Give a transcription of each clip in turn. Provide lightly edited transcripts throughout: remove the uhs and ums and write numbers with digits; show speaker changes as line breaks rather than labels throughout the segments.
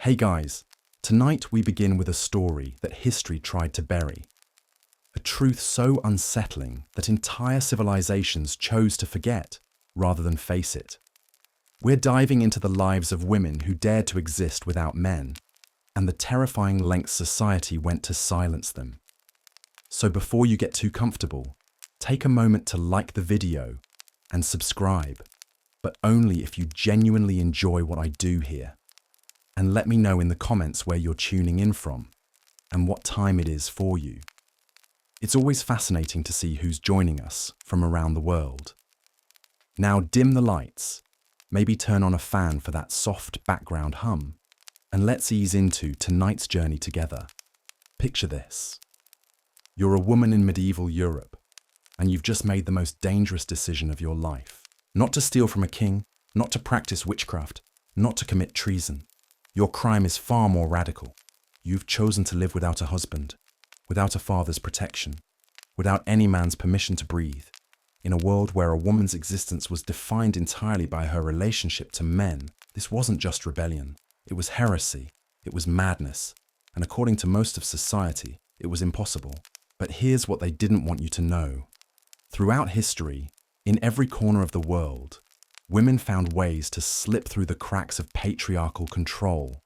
Hey guys, tonight we begin with a story that history tried to bury. A truth so unsettling that entire civilizations chose to forget rather than face it. We're diving into the lives of women who dared to exist without men, and the terrifying lengths society went to silence them. So before you get too comfortable, take a moment to like the video and subscribe, but only if you genuinely enjoy what I do here. And let me know in the comments where you're tuning in from and what time it is for you. It's always fascinating to see who's joining us from around the world. Now dim the lights, maybe turn on a fan for that soft background hum, and let's ease into tonight's journey together. Picture this. You're a woman in medieval Europe, and you've just made the most dangerous decision of your life. Not to steal from a king, not to practice witchcraft, not to commit treason. Your crime is far more radical. You've chosen to live without a husband, without a father's protection, without any man's permission to breathe, in a world where a woman's existence was defined entirely by her relationship to men. This wasn't just rebellion. It was heresy. It was madness. And according to most of society, it was impossible. But here's what they didn't want you to know. Throughout history, in every corner of the world, women found ways to slip through the cracks of patriarchal control.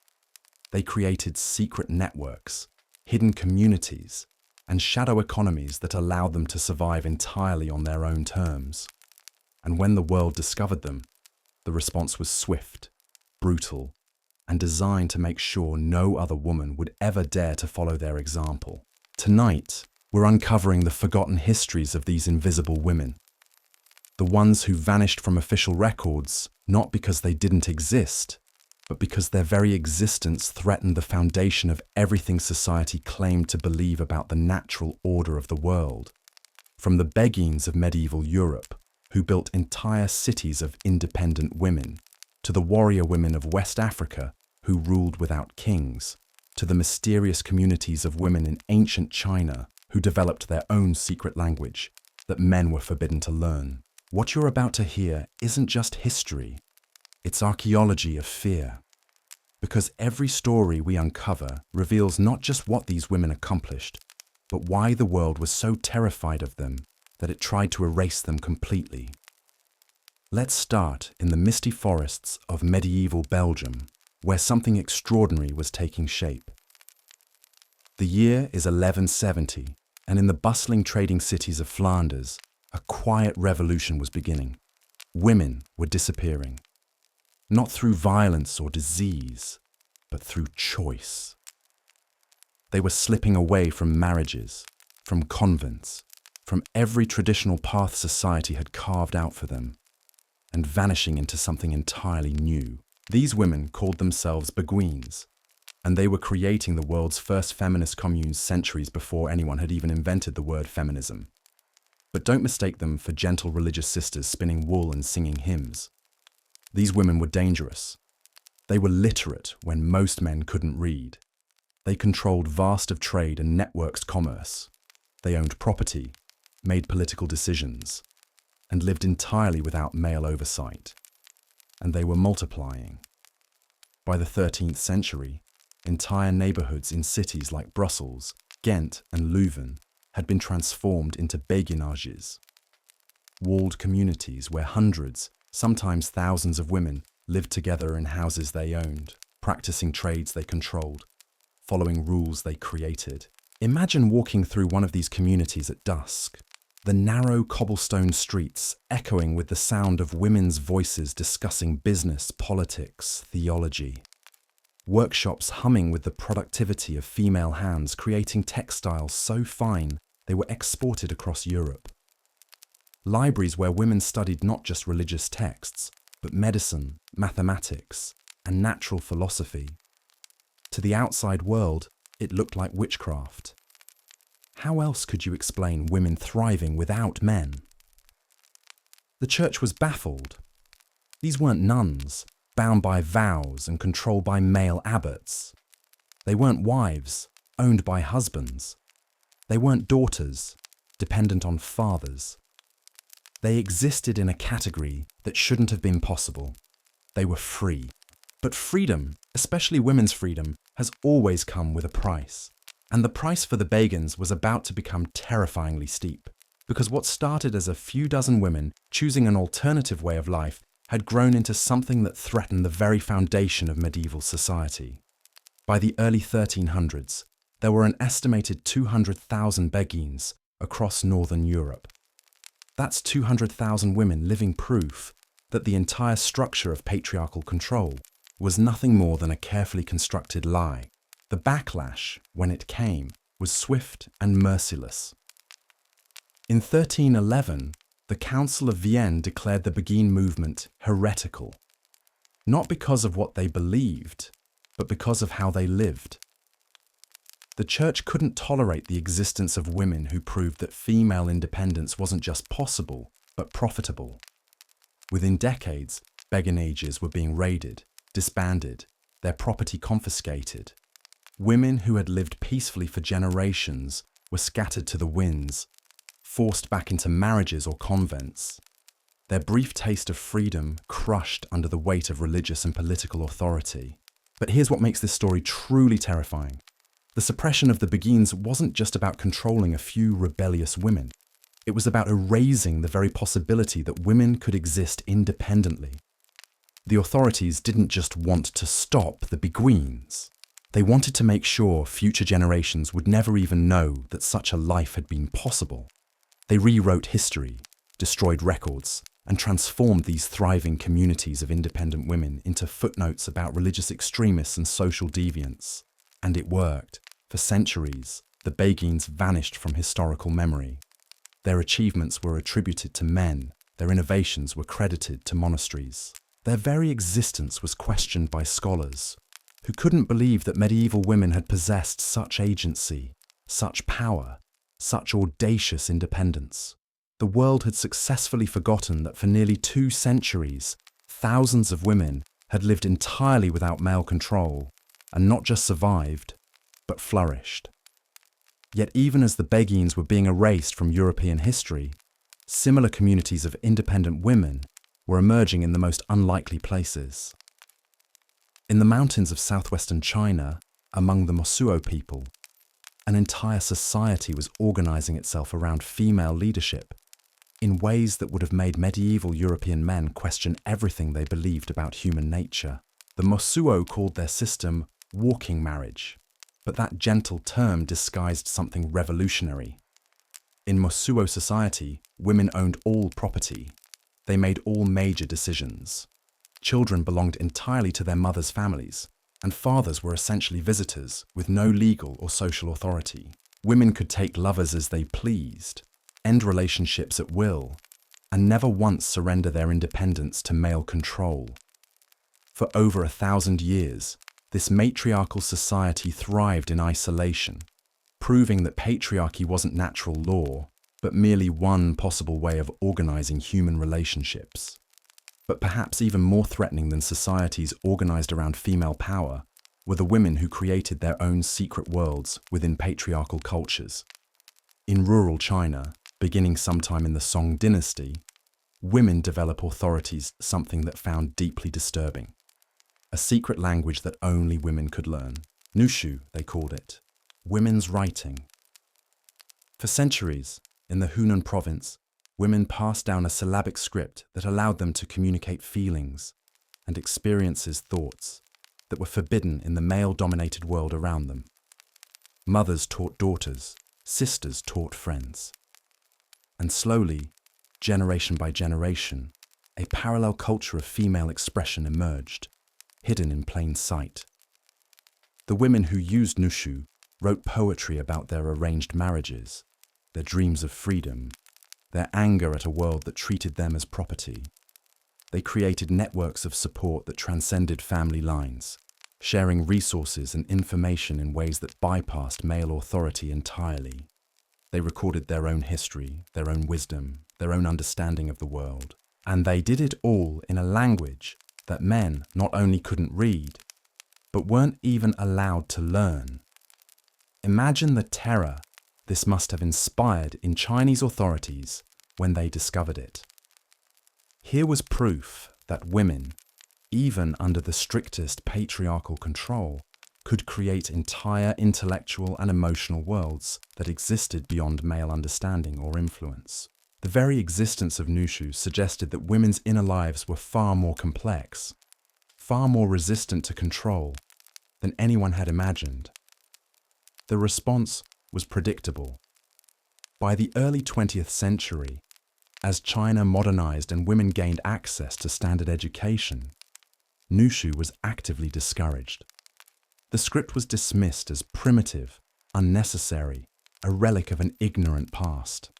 They created secret networks, hidden communities, and shadow economies that allowed them to survive entirely on their own terms. And when the world discovered them, the response was swift, brutal, and designed to make sure no other woman would ever dare to follow their example. Tonight, we're uncovering the forgotten histories of these invisible women. The ones who vanished from official records, not because they didn't exist, but because their very existence threatened the foundation of everything society claimed to believe about the natural order of the world. From the Beguines of medieval Europe, who built entire cities of independent women, to the warrior women of West Africa, who ruled without kings, to the mysterious communities of women in ancient China, who developed their own secret language that men were forbidden to learn. What you're about to hear isn't just history, it's archaeology of fear. Because every story we uncover reveals not just what these women accomplished, but why the world was so terrified of them that it tried to erase them completely. Let's start in the misty forests of medieval Belgium, where something extraordinary was taking shape. The year is 1170, and in the bustling trading cities of Flanders, a quiet revolution was beginning. Women were disappearing. Not through violence or disease, but through choice. They were slipping away from marriages, from convents, from every traditional path society had carved out for them, and vanishing into something entirely new. These women called themselves Beguines, and they were creating the world's first feminist communes centuries before anyone had even invented the word feminism. But don't mistake them for gentle religious sisters spinning wool and singing hymns. These women were dangerous. They were literate when most men couldn't read. They controlled vast of trade and networked commerce. They owned property, made political decisions, and lived entirely without male oversight. And they were multiplying. By the 13th century, entire neighborhoods in cities like Brussels, Ghent, and Leuven had been transformed into beguinages, walled communities where hundreds, sometimes thousands of women lived together in houses they owned, practicing trades they controlled, following rules they created. Imagine walking through one of these communities at dusk, the narrow cobblestone streets echoing with the sound of women's voices discussing business, politics, theology. Workshops humming with the productivity of female hands creating textiles so fine they were exported across Europe. Libraries where women studied not just religious texts, but medicine, mathematics, and natural philosophy. To the outside world, it looked like witchcraft. How else could you explain women thriving without men? The church was baffled. These weren't nuns, bound by vows and controlled by male abbots. They weren't wives, owned by husbands. They weren't daughters, dependent on fathers. They existed in a category that shouldn't have been possible. They were free. But freedom, especially women's freedom, has always come with a price. And the price for the Begans was about to become terrifyingly steep, because what started as a few dozen women choosing an alternative way of life had grown into something that threatened the very foundation of medieval society. By the early 1300s, there were an estimated 200,000 Beguines across northern Europe. That's 200,000 women living proof that the entire structure of patriarchal control was nothing more than a carefully constructed lie. The backlash, when it came, was swift and merciless. In 1311, the Council of Vienne declared the Beguine movement heretical, not because of what they believed, but because of how they lived. The church couldn't tolerate the existence of women who proved that female independence wasn't just possible, but profitable. Within decades, Beguinages were being raided, disbanded, their property confiscated. Women who had lived peacefully for generations were scattered to the winds, forced back into marriages or convents. Their brief taste of freedom crushed under the weight of religious and political authority. But here's what makes this story truly terrifying. The suppression of the Beguines wasn't just about controlling a few rebellious women. It was about erasing the very possibility that women could exist independently. The authorities didn't just want to stop the Beguines. They wanted to make sure future generations would never even know that such a life had been possible. They rewrote history, destroyed records, and transformed these thriving communities of independent women into footnotes about religious extremists and social deviants. And it worked. For centuries, the Beguines vanished from historical memory. Their achievements were attributed to men, their innovations were credited to monasteries. Their very existence was questioned by scholars, who couldn't believe that medieval women had possessed such agency, such power, such audacious independence. The world had successfully forgotten that for nearly 2 centuries, thousands of women had lived entirely without male control, and not just survived, but flourished. Yet even as the Beguines were being erased from European history, similar communities of independent women were emerging in the most unlikely places. In the mountains of southwestern China, among the Mosuo people, an entire society was organizing itself around female leadership in ways that would have made medieval European men question everything they believed about human nature. The Mosuo called their system walking marriage, but that gentle term disguised something revolutionary. In Mosuo society, women owned all property. They made all major decisions. Children belonged entirely to their mothers' families, and fathers were essentially visitors with no legal or social authority. Women could take lovers as they pleased, end relationships at will, and never once surrender their independence to male control. For over 1,000 years, this matriarchal society thrived in isolation, proving that patriarchy wasn't natural law, but merely one possible way of organizing human relationships. But perhaps even more threatening than societies organized around female power were the women who created their own secret worlds within patriarchal cultures. In rural China, beginning sometime in the Song dynasty, women develop authorities, something that found deeply disturbing. A secret language that only women could learn. Nushu, they called it. Women's writing. For centuries, in the Hunan province, women passed down a syllabic script that allowed them to communicate feelings and experiences, thoughts, that were forbidden in the male-dominated world around them. Mothers taught daughters, sisters taught friends. And slowly, generation by generation, a parallel culture of female expression emerged, hidden in plain sight. The women who used Nushu wrote poetry about their arranged marriages, their dreams of freedom, their anger at a world that treated them as property. They created networks of support that transcended family lines, sharing resources and information in ways that bypassed male authority entirely. They recorded their own history, their own wisdom, their own understanding of the world. And they did it all in a language that men not only couldn't read, but weren't even allowed to learn. Imagine the terror this must have inspired in Chinese authorities when they discovered it. Here was proof that women, even under the strictest patriarchal control, could create entire intellectual and emotional worlds that existed beyond male understanding or influence. The very existence of Nushu suggested that women's inner lives were far more complex, far more resistant to control than anyone had imagined. The response was predictable. By the early 20th century, as China modernized and women gained access to standard education, Nushu was actively discouraged. The script was dismissed as primitive, unnecessary, a relic of an ignorant past.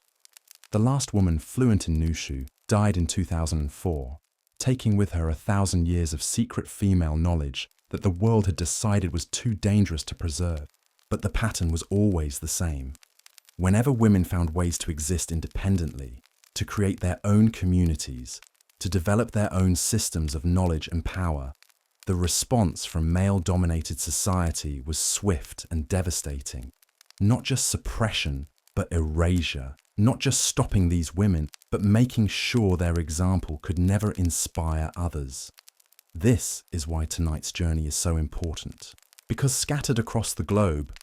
The last woman fluent in Nushu died in 2004, taking with her 1,000 years of secret female knowledge that the world had decided was too dangerous to preserve. But the pattern was always the same. Whenever women found ways to exist independently, to create their own communities, to develop their own systems of knowledge and power, the response from male-dominated society was swift and devastating. Not just suppression, but erasure. Not just stopping these women, but making sure their example could never inspire others. This is why tonight's journey is so important. Because scattered across the globe,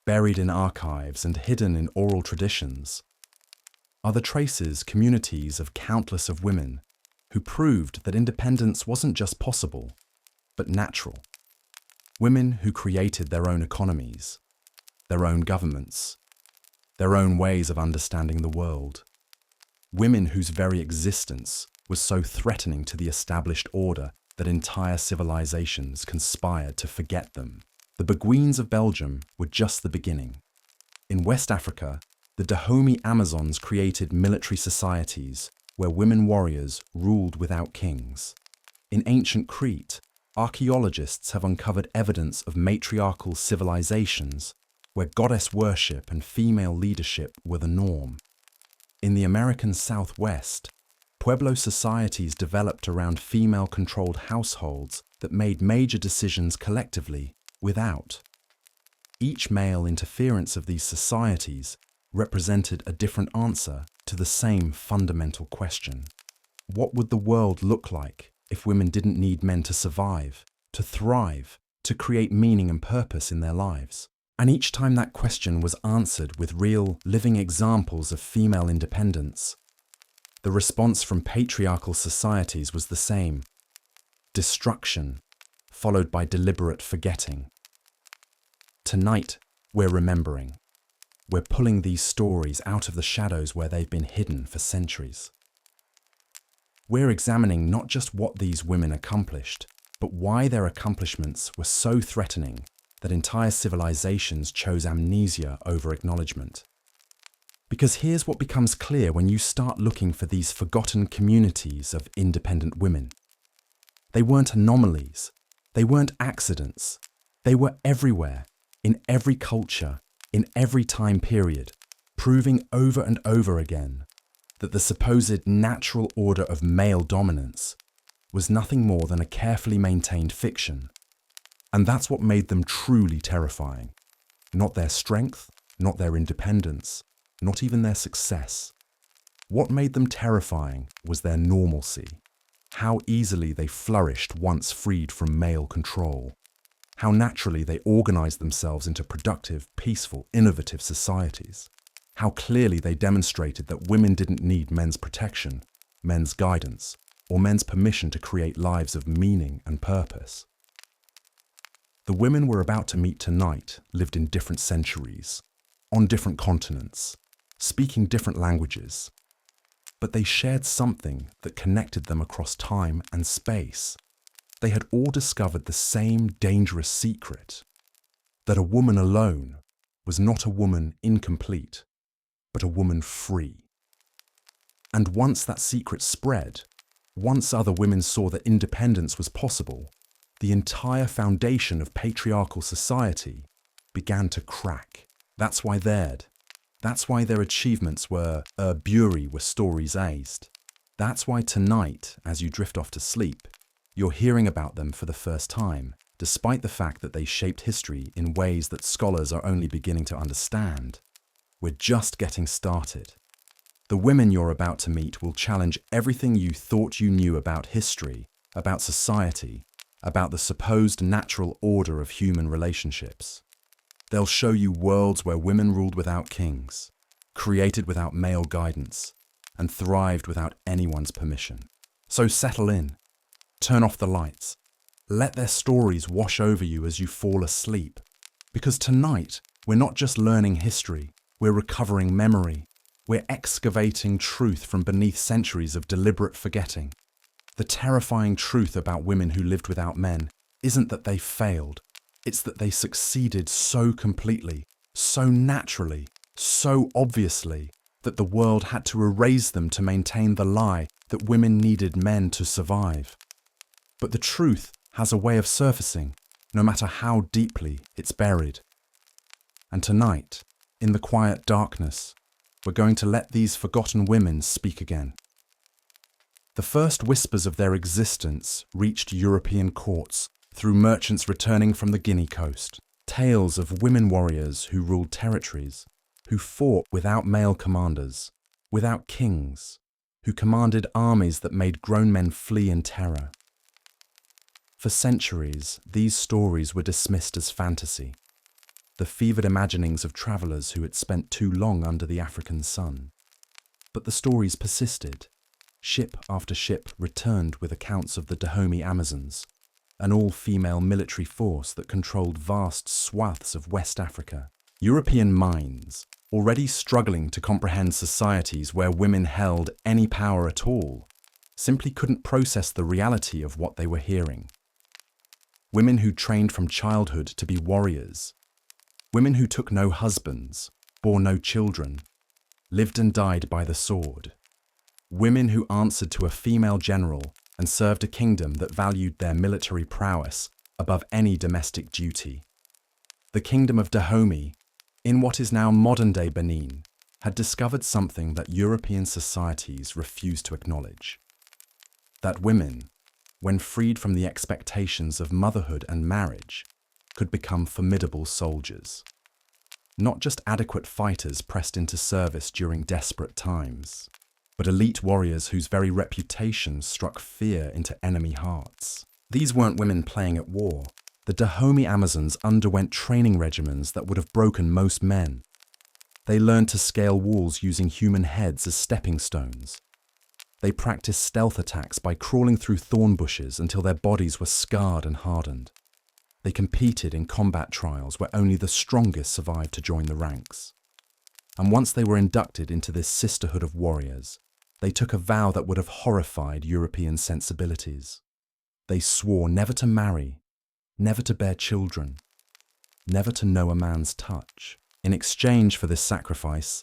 buried in archives and hidden in oral traditions, are the traces, communities of countless of women who proved that independence wasn't just possible, but natural. Women who created their own economies, their own governments, their own ways of understanding the world. Women whose very existence was so threatening to the established order that entire civilizations conspired to forget them. The Beguines of Belgium were just the beginning. In West Africa, the Dahomey Amazons created military societies where women warriors ruled without kings. In ancient Crete, archaeologists have uncovered evidence of matriarchal civilizations where goddess worship and female leadership were the norm. In the American Southwest, Pueblo societies developed around female-controlled households that made major decisions collectively without. Each male interference of these societies represented a different answer to the same fundamental question. What would the world look like if women didn't need men to survive, to thrive, to create meaning and purpose in their lives? And each time that question was answered with real, living examples of female independence, the response from patriarchal societies was the same: destruction, followed by deliberate forgetting. Tonight, we're remembering. We're pulling these stories out of the shadows where they've been hidden for centuries. We're examining not just what these women accomplished, but why their accomplishments were so threatening that entire civilizations chose amnesia over acknowledgement. Because here's what becomes clear when you start looking for these forgotten communities of independent women. They weren't anomalies. They weren't accidents. They were everywhere, in every culture, in every time period, proving over and over again that the supposed natural order of male dominance was nothing more than a carefully maintained fiction. And that's what made them truly terrifying. Not their strength, not their independence, not even their success. What made them terrifying was their normalcy. How easily they flourished once freed from male control. How naturally they organized themselves into productive, peaceful, innovative societies. How clearly they demonstrated that women didn't need men's protection, men's guidance, or men's permission to create lives of meaning and purpose. The women we're about to meet tonight lived in different centuries, on different continents, speaking different languages, but they shared something that connected them across time and space. They had all discovered the same dangerous secret, that a woman alone was not a woman incomplete, but a woman free. And once that secret spread, once other women saw that independence was possible, the entire foundation of patriarchal society began to crack. That's why their achievements were bury were stories aced. That's why tonight, as you drift off to sleep, you're hearing about them for the first time, despite the fact that they shaped history in ways that scholars are only beginning to understand. We're just getting started. The women you're about to meet will challenge everything you thought you knew about history about society, about the supposed natural order of human relationships. They'll show you worlds where women ruled without kings, created without male guidance, and thrived without anyone's permission. So settle in, turn off the lights, let their stories wash over you as you fall asleep. Because tonight, we're not just learning history, we're recovering memory, we're excavating truth from beneath centuries of deliberate forgetting. The terrifying truth about women who lived without men isn't that they failed, it's that they succeeded so completely, so naturally, so obviously, that the world had to erase them to maintain the lie that women needed men to survive. But the truth has a way of surfacing, no matter how deeply it's buried. And tonight, in the quiet darkness, we're going to let these forgotten women speak again. The first whispers of their existence reached European courts through merchants returning from the Guinea coast, tales of women warriors who ruled territories, who fought without male commanders, without kings, who commanded armies that made grown men flee in terror. For centuries, these stories were dismissed as fantasy, the fevered imaginings of travellers who had spent too long under the African sun. But the stories persisted. Ship after ship returned with accounts of the Dahomey Amazons, an all-female military force that controlled vast swaths of West Africa. European minds, already struggling to comprehend societies where women held any power at all, simply couldn't process the reality of what they were hearing. Women who trained from childhood to be warriors, women who took no husbands, bore no children, lived and died by the sword, women who answered to a female general and served a kingdom that valued their military prowess above any domestic duty. The kingdom of Dahomey, in what is now modern-day Benin, had discovered something that European societies refused to acknowledge. That women, when freed from the expectations of motherhood and marriage, could become formidable soldiers. Not just adequate fighters pressed into service during desperate times, but elite warriors whose very reputation struck fear into enemy hearts. These weren't women playing at war. The Dahomey Amazons underwent training regimens that would have broken most men. They learned to scale walls using human heads as stepping stones. They practiced stealth attacks by crawling through thorn bushes until their bodies were scarred and hardened. They competed in combat trials where only the strongest survived to join the ranks. And once they were inducted into this sisterhood of warriors, they took a vow that would have horrified European sensibilities. They swore never to marry, never to bear children, never to know a man's touch. In exchange for this sacrifice,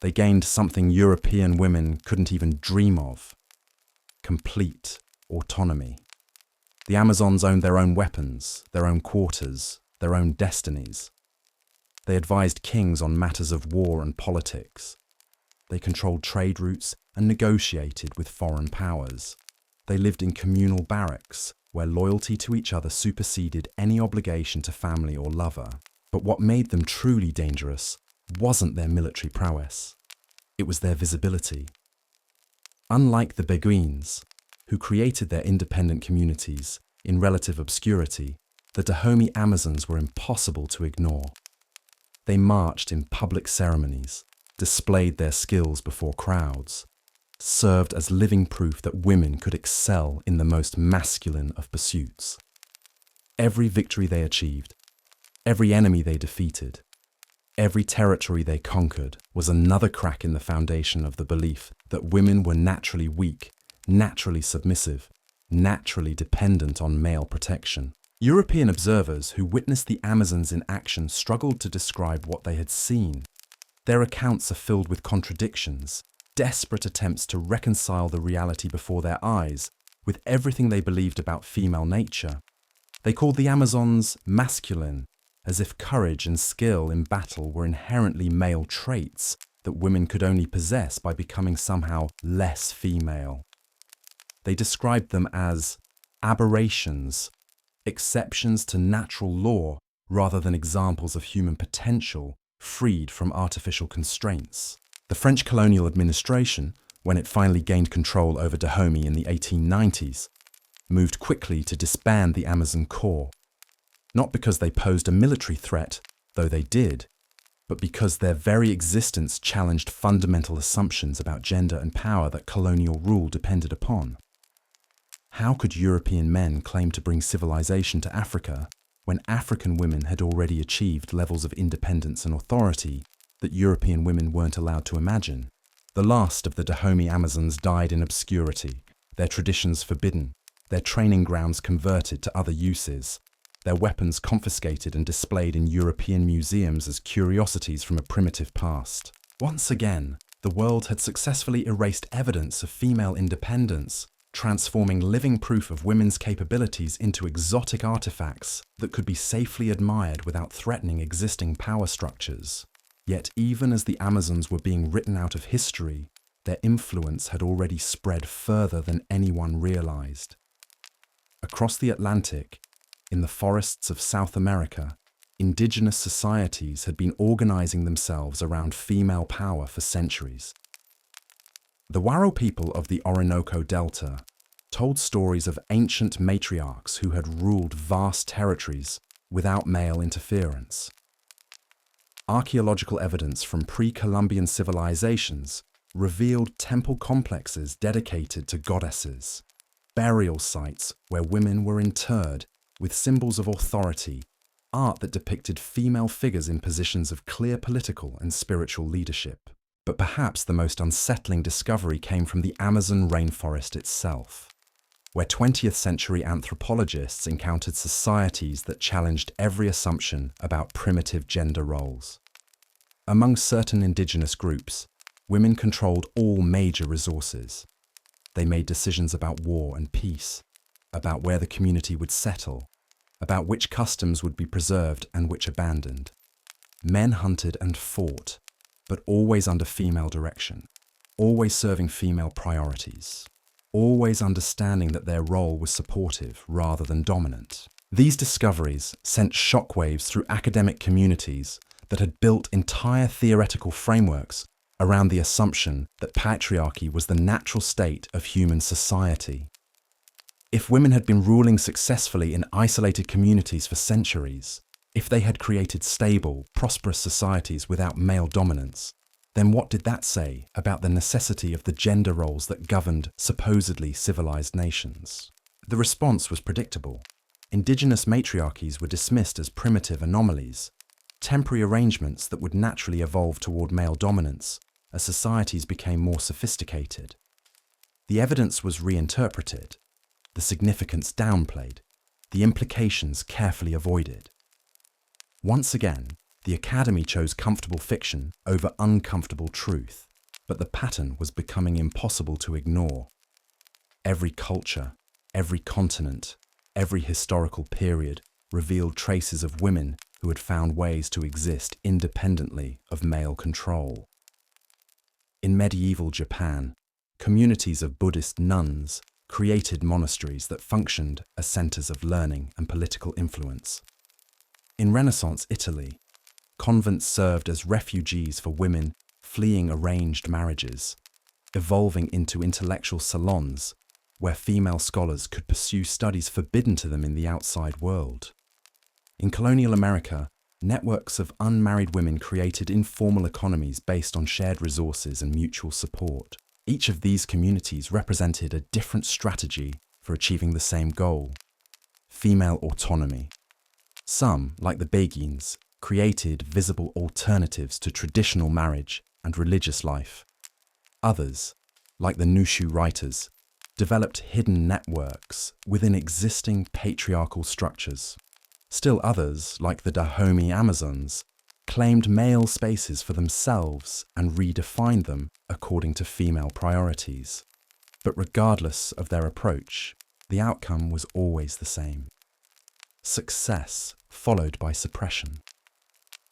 they gained something European women couldn't even dream of: complete autonomy. The Amazons owned their own weapons, their own quarters, their own destinies. They advised kings on matters of war and politics. They controlled trade routes and negotiated with foreign powers. They lived in communal barracks, where loyalty to each other superseded any obligation to family or lover. But what made them truly dangerous wasn't their military prowess. It was their visibility. Unlike the Beguines, who created their independent communities in relative obscurity, the Dahomey Amazons were impossible to ignore. They marched in public ceremonies, displayed their skills before crowds, served as living proof that women could excel in the most masculine of pursuits. Every victory they achieved, every enemy they defeated, every territory they conquered was another crack in the foundation of the belief that women were naturally weak, naturally submissive, naturally dependent on male protection. European observers who witnessed the Amazons in action struggled to describe what they had seen. Their accounts are filled with contradictions, desperate attempts to reconcile the reality before their eyes with everything they believed about female nature. They called the Amazons masculine, as if courage and skill in battle were inherently male traits that women could only possess by becoming somehow less female. They described them as aberrations, exceptions to natural law rather than examples of human potential freed from artificial constraints. The French colonial administration, when it finally gained control over Dahomey in the 1890s, moved quickly to disband the Amazon Corps, not because they posed a military threat, though they did, but because their very existence challenged fundamental assumptions about gender and power that colonial rule depended upon. How could European men claim to bring civilization to Africa when African women had already achieved levels of independence and authority that European women weren't allowed to imagine? The last of the Dahomey Amazons died in obscurity, their traditions forbidden, their training grounds converted to other uses, their weapons confiscated and displayed in European museums as curiosities from a primitive past. Once again, the world had successfully erased evidence of female independence, transforming living proof of women's capabilities into exotic artifacts that could be safely admired without threatening existing power structures. Yet even as the Amazons were being written out of history, their influence had already spread further than anyone realized. Across the Atlantic, in the forests of South America, indigenous societies had been organizing themselves around female power for centuries. The Waro people of the Orinoco Delta told stories of ancient matriarchs who had ruled vast territories without male interference. Archaeological evidence from pre-Columbian civilizations revealed temple complexes dedicated to goddesses, burial sites where women were interred with symbols of authority, art that depicted female figures in positions of clear political and spiritual leadership. But perhaps the most unsettling discovery came from the Amazon rainforest itself, where 20th century anthropologists encountered societies that challenged every assumption about primitive gender roles. Among certain indigenous groups, women controlled all major resources. They made decisions about war and peace, about where the community would settle, about which customs would be preserved and which abandoned. Men hunted and fought, but always under female direction, always serving female priorities, always understanding that their role was supportive rather than dominant. These discoveries sent shockwaves through academic communities that had built entire theoretical frameworks around the assumption that patriarchy was the natural state of human society. If women had been ruling successfully in isolated communities for centuries, if they had created stable, prosperous societies without male dominance, then what did that say about the necessity of the gender roles that governed supposedly civilized nations? The response was predictable. Indigenous matriarchies were dismissed as primitive anomalies, temporary arrangements that would naturally evolve toward male dominance as societies became more sophisticated. The evidence was reinterpreted, the significance downplayed, the implications carefully avoided. Once again, the Academy chose comfortable fiction over uncomfortable truth, but the pattern was becoming impossible to ignore. Every culture, every continent, every historical period revealed traces of women who had found ways to exist independently of male control. In medieval Japan, communities of Buddhist nuns created monasteries that functioned as centers of learning and political influence. In Renaissance Italy, convents served as refugees for women fleeing arranged marriages, evolving into intellectual salons where female scholars could pursue studies forbidden to them in the outside world. In colonial America, networks of unmarried women created informal economies based on shared resources and mutual support. Each of these communities represented a different strategy for achieving the same goal: female autonomy. Some, like the Beguines, created visible alternatives to traditional marriage and religious life. Others, like the Nushu writers, developed hidden networks within existing patriarchal structures. Still others, like the Dahomey Amazons, claimed male spaces for themselves and redefined them according to female priorities. But regardless of their approach, the outcome was always the same: success followed by suppression,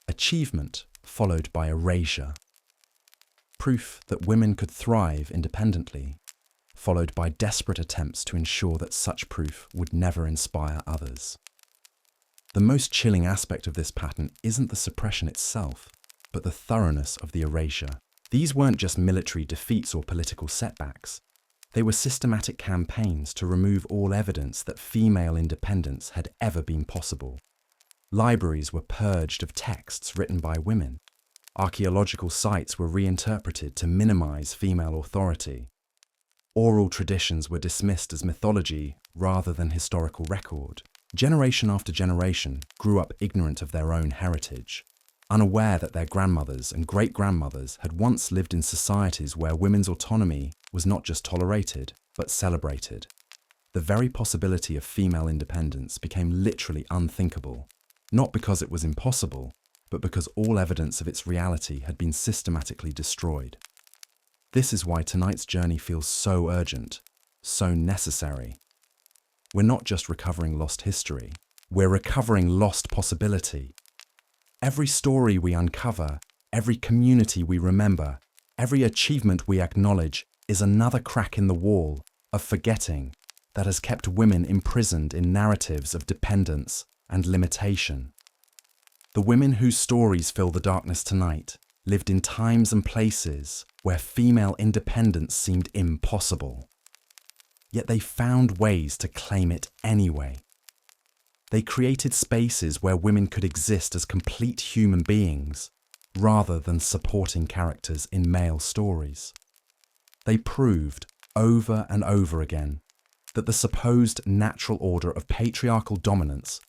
achievement followed by erasure, proof that women could thrive independently, followed by desperate attempts to ensure that such proof would never inspire others. The most chilling aspect of this pattern isn't the suppression itself, but the thoroughness of the erasure. These weren't just military defeats or political setbacks. They were systematic campaigns to remove all evidence that female independence had ever been possible. Libraries were purged of texts written by women. Archaeological sites were reinterpreted to minimize female authority. Oral traditions were dismissed as mythology rather than historical record. Generation after generation grew up ignorant of their own heritage, unaware that their grandmothers and great-grandmothers had once lived in societies where women's autonomy was not just tolerated, but celebrated. The very possibility of female independence became literally unthinkable, not because it was impossible, but because all evidence of its reality had been systematically destroyed. This is why tonight's journey feels so urgent, so necessary. We're not just recovering lost history, we're recovering lost possibility. Every story we uncover, every community we remember, every achievement we acknowledge is another crack in the wall of forgetting that has kept women imprisoned in narratives of dependence and limitation. The women whose stories fill the darkness tonight lived in times and places where female independence seemed impossible. Yet they found ways to claim it anyway. They created spaces where women could exist as complete human beings, rather than supporting characters in male stories. They proved, over and over again, that the supposed natural order of patriarchal dominance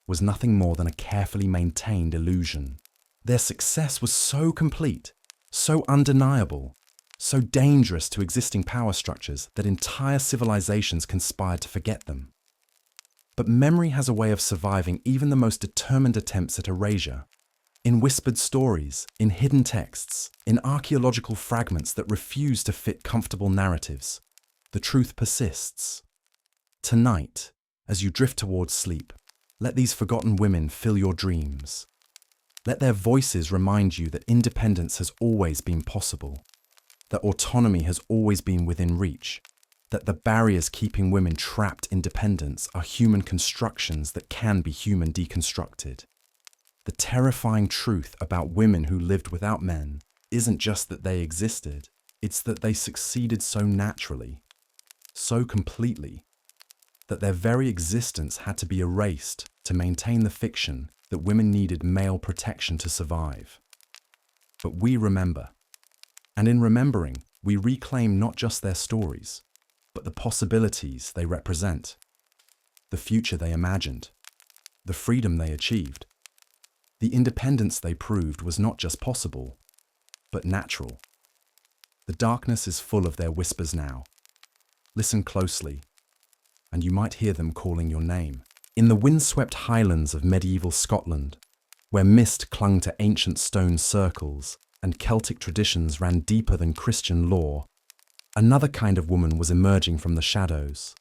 was nothing more than a carefully maintained illusion. Their success was so complete, so undeniable, so dangerous to existing power structures that entire civilizations conspired to forget them. But memory has a way of surviving even the most determined attempts at erasure. In whispered stories, in hidden texts, in archaeological fragments that refuse to fit comfortable narratives, the truth persists. Tonight, as you drift towards sleep, let these forgotten women fill your dreams. Let their voices remind you that independence has always been possible, that autonomy has always been within reach, that the barriers keeping women trapped in dependence are human constructions that can be human deconstructed. The terrifying truth about women who lived without men isn't just that they existed, it's that they succeeded so naturally, so completely, that their very existence had to be erased to maintain the fiction that women needed male protection to survive. But we remember, and in remembering, we reclaim not just their stories, but the possibilities they represent, the future they imagined, the freedom they achieved. The independence they proved was not just possible, but natural. The darkness is full of their whispers now. Listen closely, and you might hear them calling your name. In the windswept highlands of medieval Scotland, where mist clung to ancient stone circles and Celtic traditions ran deeper than Christian lore, another kind of woman was emerging from the shadows.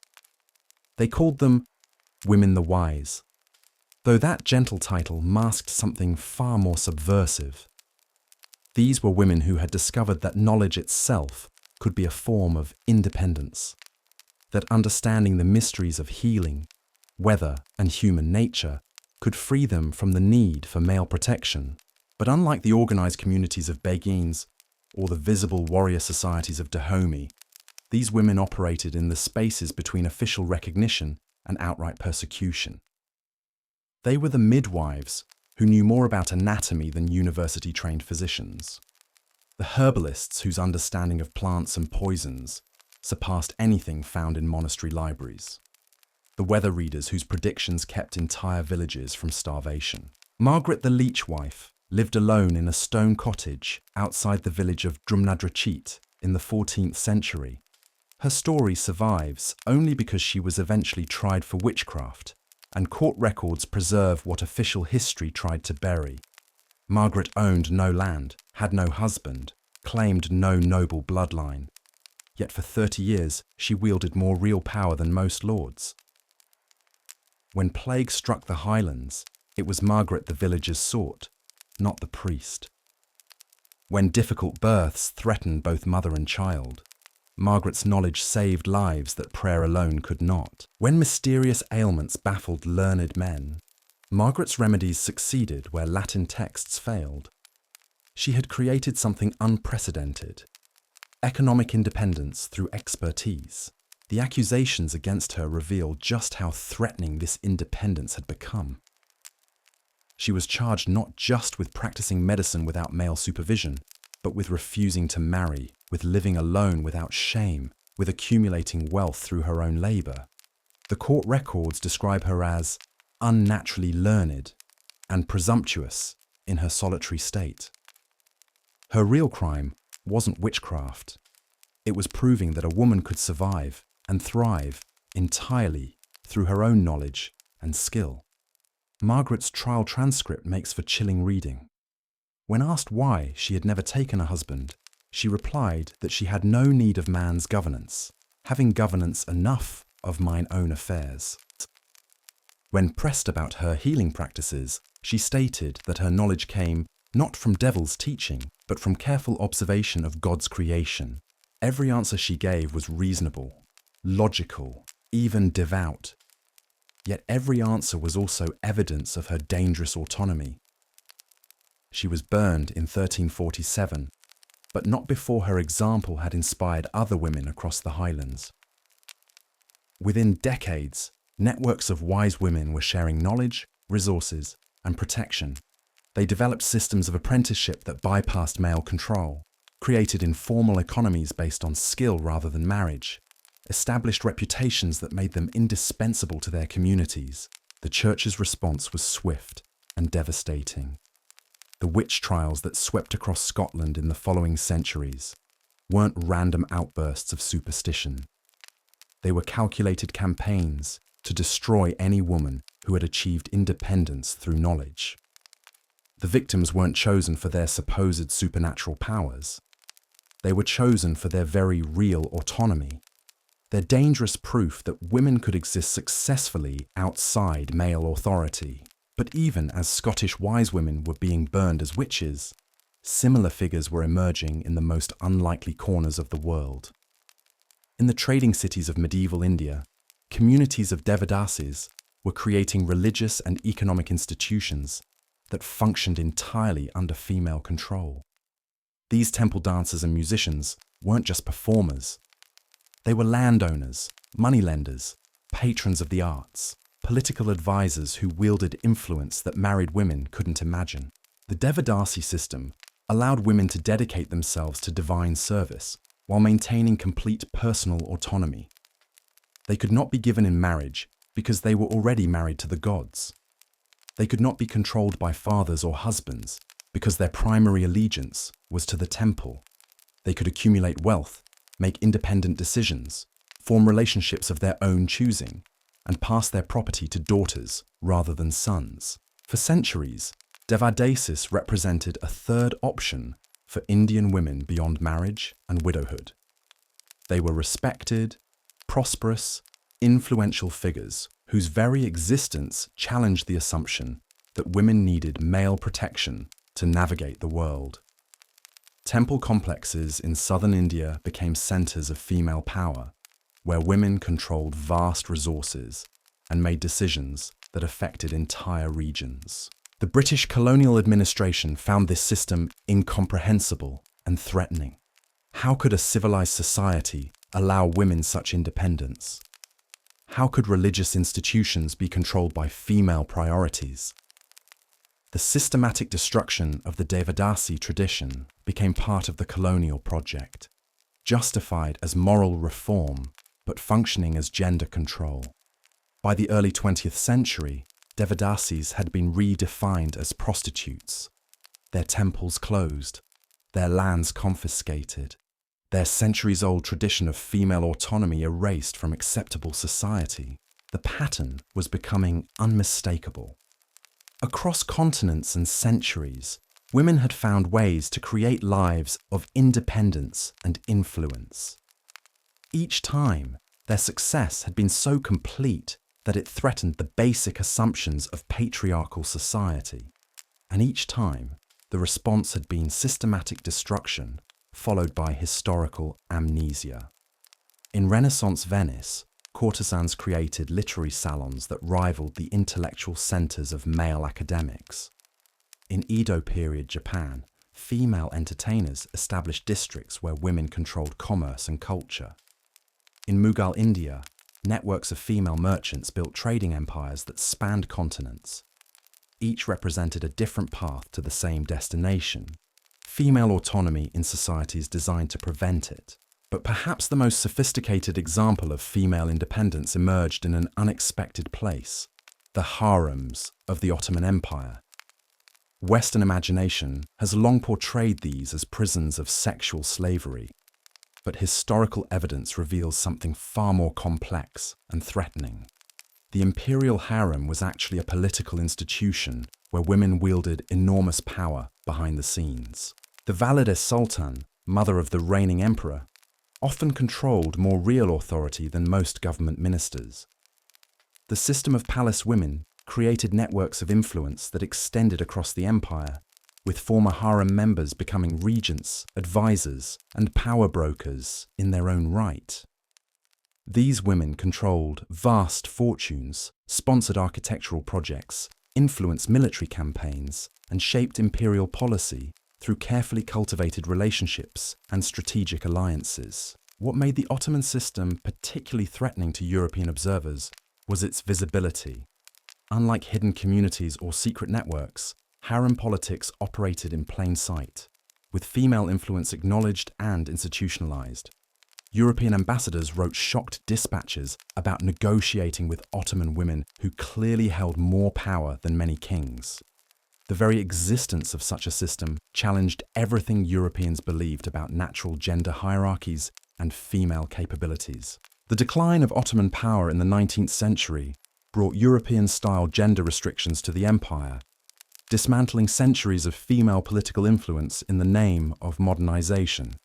They called them Women the Wise, though that gentle title masked something far more subversive. These were women who had discovered that knowledge itself could be a form of independence, that understanding the mysteries of healing, weather, and human nature could free them from the need for male protection. But unlike the organized communities of Beguines or the visible warrior societies of Dahomey, these women operated in the spaces between official recognition and outright persecution. They were the midwives who knew more about anatomy than university-trained physicians, the herbalists whose understanding of plants and poisons surpassed anything found in monastery libraries, the weather readers whose predictions kept entire villages from starvation. Margaret the Leech Wife lived alone in a stone cottage outside the village of Drumnadracheat in the 14th century. Her story survives only because she was eventually tried for witchcraft, and court records preserve what official history tried to bury. Margaret owned no land, had no husband, claimed no noble bloodline. Yet for 30 years she wielded more real power than most lords. When plague struck the highlands, it was Margaret the villagers sought, not the priest. When difficult births threatened both mother and child, Margaret's knowledge saved lives that prayer alone could not. When mysterious ailments baffled learned men, Margaret's remedies succeeded where Latin texts failed. She had created something unprecedented, economic independence through expertise. The accusations against her reveal just how threatening this independence had become. She was charged not just with practicing medicine without male supervision, but with refusing to marry, with living alone without shame, with accumulating wealth through her own labour. The court records describe her as unnaturally learned and presumptuous in her solitary state. Her real crime wasn't witchcraft. It was proving that a woman could survive and thrive entirely through her own knowledge and skill. Margaret's trial transcript makes for chilling reading. When asked why she had never taken a husband, she replied that she had no need of man's governance, having governance enough of mine own affairs. When pressed about her healing practices, she stated that her knowledge came not from devil's teaching, but from careful observation of God's creation. Every answer she gave was reasonable, logical, even devout. Yet every answer was also evidence of her dangerous autonomy. She was burned in 1347, but not before her example had inspired other women across the Highlands. Within decades, networks of wise women were sharing knowledge, resources, and protection. They developed systems of apprenticeship that bypassed male control, created informal economies based on skill rather than marriage, established reputations that made them indispensable to their communities. The church's response was swift and devastating. The witch trials that swept across Scotland in the following centuries weren't random outbursts of superstition. They were calculated campaigns to destroy any woman who had achieved independence through knowledge. The victims weren't chosen for their supposed supernatural powers. They were chosen for their very real autonomy, their dangerous proof that women could exist successfully outside male authority. But even as Scottish wise women were being burned as witches, similar figures were emerging in the most unlikely corners of the world. In the trading cities of medieval India, communities of Devadasis were creating religious and economic institutions that functioned entirely under female control. These temple dancers and musicians weren't just performers. They were landowners, moneylenders, patrons of the arts, political advisors who wielded influence that married women couldn't imagine. The Devadasi system allowed women to dedicate themselves to divine service while maintaining complete personal autonomy. They could not be given in marriage because they were already married to the gods. They could not be controlled by fathers or husbands because their primary allegiance was to the temple. They could accumulate wealth, make independent decisions, form relationships of their own choosing, and pass their property to daughters rather than sons. For centuries, Devadasis represented a third option for Indian women beyond marriage and widowhood. They were respected, prosperous, influential figures whose very existence challenged the assumption that women needed male protection to navigate the world. Temple complexes in southern India became centers of female power, where women controlled vast resources and made decisions that affected entire regions. The British colonial administration found this system incomprehensible and threatening. How could a civilized society allow women such independence? How could religious institutions be controlled by female priorities? The systematic destruction of the Devadasi tradition became part of the colonial project, justified as moral reform, but functioning as gender control. By the early 20th century, Devadasis had been redefined as prostitutes, their temples closed, their lands confiscated, their centuries-old tradition of female autonomy erased from acceptable society. The pattern was becoming unmistakable. Across continents and centuries, women had found ways to create lives of independence and influence. Each time, their success had been so complete that it threatened the basic assumptions of patriarchal society. And each time, the response had been systematic destruction, followed by historical amnesia. In Renaissance Venice, courtesans created literary salons that rivaled the intellectual centers of male academics. In Edo period Japan, female entertainers established districts where women controlled commerce and culture. In Mughal India, networks of female merchants built trading empires that spanned continents. Each represented a different path to the same destination. Female autonomy in societies designed to prevent it. But perhaps the most sophisticated example of female independence emerged in an unexpected place: the harems of the Ottoman Empire. Western imagination has long portrayed these as prisons of sexual slavery, but historical evidence reveals something far more complex and threatening. The imperial harem was actually a political institution where women wielded enormous power behind the scenes. The Valide Sultan, mother of the reigning emperor, often controlled more real authority than most government ministers. The system of palace women created networks of influence that extended across the empire, with former harem members becoming regents, advisors, and power brokers in their own right. These women controlled vast fortunes, sponsored architectural projects, influenced military campaigns, and shaped imperial policy through carefully cultivated relationships and strategic alliances. What made the Ottoman system particularly threatening to European observers was its visibility. Unlike hidden communities or secret networks, harem politics operated in plain sight, with female influence acknowledged and institutionalized. European ambassadors wrote shocked dispatches about negotiating with Ottoman women who clearly held more power than many kings. The very existence of such a system challenged everything Europeans believed about natural gender hierarchies and female capabilities. The decline of Ottoman power in the 19th century brought European-style gender restrictions to the empire, dismantling centuries of female political influence in the name of modernization.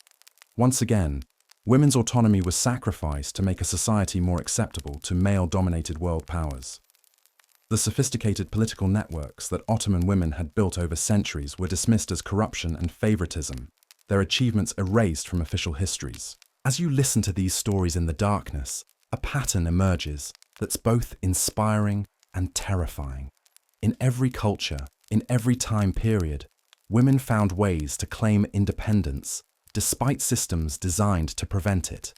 Once again, women's autonomy was sacrificed to make a society more acceptable to male-dominated world powers. The sophisticated political networks that Ottoman women had built over centuries were dismissed as corruption and favoritism, their achievements erased from official histories. As you listen to these stories in the darkness, a pattern emerges that's both inspiring and terrifying. In every culture, in every time period, women found ways to claim independence despite systems designed to prevent it.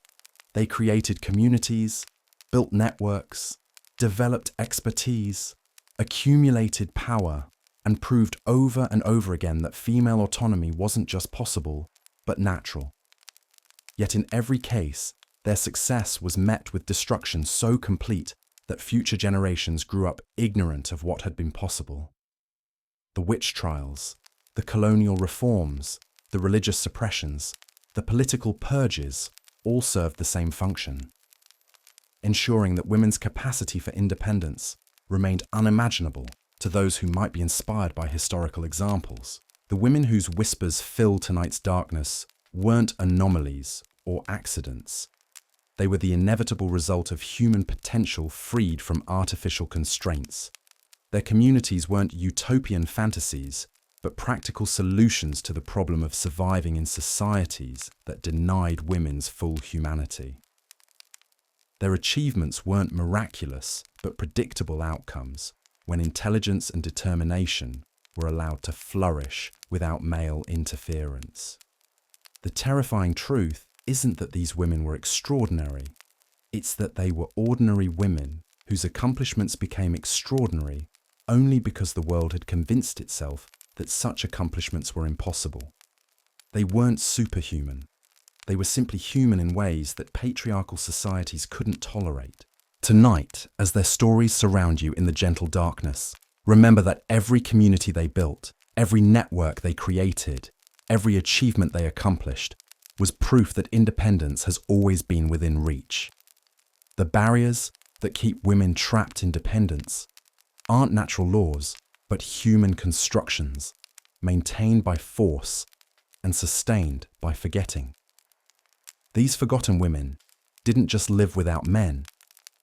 They created communities, built networks, developed expertise, accumulated power, and proved over and over again that female autonomy wasn't just possible, but natural. Yet in every case, their success was met with destruction so complete that future generations grew up ignorant of what had been possible. The witch trials, the colonial reforms, the religious suppressions, the political purges all served the same function, ensuring that women's capacity for independence remained unimaginable to those who might be inspired by historical examples. The women whose whispers fill tonight's darkness weren't anomalies or accidents. They were the inevitable result of human potential freed from artificial constraints. Their communities weren't utopian fantasies, but practical solutions to the problem of surviving in societies that denied women's full humanity. Their achievements weren't miraculous, but predictable outcomes, when intelligence and determination were allowed to flourish without male interference. The terrifying truth isn't that these women were extraordinary, it's that they were ordinary women whose accomplishments became extraordinary only because the world had convinced itself that such accomplishments were impossible. They weren't superhuman. They were simply human in ways that patriarchal societies couldn't tolerate. Tonight, as their stories surround you in the gentle darkness, remember that every community they built, every network they created, every achievement they accomplished, was proof that independence has always been within reach. The barriers that keep women trapped in dependence aren't natural laws, but human constructions, maintained by force and sustained by forgetting. These forgotten women didn't just live without men,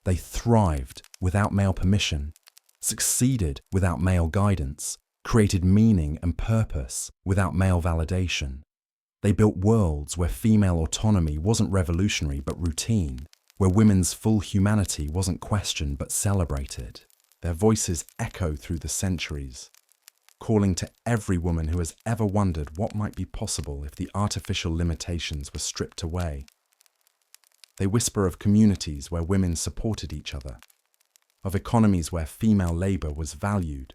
they thrived without male permission, succeeded without male guidance, created meaning and purpose without male validation. They built worlds where female autonomy wasn't revolutionary but routine, where women's full humanity wasn't questioned but celebrated. Their voices echo through the centuries. calling to every woman who has ever wondered what might be possible if the artificial limitations were stripped away. They whisper of communities where women supported each other, of economies where female labour was valued,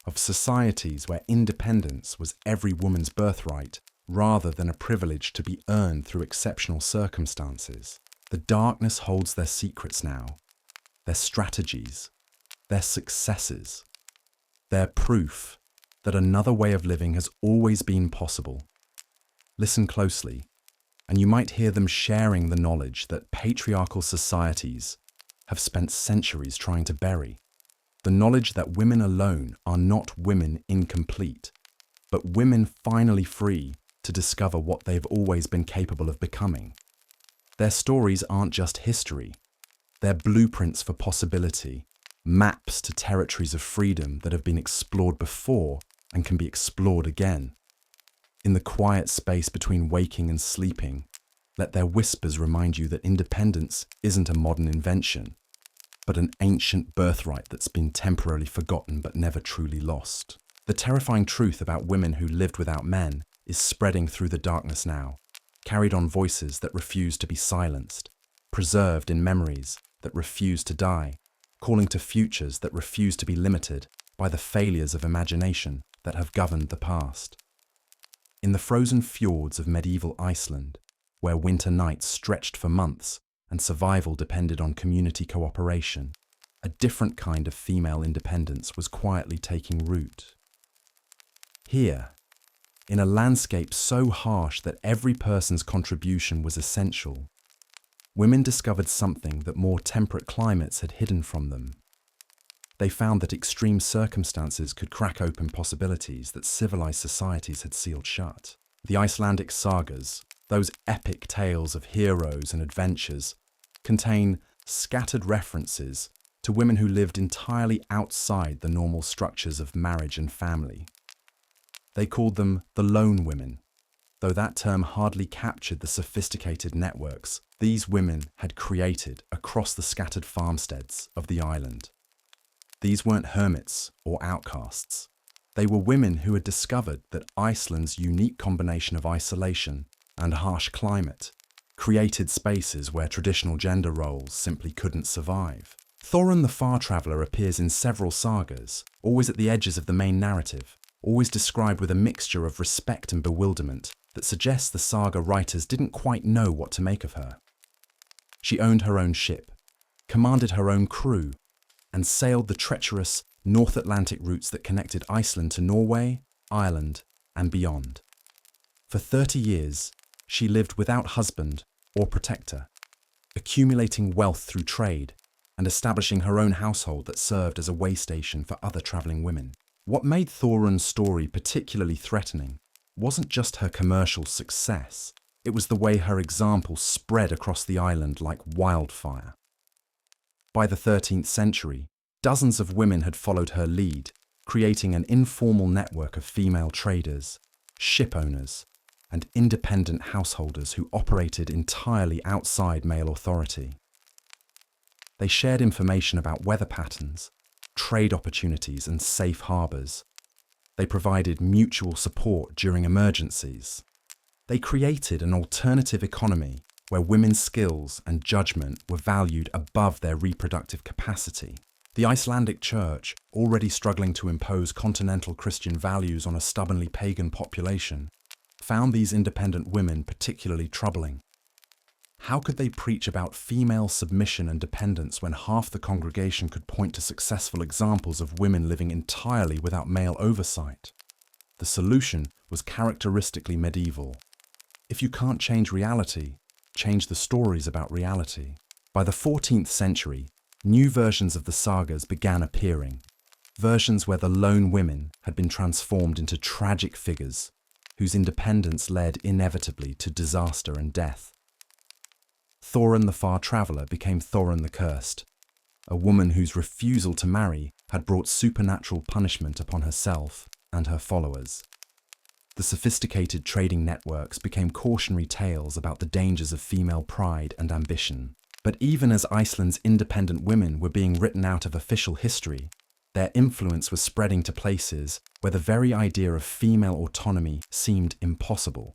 of societies where independence was every woman's birthright rather than a privilege to be earned through exceptional circumstances. The darkness holds their secrets now, their strategies, their successes, their proof that another way of living has always been possible. Listen closely, and you might hear them sharing the knowledge that patriarchal societies have spent centuries trying to bury. The knowledge that women alone are not women incomplete, but women finally free to discover what they've always been capable of becoming. Their stories aren't just history, they're blueprints for possibility, maps to territories of freedom that have been explored before and can be explored again. In the quiet space between waking and sleeping, let their whispers remind you that independence isn't a modern invention, but an ancient birthright that's been temporarily forgotten but never truly lost. The terrifying truth about women who lived without men is spreading through the darkness now, carried on voices that refuse to be silenced, preserved in memories that refuse to die, calling to futures that refuse to be limited by the failures of imagination that have governed the past. In the frozen fjords of medieval Iceland, where winter nights stretched for months and survival depended on community cooperation, a different kind of female independence was quietly taking root. Here, in a landscape so harsh that every person's contribution was essential, women discovered something that more temperate climates had hidden from them. They found that extreme circumstances could crack open possibilities that civilized societies had sealed shut. The Icelandic sagas, those epic tales of heroes and adventures, contain scattered references to women who lived entirely outside the normal structures of marriage and family. They called them the lone women, though that term hardly captured the sophisticated networks these women had created across the scattered farmsteads of the island. These weren't hermits or outcasts. They were women who had discovered that Iceland's unique combination of isolation and harsh climate created spaces where traditional gender roles simply couldn't survive. Thorin the Far Traveller appears in several sagas, always at the edges of the main narrative, always described with a mixture of respect and bewilderment that suggests the saga writers didn't quite know what to make of her. She owned her own ship, commanded her own crew, and sailed the treacherous North Atlantic routes that connected Iceland to Norway, Ireland, and beyond. For 30 years, she lived without husband or protector, accumulating wealth through trade and establishing her own household that served as a way station for other travelling women. What made Thorin's story particularly threatening wasn't just her commercial success, it was the way her example spread across the island like wildfire. By the 13th century, dozens of women had followed her lead, creating an informal network of female traders, ship owners, and independent householders who operated entirely outside male authority. They shared information about weather patterns, trade opportunities, and safe harbours. They provided mutual support during emergencies. They created an alternative economy where women's skills and judgment were valued above their reproductive capacity. The Icelandic Church, already struggling to impose continental Christian values on a stubbornly pagan population, found these independent women particularly troubling. How could they preach about female submission and dependence when half the congregation could point to successful examples of women living entirely without male oversight? The solution was characteristically medieval. If you can't change reality, change the stories about reality. By the 14th century, new versions of the sagas began appearing, versions where the lone women had been transformed into tragic figures whose independence led inevitably to disaster and death. Thorin the Far Traveller became Thorin the Cursed, a woman whose refusal to marry had brought supernatural punishment upon herself and her followers. The sophisticated trading networks became cautionary tales about the dangers of female pride and ambition. But even as Iceland's independent women were being written out of official history, their influence was spreading to places where the very idea of female autonomy seemed impossible.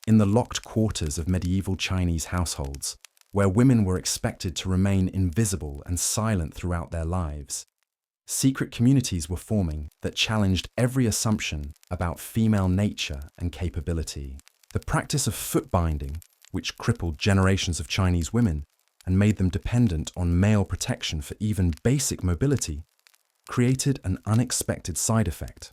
In the locked quarters of medieval Chinese households, where women were expected to remain invisible and silent throughout their lives, secret communities were forming that challenged every assumption about female nature and capability. The practice of foot binding, which crippled generations of Chinese women and made them dependent on male protection for even basic mobility, created an unexpected side effect.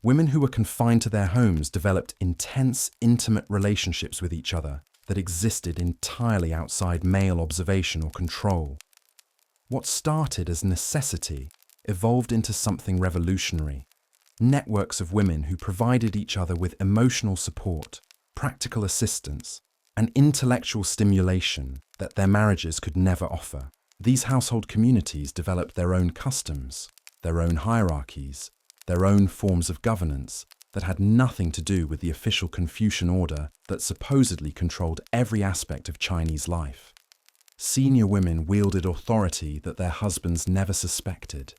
Women who were confined to their homes developed intense, intimate relationships with each other that existed entirely outside male observation or control. What started as necessity evolved into something revolutionary. Networks of women who provided each other with emotional support, practical assistance, and intellectual stimulation that their marriages could never offer. These household communities developed their own customs, their own hierarchies, their own forms of governance that had nothing to do with the official Confucian order that supposedly controlled every aspect of Chinese life. Senior women wielded authority that their husbands never suspected.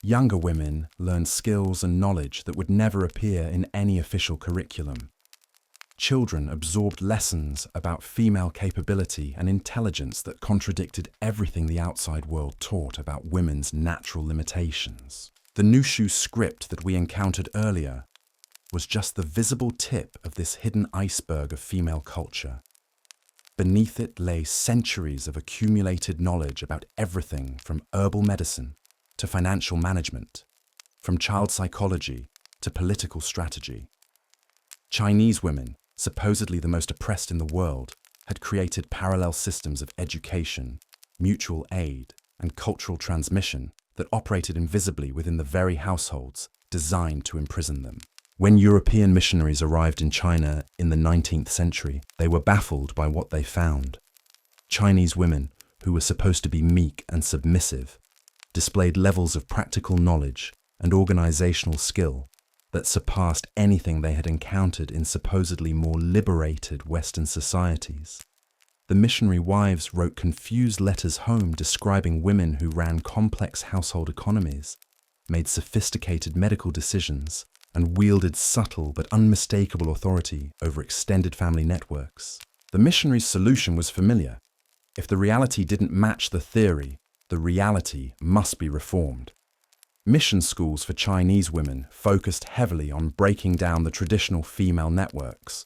Younger women learned skills and knowledge that would never appear in any official curriculum. Children absorbed lessons about female capability and intelligence that contradicted everything the outside world taught about women's natural limitations. The Nushu script that we encountered earlier was just the visible tip of this hidden iceberg of female culture. Beneath it lay centuries of accumulated knowledge about everything from herbal medicine to financial management, from child psychology to political strategy. Chinese women, supposedly the most oppressed in the world, had created parallel systems of education, mutual aid, and cultural transmission that operated invisibly within the very households designed to imprison them. When European missionaries arrived in China in the 19th century, they were baffled by what they found. Chinese women, who were supposed to be meek and submissive, displayed levels of practical knowledge and organizational skill that surpassed anything they had encountered in supposedly more liberated Western societies. The missionary wives wrote confused letters home describing women who ran complex household economies, made sophisticated medical decisions, and wielded subtle but unmistakable authority over extended family networks. The missionary's solution was familiar. If the reality didn't match the theory, the reality must be reformed. Mission schools for Chinese women focused heavily on breaking down the traditional female networks,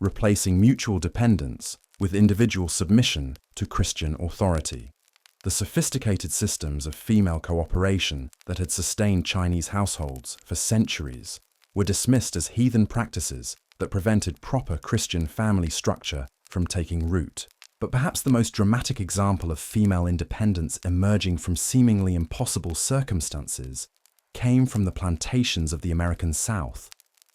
replacing mutual dependence with individual submission to Christian authority. The sophisticated systems of female cooperation that had sustained Chinese households for centuries were dismissed as heathen practices that prevented proper Christian family structure from taking root. But perhaps the most dramatic example of female independence emerging from seemingly impossible circumstances came from the plantations of the American South,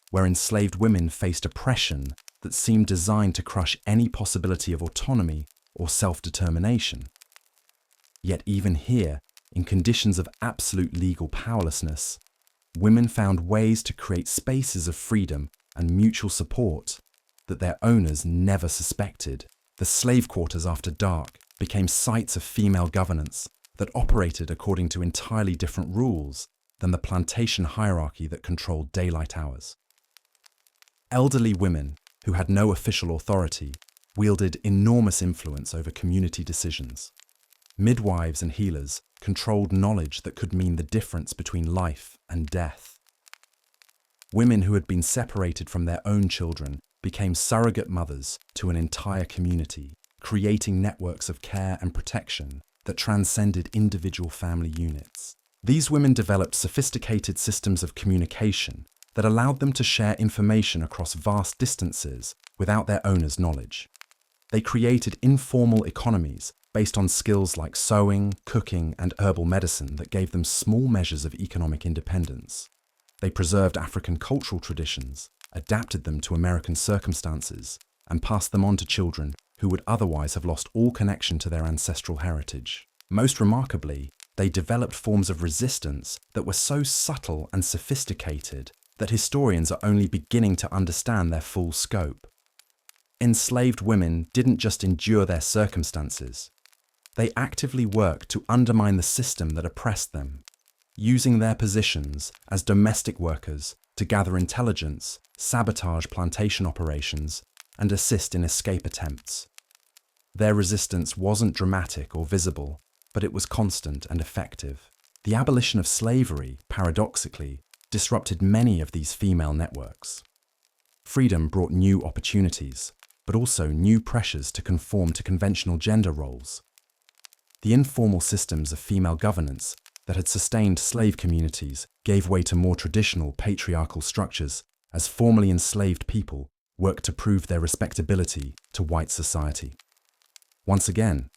where enslaved women faced oppression that seemed designed to crush any possibility of autonomy or self-determination. Yet even here, in conditions of absolute legal powerlessness, women found ways to create spaces of freedom and mutual support that their owners never suspected. The slave quarters after dark became sites of female governance that operated according to entirely different rules than the plantation hierarchy that controlled daylight hours. Elderly women, who had no official authority, wielded enormous influence over community decisions. Midwives and healers controlled knowledge that could mean the difference between life and death. Women who had been separated from their own children became surrogate mothers to an entire community, creating networks of care and protection that transcended individual family units. These women developed sophisticated systems of communication that allowed them to share information across vast distances without their owners' knowledge. They created informal economies based on skills like sewing, cooking, and herbal medicine that gave them small measures of economic independence. They preserved African cultural traditions, adapted them to American circumstances, and passed them on to children who would otherwise have lost all connection to their ancestral heritage. Most remarkably, they developed forms of resistance that were so subtle and sophisticated that historians are only beginning to understand their full scope. Enslaved women didn't just endure their circumstances. They actively worked to undermine the system that oppressed them, using their positions as domestic workers to gather intelligence, sabotage plantation operations, and assist in escape attempts. Their resistance wasn't dramatic or visible, but it was constant and effective. The abolition of slavery, paradoxically, disrupted many of these female networks. Freedom brought new opportunities, but also new pressures to conform to conventional gender roles. The informal systems of female governance that had sustained slave communities gave way to more traditional patriarchal structures as formerly enslaved people worked to prove their respectability to white society. Once again,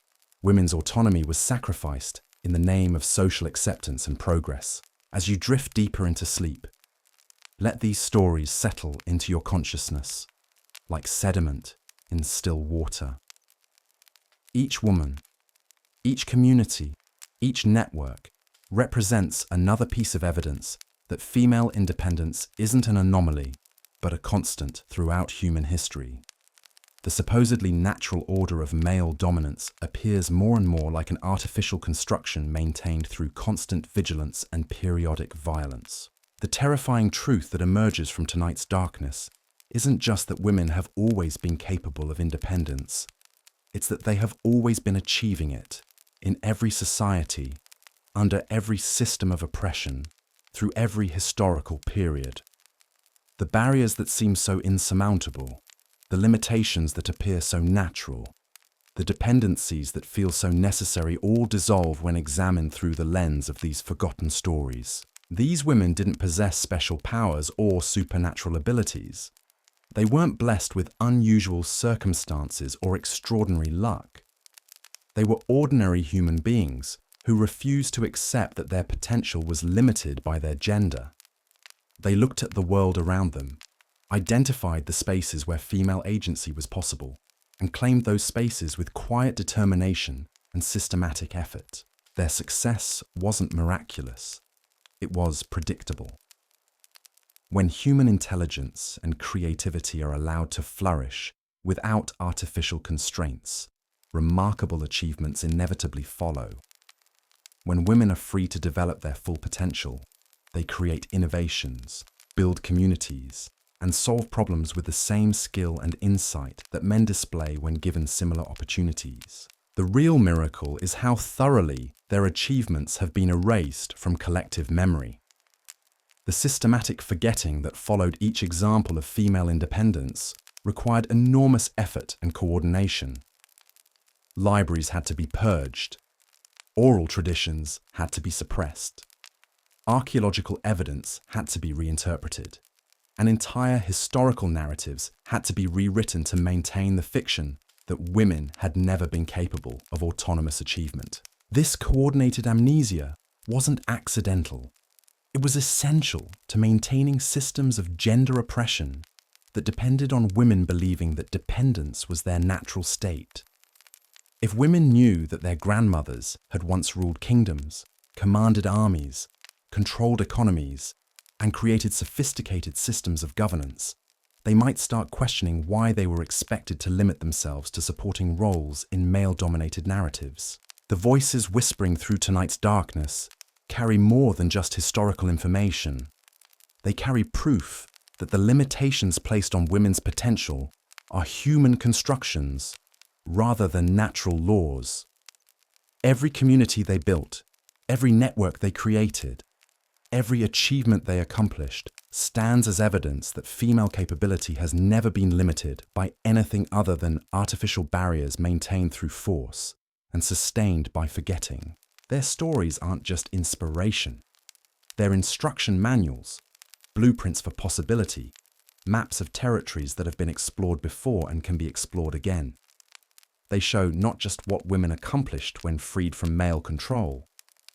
women's autonomy was sacrificed in the name of social acceptance and progress. As you drift deeper into sleep, let these stories settle into your consciousness, like sediment in still water. Each woman, each community, each network represents another piece of evidence that female independence isn't an anomaly, but a constant throughout human history. The supposedly natural order of male dominance appears more and more like an artificial construction maintained through constant vigilance and periodic violence. The terrifying truth that emerges from tonight's darkness isn't just that women have always been capable of independence, it's that they have always been achieving it in every society, under every system of oppression, through every historical period. The barriers that seem so insurmountable, the limitations that appear so natural, the dependencies that feel so necessary all dissolve when examined through the lens of these forgotten stories. These women didn't possess special powers or supernatural abilities. They weren't blessed with unusual circumstances or extraordinary luck. They were ordinary human beings who refused to accept that their potential was limited by their gender. They looked at the world around them, identified the spaces where female agency was possible, and claimed those spaces with quiet determination and systematic effort. Their success wasn't miraculous, it was predictable. When human intelligence and creativity are allowed to flourish without artificial constraints, remarkable achievements inevitably follow. When women are free to develop their full potential, they create innovations, build communities, and solve problems with the same skill and insight that men display when given similar opportunities. The real miracle is how thoroughly their achievements have been erased from collective memory. The systematic forgetting that followed each example of female independence required enormous effort and coordination. Libraries had to be purged. Oral traditions had to be suppressed. Archaeological evidence had to be reinterpreted. And entire historical narratives had to be rewritten to maintain the fiction that women had never been capable of autonomous achievement. This coordinated amnesia wasn't accidental. It was essential to maintaining systems of gender oppression that depended on women believing that dependence was their natural state. If women knew that their grandmothers had once ruled kingdoms, commanded armies, controlled economies, and created sophisticated systems of governance, they might start questioning why they were expected to limit themselves to supporting roles in male-dominated narratives. The voices whispering through tonight's darkness carry more than just historical information. They carry proof that the limitations placed on women's potential are human constructions rather than natural laws. Every community they built, every network they created, every achievement they accomplished stands as evidence that female capability has never been limited by anything other than artificial barriers maintained through force and sustained by forgetting. Their stories aren't just inspiration. They're instruction manuals, blueprints for possibility, maps of territories that have been explored before and can be explored again. They show not just what women accomplished when freed from male control,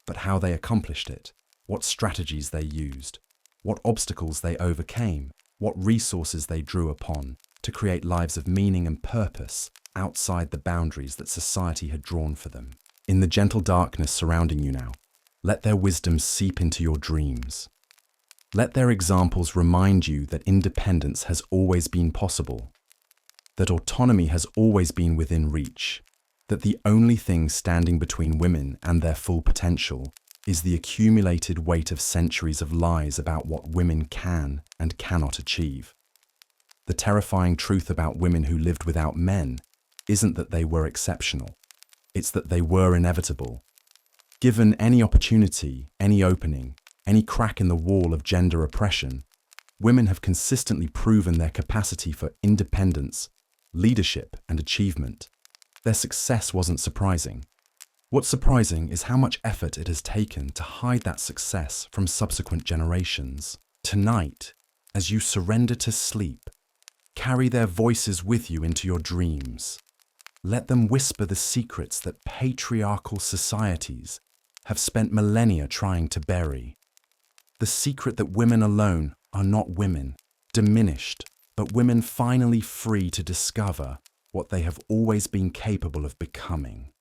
but how they accomplished it, what strategies they used, what obstacles they overcame, what resources they drew upon to create lives of meaning and purpose outside the boundaries that society had drawn for them. In the gentle darkness surrounding you now, let their wisdom seep into your dreams. Let their examples remind you that independence has always been possible, that autonomy has always been within reach, that the only thing standing between women and their full potential is the accumulated weight of centuries of lies about what women can and cannot achieve. The terrifying truth about women who lived without men isn't that they were exceptional, it's that they were inevitable. Given any opportunity, any opening, any crack in the wall of gender oppression, women have consistently proven their capacity for independence, leadership, and achievement. Their success wasn't surprising. What's surprising is how much effort it has taken to hide that success from subsequent generations. Tonight, as you surrender to sleep, carry their voices with you into your dreams. Let them whisper the secrets that patriarchal societies have spent millennia trying to bury. The secret that women alone are not women, diminished, but women finally free to discover what they have always been capable of becoming.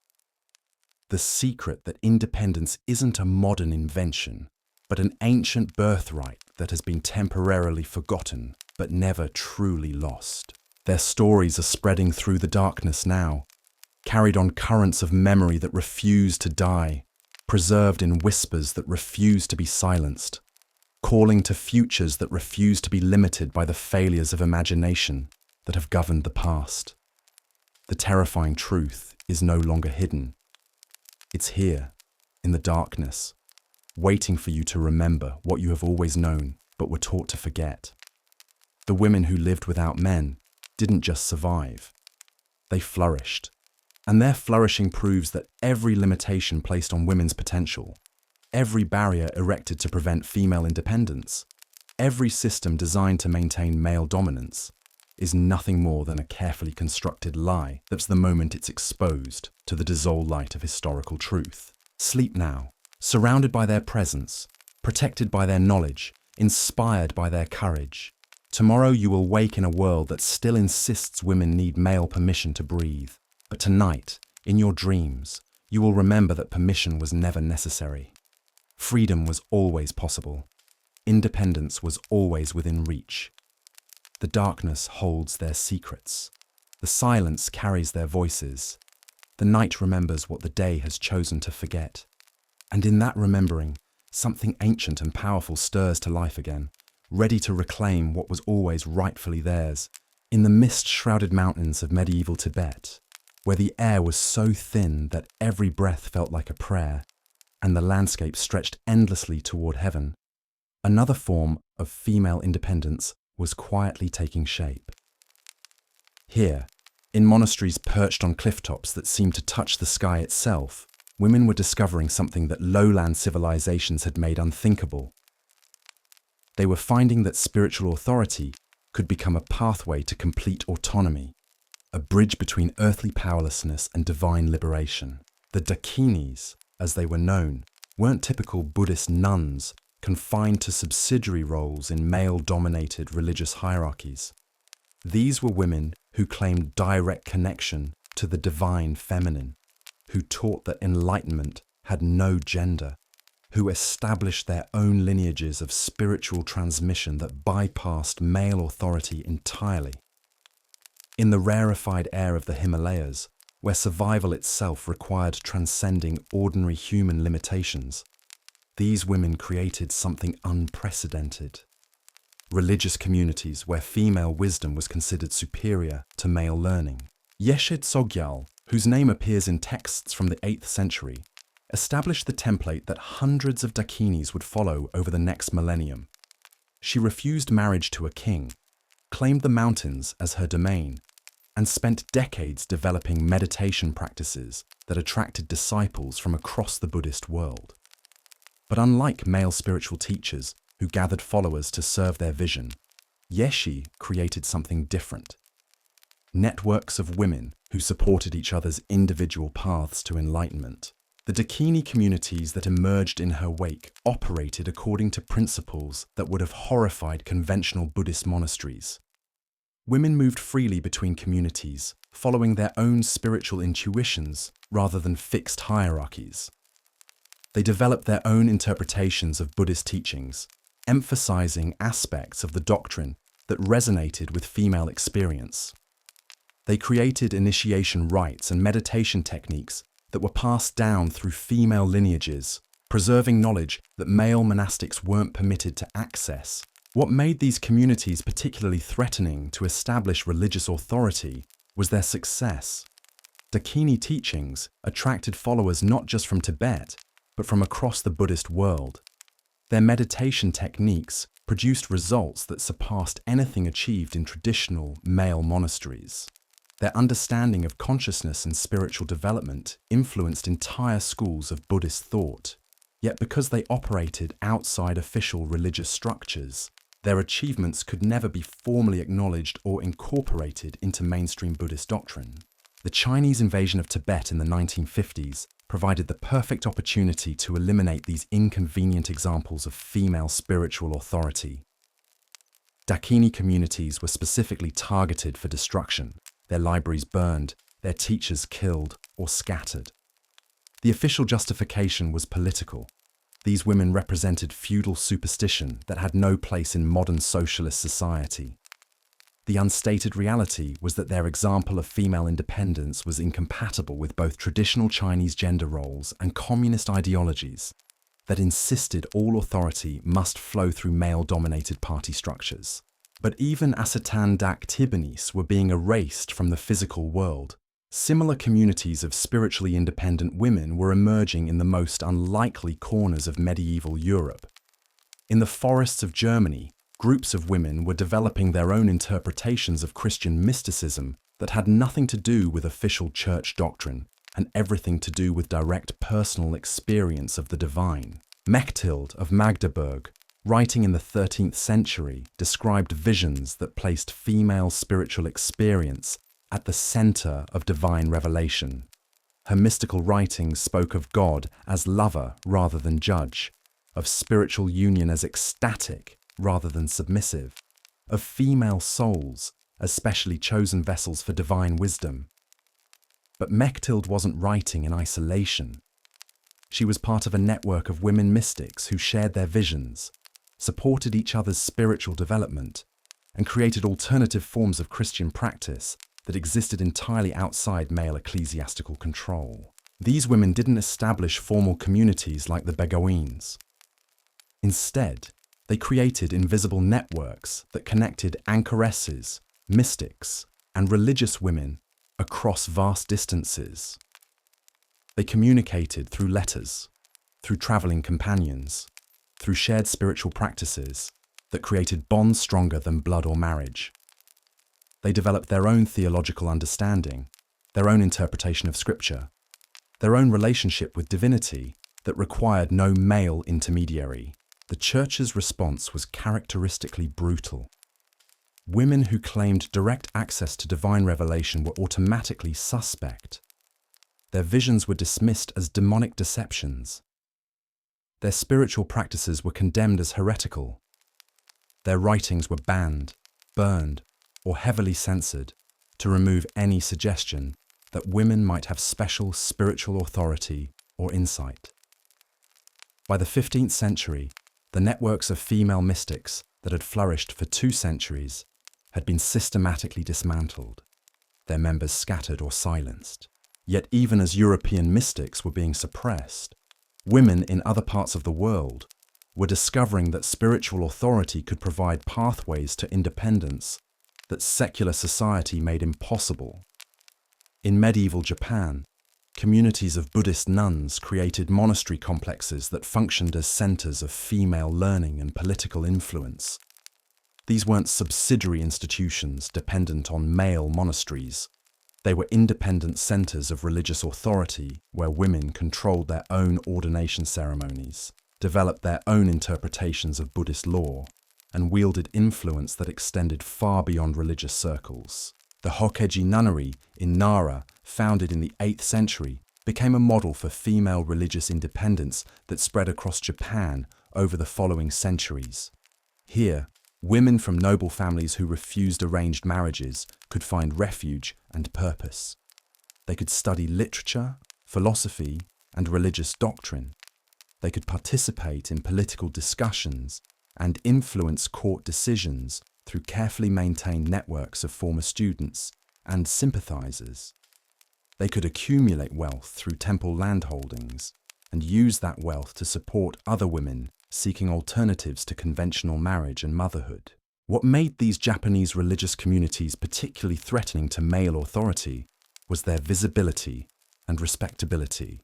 The secret that independence isn't a modern invention, but an ancient birthright that has been temporarily forgotten, but never truly lost. Their stories are spreading through the darkness now, carried on currents of memory that refuse to die, preserved in whispers that refuse to be silenced, calling to futures that refuse to be limited by the failures of imagination that have governed the past. The terrifying truth is no longer hidden. It's here, in the darkness, waiting for you to remember what you have always known but were taught to forget. The women who lived without men didn't just survive, they flourished. And their flourishing proves that every limitation placed on women's potential, every barrier erected to prevent female independence, every system designed to maintain male dominance, is nothing more than a carefully constructed lie that's the moment it's exposed to the dissolved light of historical truth. Sleep now, surrounded by their presence, protected by their knowledge, inspired by their courage. Tomorrow you will wake in a world that still insists women need male permission to breathe. But tonight, in your dreams, you will remember that permission was never necessary. Freedom was always possible. Independence was always within reach. The darkness holds their secrets. The silence carries their voices. The night remembers what the day has chosen to forget. And in that remembering, something ancient and powerful stirs to life again, ready to reclaim what was always rightfully theirs. In the mist-shrouded mountains of medieval Tibet, where the air was so thin that every breath felt like a prayer, and the landscape stretched endlessly toward heaven, another form of female independence was quietly taking shape. Here, in monasteries perched on cliff tops that seemed to touch the sky itself, women were discovering something that lowland civilizations had made unthinkable. They were finding that spiritual authority could become a pathway to complete autonomy, a bridge between earthly powerlessness and divine liberation. The Dakinis, as they were known, weren't typical Buddhist nuns confined to subsidiary roles in male-dominated religious hierarchies. These were women who claimed direct connection to the divine feminine, who taught that enlightenment had no gender, who established their own lineages of spiritual transmission that bypassed male authority entirely. In the rarefied air of the Himalayas, where survival itself required transcending ordinary human limitations, these women created something unprecedented. Religious communities where female wisdom was considered superior to male learning. Yeshe Tsogyal, whose name appears in texts from the 8th century, established the template that hundreds of Dakinis would follow over the next millennium. She refused marriage to a king, claimed the mountains as her domain, and spent decades developing meditation practices that attracted disciples from across the Buddhist world. But unlike male spiritual teachers who gathered followers to serve their vision, Yeshe created something different. Networks of women who supported each other's individual paths to enlightenment. The Dakini communities that emerged in her wake operated according to principles that would have horrified conventional Buddhist monasteries. Women moved freely between communities, following their own spiritual intuitions rather than fixed hierarchies. They developed their own interpretations of Buddhist teachings, emphasizing aspects of the doctrine that resonated with female experience. They created initiation rites and meditation techniques that were passed down through female lineages, preserving knowledge that male monastics weren't permitted to access. What made these communities particularly threatening to establish religious authority was their success. Dakini teachings attracted followers not just from Tibet, but from across the Buddhist world. Their meditation techniques produced results that surpassed anything achieved in traditional male monasteries. Their understanding of consciousness and spiritual development influenced entire schools of Buddhist thought. Yet because they operated outside official religious structures, their achievements could never be formally acknowledged or incorporated into mainstream Buddhist doctrine. The Chinese invasion of Tibet in the 1950s provided the perfect opportunity to eliminate these inconvenient examples of female spiritual authority. Dakini communities were specifically targeted for destruction, their libraries burned, their teachers killed or scattered. The official justification was political. These women represented feudal superstition that had no place in modern socialist society. The unstated reality was that their example of female independence was incompatible with both traditional Chinese gender roles and communist ideologies that insisted all authority must flow through male-dominated party structures. But even Asatan Dak Tibenis were being erased from the physical world. Similar communities of spiritually independent women were emerging in the most unlikely corners of medieval Europe. In the forests of Germany, groups of women were developing their own interpretations of Christian mysticism that had nothing to do with official church doctrine and everything to do with direct personal experience of the divine. Mechthild of Magdeburg, writing in the 13th century, described visions that placed female spiritual experience at the center of divine revelation. Her mystical writings spoke of God as lover rather than judge, of spiritual union as ecstatic rather than submissive, of female souls as specially chosen vessels for divine wisdom. But Mechthild wasn't writing in isolation. She was part of a network of women mystics who shared their visions, supported each other's spiritual development, and created alternative forms of Christian practice that existed entirely outside male ecclesiastical control. These women didn't establish formal communities like the Beguines. Instead, they created invisible networks that connected anchoresses, mystics, and religious women across vast distances. They communicated through letters, through traveling companions, through shared spiritual practices that created bonds stronger than blood or marriage. They developed their own theological understanding, their own interpretation of Scripture, their own relationship with divinity that required no male intermediary. The Church's response was characteristically brutal. Women who claimed direct access to divine revelation were automatically suspect. Their visions were dismissed as demonic deceptions. Their spiritual practices were condemned as heretical. Their writings were banned, burned, or heavily censored to remove any suggestion that women might have special spiritual authority or insight. By the 15th century, the networks of female mystics that had flourished for 2 centuries had been systematically dismantled, their members scattered or silenced. Yet even as European mystics were being suppressed, women in other parts of the world were discovering that spiritual authority could provide pathways to independence that secular society made impossible. In medieval Japan, communities of Buddhist nuns created monastery complexes that functioned as centers of female learning and political influence. These weren't subsidiary institutions dependent on male monasteries. They were independent centers of religious authority where women controlled their own ordination ceremonies, developed their own interpretations of Buddhist law, and wielded influence that extended far beyond religious circles. The Hokeji nunnery in Nara, founded in the 8th century, became a model for female religious independence that spread across Japan over the following centuries. Here, women from noble families who refused arranged marriages could find refuge and purpose. They could study literature, philosophy, and religious doctrine. They could participate in political discussions and influence court decisions through carefully maintained networks of former students and sympathizers. They could accumulate wealth through temple landholdings, and use that wealth to support other women seeking alternatives to conventional marriage and motherhood. What made these Japanese religious communities particularly threatening to male authority was their visibility and respectability.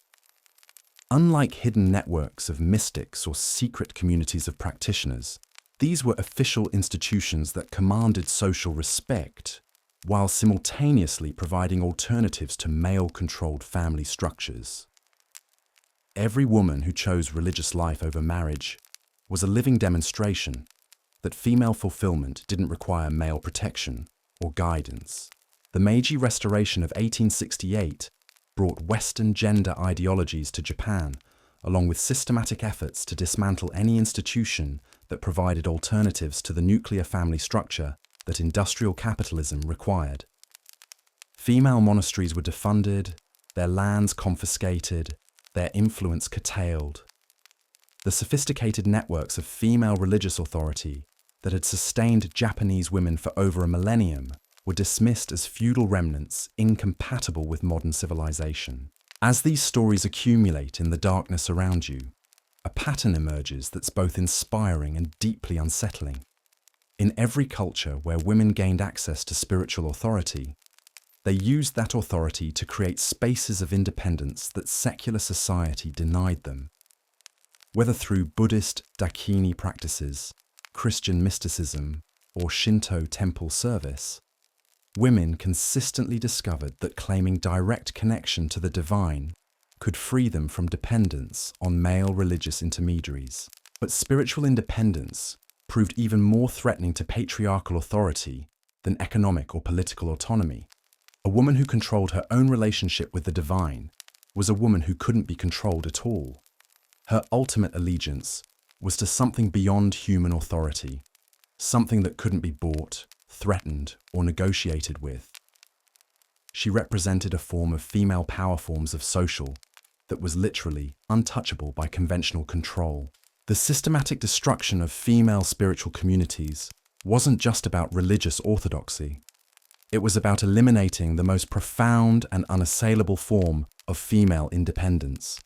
Unlike hidden networks of mystics or secret communities of practitioners, these were official institutions that commanded social respect while simultaneously providing alternatives to male-controlled family structures. Every woman who chose religious life over marriage was a living demonstration that female fulfillment didn't require male protection or guidance. The Meiji Restoration of 1868 brought Western gender ideologies to Japan, along with systematic efforts to dismantle any institution that provided alternatives to the nuclear family structure that industrial capitalism required. Female monasteries were defunded, their lands confiscated, their influence curtailed. The sophisticated networks of female religious authority that had sustained Japanese women for over a millennium were dismissed as feudal remnants incompatible with modern civilization. As these stories accumulate in the darkness around you, a pattern emerges that's both inspiring and deeply unsettling. In every culture where women gained access to spiritual authority, they used that authority to create spaces of independence that secular society denied them. Whether through Buddhist dakini practices, Christian mysticism, or Shinto temple service, women consistently discovered that claiming direct connection to the divine could free them from dependence on male religious intermediaries. But spiritual independence proved even more threatening to patriarchal authority than economic or political autonomy. A woman who controlled her own relationship with the divine was a woman who couldn't be controlled at all. Her ultimate allegiance was to something beyond human authority, something that couldn't be bought, threatened, or negotiated with. She represented a form of female power forms of social that was literally untouchable by conventional control. The systematic destruction of female spiritual communities wasn't just about religious orthodoxy. It was about eliminating the most profound and unassailable form of female independence.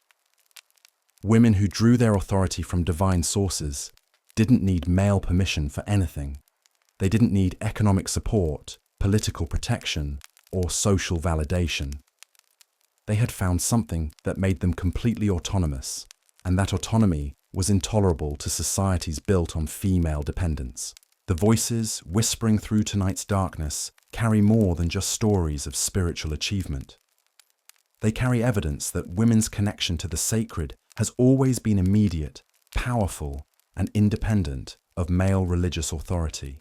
Women who drew their authority from divine sources didn't need male permission for anything. They didn't need economic support, political protection, or social validation. They had found something that made them completely autonomous, and that autonomy was intolerable to societies built on female dependence. The voices whispering through tonight's darkness carry more than just stories of spiritual achievement. They carry evidence that women's connection to the sacred has always been immediate, powerful, and independent of male religious authority.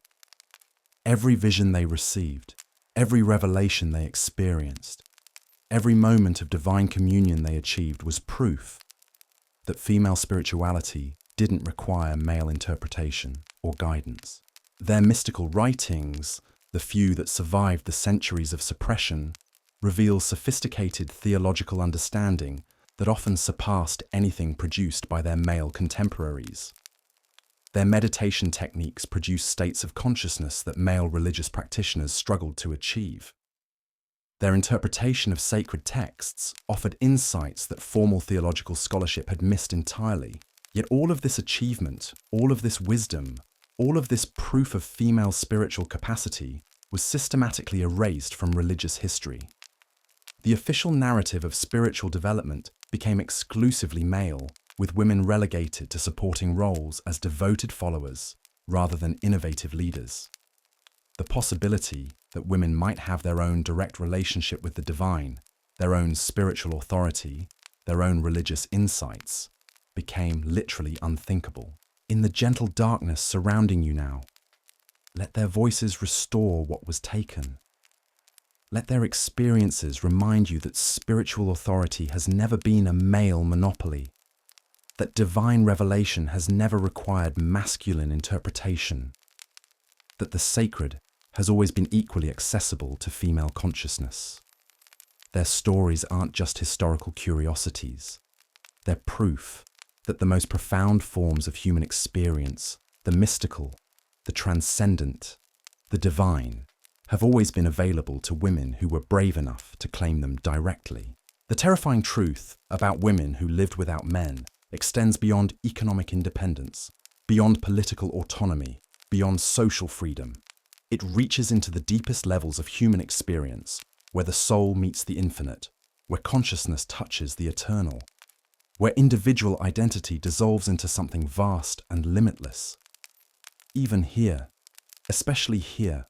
Every vision they received, every revelation they experienced, every moment of divine communion they achieved was proof that female spirituality didn't require male interpretation or guidance. Their mystical writings, the few that survived the centuries of suppression, reveal sophisticated theological understanding that often surpassed anything produced by their male contemporaries. Their meditation techniques produce states of consciousness that male religious practitioners struggled to achieve. Their interpretation of sacred texts offered insights that formal theological scholarship had missed entirely. Yet all of this achievement, all of this wisdom, all of this proof of female spiritual capacity was systematically erased from religious history. The official narrative of spiritual development became exclusively male, with women relegated to supporting roles as devoted followers rather than innovative leaders. The possibility that women might have their own direct relationship with the divine, their own spiritual authority, their own religious insights, became literally unthinkable. In the gentle darkness surrounding you now, let their voices restore what was taken. Let their experiences remind you that spiritual authority has never been a male monopoly, that divine revelation has never required masculine interpretation, that the sacred has always been equally accessible to female consciousness. Their stories aren't just historical curiosities. They're proof that the most profound forms of human experience, the mystical, the transcendent, the divine, have always been available to women who were brave enough to claim them directly. The terrifying truth about women who lived without men extends beyond economic independence, beyond political autonomy, beyond social freedom. It reaches into the deepest levels of human experience, where the soul meets the infinite, where consciousness touches the eternal, where individual identity dissolves into something vast and limitless. Even here, especially here,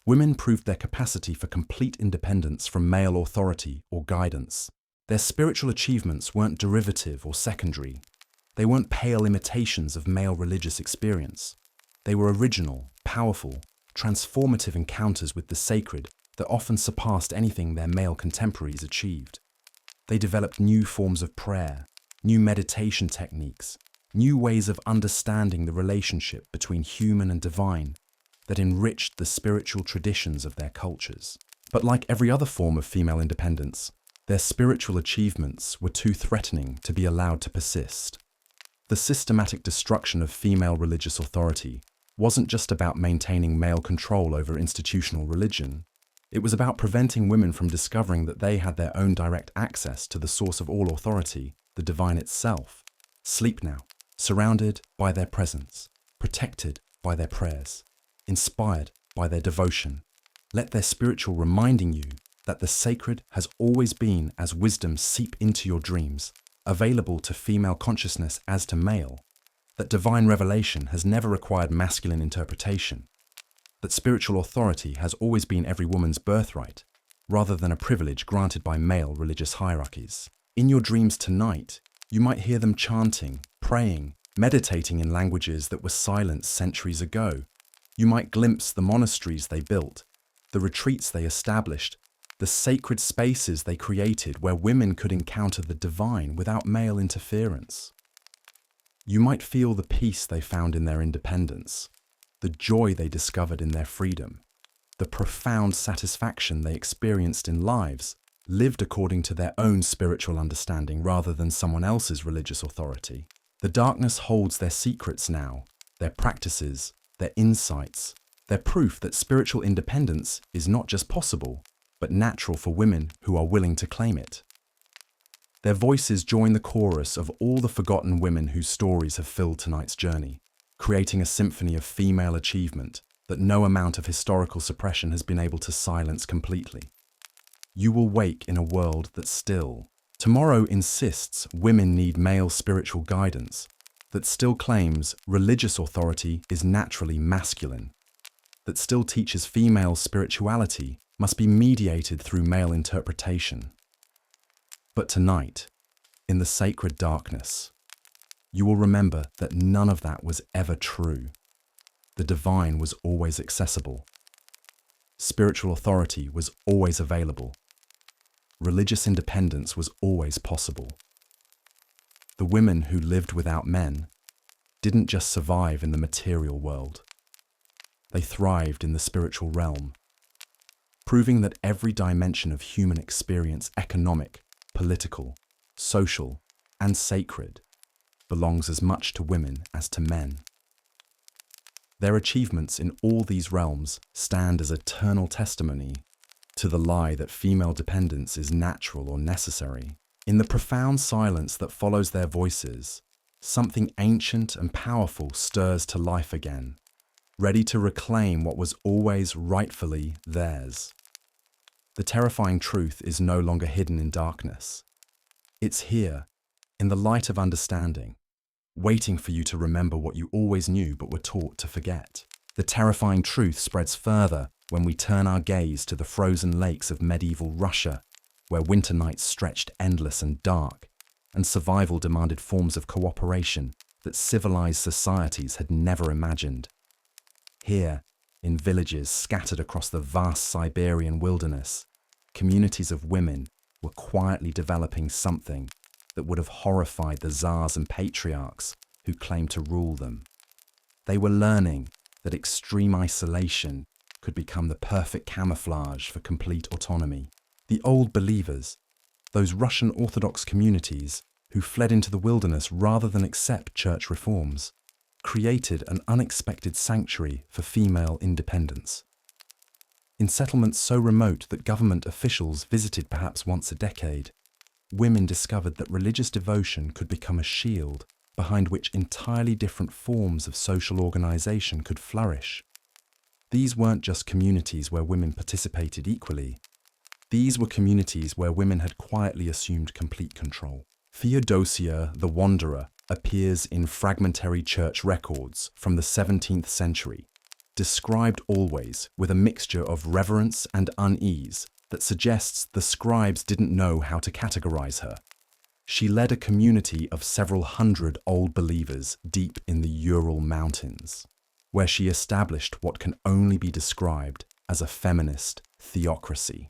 women proved their capacity for complete independence from male authority or guidance. Their spiritual achievements weren't derivative or secondary. They weren't pale imitations of male religious experience. They were original, powerful, transformative encounters with the sacred that often surpassed anything their male contemporaries achieved. They developed new forms of prayer, new meditation techniques, new ways of understanding the relationship between human and divine that enriched the spiritual traditions of their cultures. But like every other form of female independence, their spiritual achievements were too threatening to be allowed to persist. The systematic destruction of female religious authority wasn't just about maintaining male control over institutional religion. It was about preventing women from discovering that they had their own direct access to the source of all authority, the divine itself. Sleep now, surrounded by their presence, protected by their prayers, inspired by their devotion. Let their spiritual reminding you that the sacred has always been as wisdom seep into your dreams, available to female consciousness as to male, that divine revelation has never required masculine interpretation, that spiritual authority has always been every woman's birthright, rather than a privilege granted by male religious hierarchies. In your dreams tonight, you might hear them chanting, praying, meditating in languages that were silent centuries ago. You might glimpse the monasteries they built, the retreats they established, the sacred spaces they created where women could encounter the divine without male interference. You might feel the peace they found in their independence, the joy they discovered in their freedom, the profound satisfaction they experienced in lives lived according to their own spiritual understanding rather than someone else's religious authority. The darkness holds their secrets now, their practices, their insights, their proof that spiritual independence is not just possible, but natural for women who are willing to claim it. Their voices join the chorus of all the forgotten women whose stories have filled tonight's journey, creating a symphony of female achievement that no amount of historical suppression has been able to silence completely. You will wake in a world that still, tomorrow insists women need male spiritual guidance, that still claims religious authority is naturally masculine, that still teaches female spirituality must be mediated through male interpretation. But tonight, in the sacred darkness, you will remember that none of that was ever true. The divine was always accessible. Spiritual authority was always available. Religious independence was always possible. The women who lived without men didn't just survive in the material world. They thrived in the spiritual realm, proving that every dimension of human experience, economic, political, social, and sacred, belongs as much to women as to men. Their achievements in all these realms stand as eternal testimony to the lie that female dependence is natural or necessary. In the profound silence that follows their voices, something ancient and powerful stirs to life again, ready to reclaim what was always rightfully theirs. The terrifying truth is no longer hidden in darkness. It's here, in the light of understanding, waiting for you to remember what you always knew but were taught to forget. The terrifying truth spreads further when we turn our gaze to the frozen lakes of medieval Russia, where winter nights stretched endless and dark, and survival demanded forms of cooperation that civilized societies had never imagined. Here, in villages scattered across the vast Siberian wilderness, communities of women were quietly developing something that would have horrified the czars and patriarchs who claimed to rule them. They were learning that extreme isolation could become the perfect camouflage for complete autonomy. The old believers, those Russian Orthodox communities who fled into the wilderness rather than accept church reforms, created an unexpected sanctuary for female independence. In settlements so remote that government officials visited perhaps once a decade, women discovered that religious devotion could become a shield behind which entirely different forms of social organization could flourish. These weren't just communities where women participated equally. These were communities where women had quietly assumed complete control. Theodosia the Wanderer appears in fragmentary church records from the 17th century, described always with a mixture of reverence and unease that suggests the scribes didn't know how to categorize her. She led a community of several hundred old believers deep in the Ural Mountains, where she established what can only be described as a feminist theocracy.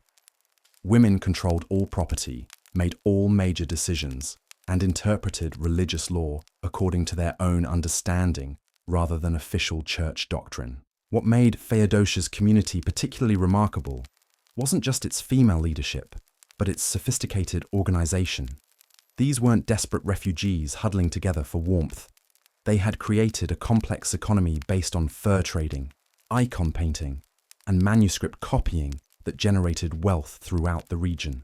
Women controlled all property, made all major decisions, and interpreted religious law according to their own understanding rather than official church doctrine. What made Theodosia's community particularly remarkable wasn't just its female leadership, but its sophisticated organization. These weren't desperate refugees huddling together for warmth. They had created a complex economy based on fur trading, icon painting, and manuscript copying that generated wealth throughout the region.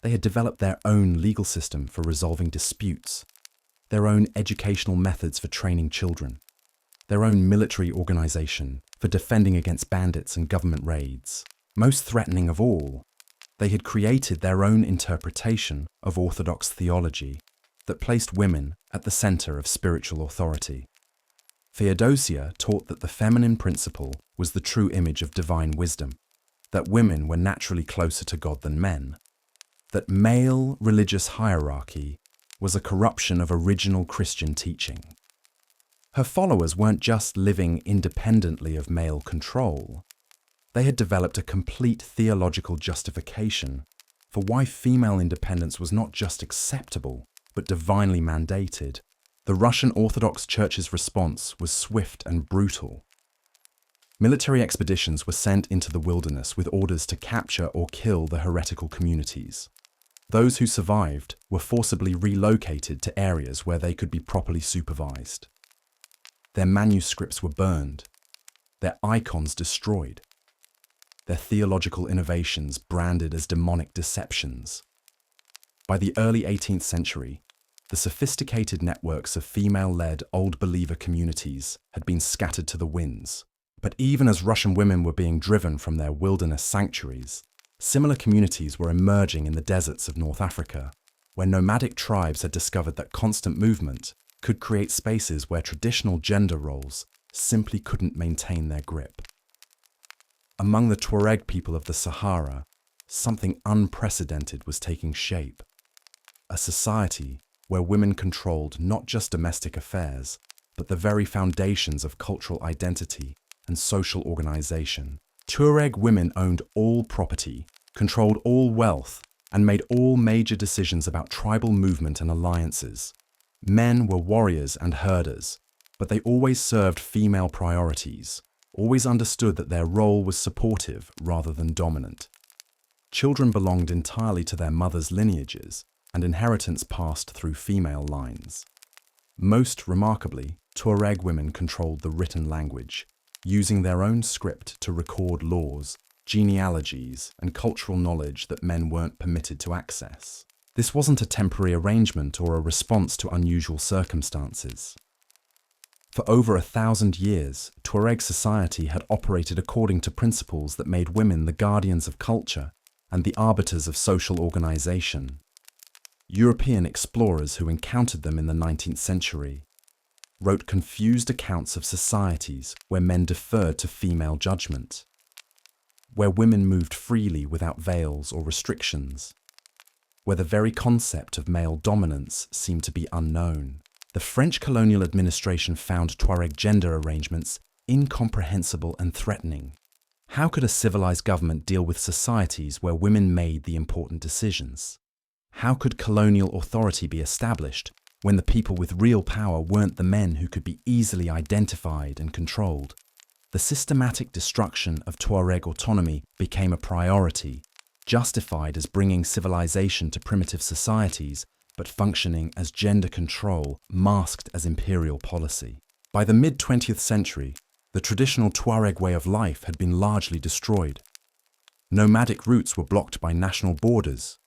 They had developed their own legal system for resolving disputes, their own educational methods for training children, their own military organization for defending against bandits and government raids. Most threatening of all, they had created their own interpretation of Orthodox theology that placed women at the center of spiritual authority. Theodosia taught that the feminine principle was the true image of divine wisdom, that women were naturally closer to God than men, that male religious hierarchy was a corruption of original Christian teaching. Her followers weren't just living independently of male control. They had developed a complete theological justification for why female independence was not just acceptable, but divinely mandated. The Russian Orthodox Church's response was swift and brutal. Military expeditions were sent into the wilderness with orders to capture or kill the heretical communities. Those who survived were forcibly relocated to areas where they could be properly supervised. Their manuscripts were burned, their icons destroyed, their theological innovations branded as demonic deceptions. By the early 18th century, the sophisticated networks of female-led Old Believer communities had been scattered to the winds. But even as Russian women were being driven from their wilderness sanctuaries, similar communities were emerging in the deserts of North Africa, where nomadic tribes had discovered that constant movement could create spaces where traditional gender roles simply couldn't maintain their grip. Among the Tuareg people of the Sahara, something unprecedented was taking shape. A society where women controlled not just domestic affairs, but the very foundations of cultural identity and social organization. Tuareg women owned all property, controlled all wealth, and made all major decisions about tribal movement and alliances. Men were warriors and herders, but they always served female priorities, always understood that their role was supportive rather than dominant. Children belonged entirely to their mothers' lineages, and inheritance passed through female lines. Most remarkably, Tuareg women controlled the written language, using their own script to record laws, genealogies, and cultural knowledge that men weren't permitted to access. This wasn't a temporary arrangement or a response to unusual circumstances. For over 1,000 years, Tuareg society had operated according to principles that made women the guardians of culture and the arbiters of social organization. European explorers who encountered them in the 19th century wrote confused accounts of societies where men deferred to female judgment, where women moved freely without veils or restrictions, where the very concept of male dominance seemed to be unknown. The French colonial administration found Tuareg gender arrangements incomprehensible and threatening. How could a civilized government deal with societies where women made the important decisions? How could colonial authority be established when the people with real power weren't the men who could be easily identified and controlled? The systematic destruction of Tuareg autonomy became a priority, justified as bringing civilization to primitive societies, but functioning as gender control masked as imperial policy. By the mid-20th century, the traditional Tuareg way of life had been largely destroyed. Nomadic routes were blocked by national borders.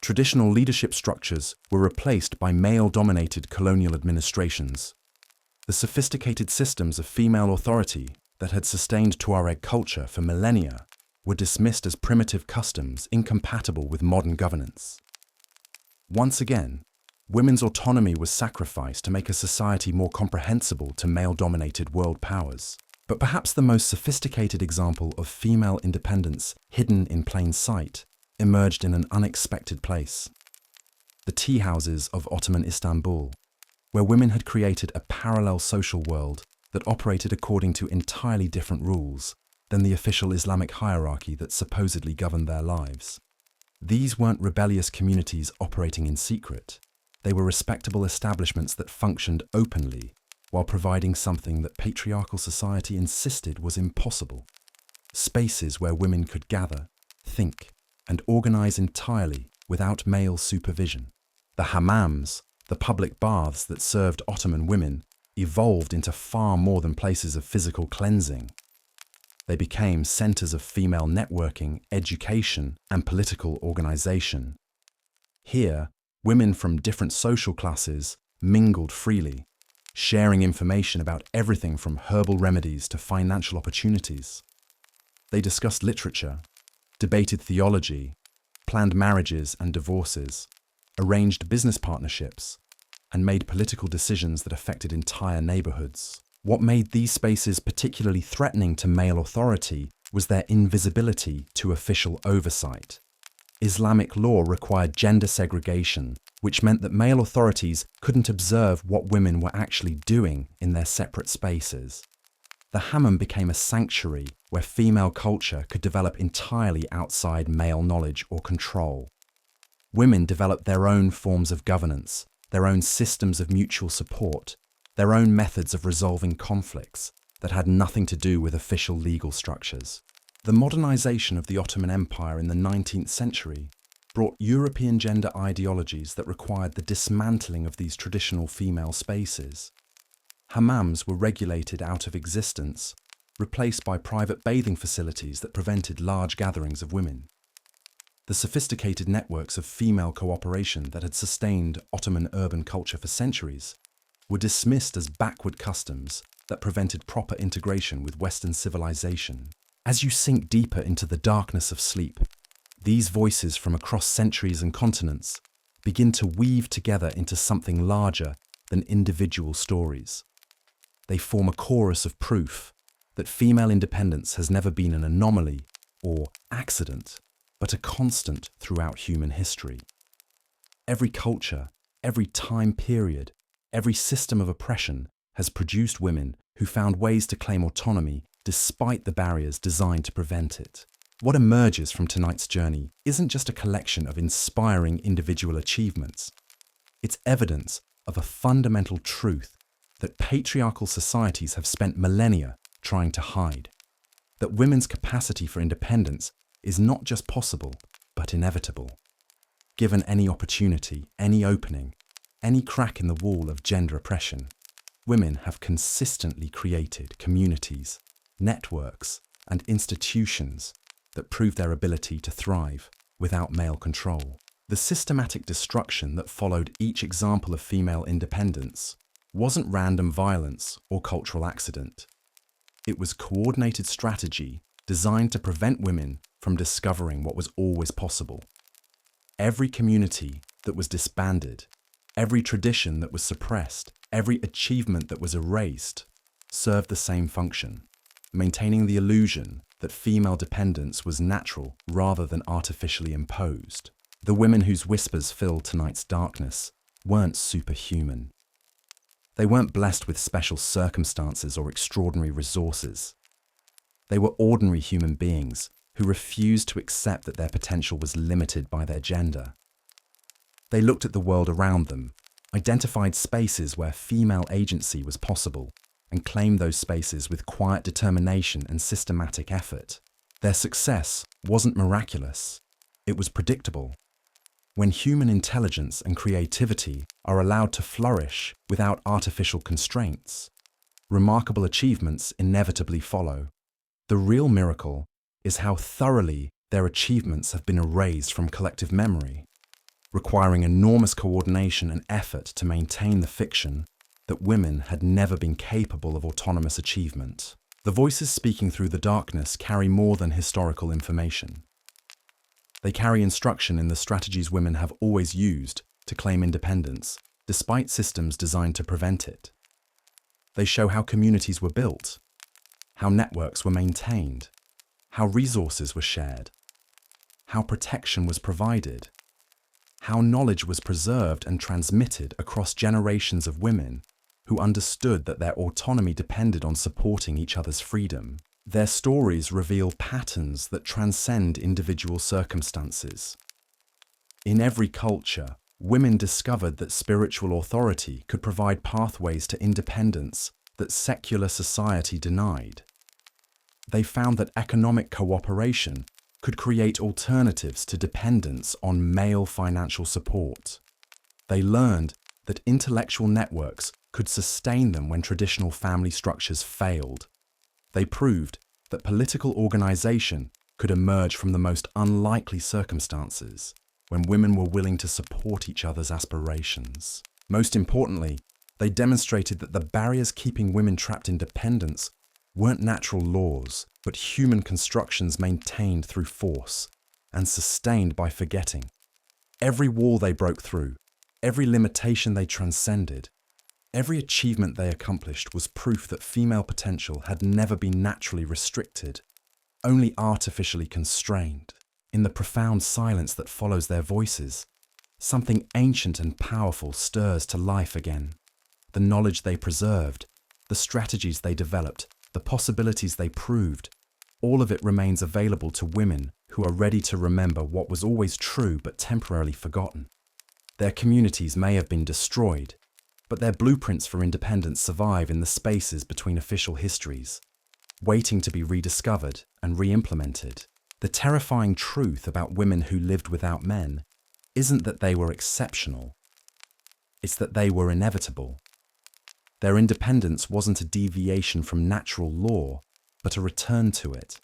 Traditional leadership structures were replaced by male-dominated colonial administrations. The sophisticated systems of female authority that had sustained Tuareg culture for millennia were dismissed as primitive customs incompatible with modern governance. Once again, women's autonomy was sacrificed to make a society more comprehensible to male-dominated world powers. But perhaps the most sophisticated example of female independence hidden in plain sight emerged in an unexpected place: the tea houses of Ottoman Istanbul, where women had created a parallel social world that operated according to entirely different rules than the official Islamic hierarchy that supposedly governed their lives. These weren't rebellious communities operating in secret. They were respectable establishments that functioned openly while providing something that patriarchal society insisted was impossible: spaces where women could gather, think, and organize entirely without male supervision. The hammams, the public baths that served Ottoman women, evolved into far more than places of physical cleansing. They became centers of female networking, education, and political organization. Here, women from different social classes mingled freely, sharing information about everything from herbal remedies to financial opportunities. They discussed literature, debated theology, planned marriages and divorces, arranged business partnerships, and made political decisions that affected entire neighborhoods. What made these spaces particularly threatening to male authority was their invisibility to official oversight. Islamic law required gender segregation, which meant that male authorities couldn't observe what women were actually doing in their separate spaces. The hammam became a sanctuary where female culture could develop entirely outside male knowledge or control. Women developed their own forms of governance, their own systems of mutual support, their own methods of resolving conflicts that had nothing to do with official legal structures. The modernization of the Ottoman Empire in the 19th century brought European gender ideologies that required the dismantling of these traditional female spaces. Hammams were regulated out of existence, replaced by private bathing facilities that prevented large gatherings of women. The sophisticated networks of female cooperation that had sustained Ottoman urban culture for centuries were dismissed as backward customs that prevented proper integration with Western civilization. As you sink deeper into the darkness of sleep, these voices from across centuries and continents begin to weave together into something larger than individual stories. They form a chorus of proof that female independence has never been an anomaly or accident, but a constant throughout human history. Every culture, every time period, every system of oppression has produced women who found ways to claim autonomy despite the barriers designed to prevent it. What emerges from tonight's journey isn't just a collection of inspiring individual achievements. It's evidence of a fundamental truth that patriarchal societies have spent millennia trying to hide. That women's capacity for independence is not just possible, but inevitable. Given any opportunity, any opening, any crack in the wall of gender oppression, women have consistently created communities, networks, and institutions that prove their ability to thrive without male control. The systematic destruction that followed each example of female independence wasn't random violence or cultural accident. It was coordinated strategy designed to prevent women from discovering what was always possible. Every community that was disbanded, every tradition that was suppressed, every achievement that was erased, served the same function: maintaining the illusion that female dependence was natural rather than artificially imposed. The women whose whispers filled tonight's darkness weren't superhuman. They weren't blessed with special circumstances or extraordinary resources. They were ordinary human beings who refused to accept that their potential was limited by their gender. They looked at the world around them, identified spaces where female agency was possible, and claimed those spaces with quiet determination and systematic effort. Their success wasn't miraculous, it was predictable. When human intelligence and creativity are allowed to flourish without artificial constraints, remarkable achievements inevitably follow. The real miracle is how thoroughly their achievements have been erased from collective memory. requiring enormous coordination and effort to maintain the fiction that women had never been capable of autonomous achievement. The voices speaking through the darkness carry more than historical information. They carry instruction in the strategies women have always used to claim independence, despite systems designed to prevent it. They show how communities were built, how networks were maintained, how resources were shared, how protection was provided, how knowledge was preserved and transmitted across generations of women who understood that their autonomy depended on supporting each other's freedom. Their stories reveal patterns that transcend individual circumstances. In every culture, women discovered that spiritual authority could provide pathways to independence that secular society denied. They found that economic cooperation could create alternatives to dependence on male financial support. They learned that intellectual networks could sustain them when traditional family structures failed. They proved that political organization could emerge from the most unlikely circumstances, when women were willing to support each other's aspirations. Most importantly, they demonstrated that the barriers keeping women trapped in dependence weren't natural laws, but human constructions maintained through force and sustained by forgetting. Every wall they broke through, every limitation they transcended, every achievement they accomplished was proof that female potential had never been naturally restricted, only artificially constrained. In the profound silence that follows their voices, something ancient and powerful stirs to life again. The knowledge they preserved, the strategies they developed, the possibilities they proved, all of it remains available to women who are ready to remember what was always true but temporarily forgotten. Their communities may have been destroyed, but their blueprints for independence survive in the spaces between official histories, waiting to be rediscovered and re-implemented. The terrifying truth about women who lived without men isn't that they were exceptional, it's that they were inevitable. Their independence wasn't a deviation from natural law, but a return to it.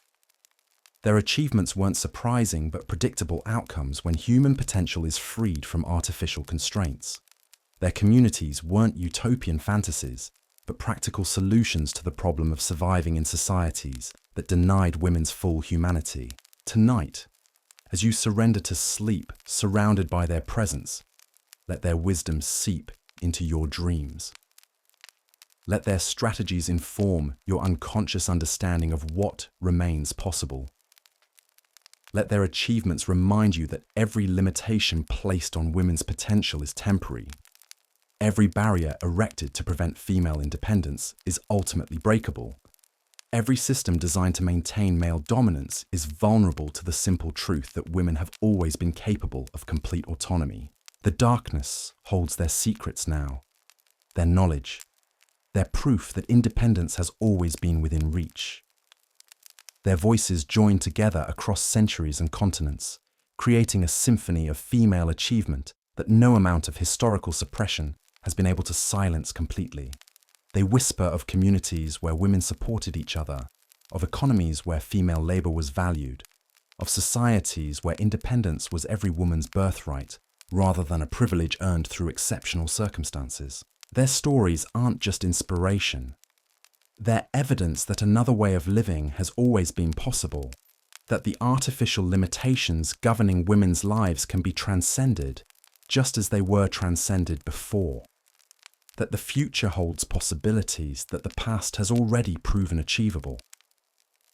Their achievements weren't surprising but predictable outcomes when human potential is freed from artificial constraints. Their communities weren't utopian fantasies, but practical solutions to the problem of surviving in societies that denied women's full humanity. Tonight, as you surrender to sleep surrounded by their presence, let their wisdom seep into your dreams. Let their strategies inform your unconscious understanding of what remains possible. Let their achievements remind you that every limitation placed on women's potential is temporary. Every barrier erected to prevent female independence is ultimately breakable. Every system designed to maintain male dominance is vulnerable to the simple truth that women have always been capable of complete autonomy. The darkness holds their secrets now, their knowledge, their proof that independence has always been within reach. Their voices join together across centuries and continents, creating a symphony of female achievement that no amount of historical suppression has been able to silence completely. They whisper of communities where women supported each other, of economies where female labor was valued, of societies where independence was every woman's birthright, rather than a privilege earned through exceptional circumstances. Their stories aren't just inspiration. They're evidence that another way of living has always been possible, that the artificial limitations governing women's lives can be transcended, just as they were transcended before. That the future holds possibilities that the past has already proven achievable.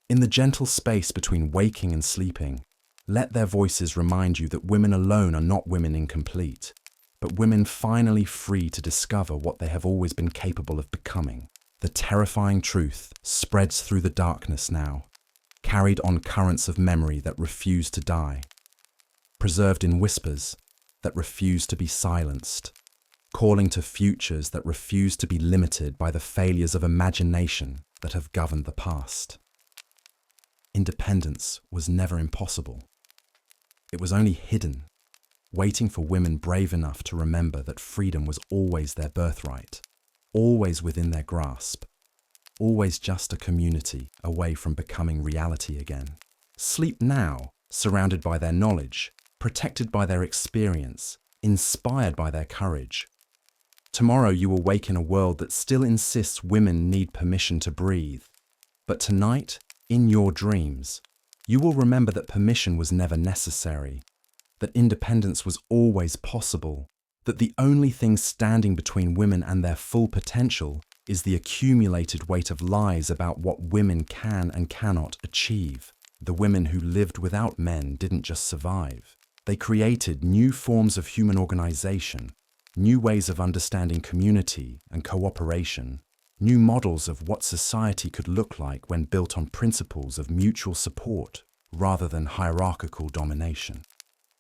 In the gentle space between waking and sleeping, let their voices remind you that women alone are not women incomplete, but women finally free to discover what they have always been capable of becoming. The terrifying truth spreads through the darkness now, carried on currents of memory that refuse to die, preserved in whispers that refuse to be silenced, calling to futures that refuse to be limited by the failures of imagination that have governed the past. Independence was never impossible. It was only hidden, waiting for women brave enough to remember that freedom was always their birthright, always within their grasp, always just a community away from becoming reality again. Sleep now, surrounded by their knowledge, protected by their experience, inspired by their courage. Tomorrow you will wake in a world that still insists women need permission to breathe. But tonight, in your dreams, you will remember that permission was never necessary, that independence was always possible, that the only thing standing between women and their full potential is the accumulated weight of lies about what women can and cannot achieve. The women who lived without men didn't just survive. They created new forms of human organization, new ways of understanding community and cooperation, new models of what society could look like when built on principles of mutual support rather than hierarchical domination.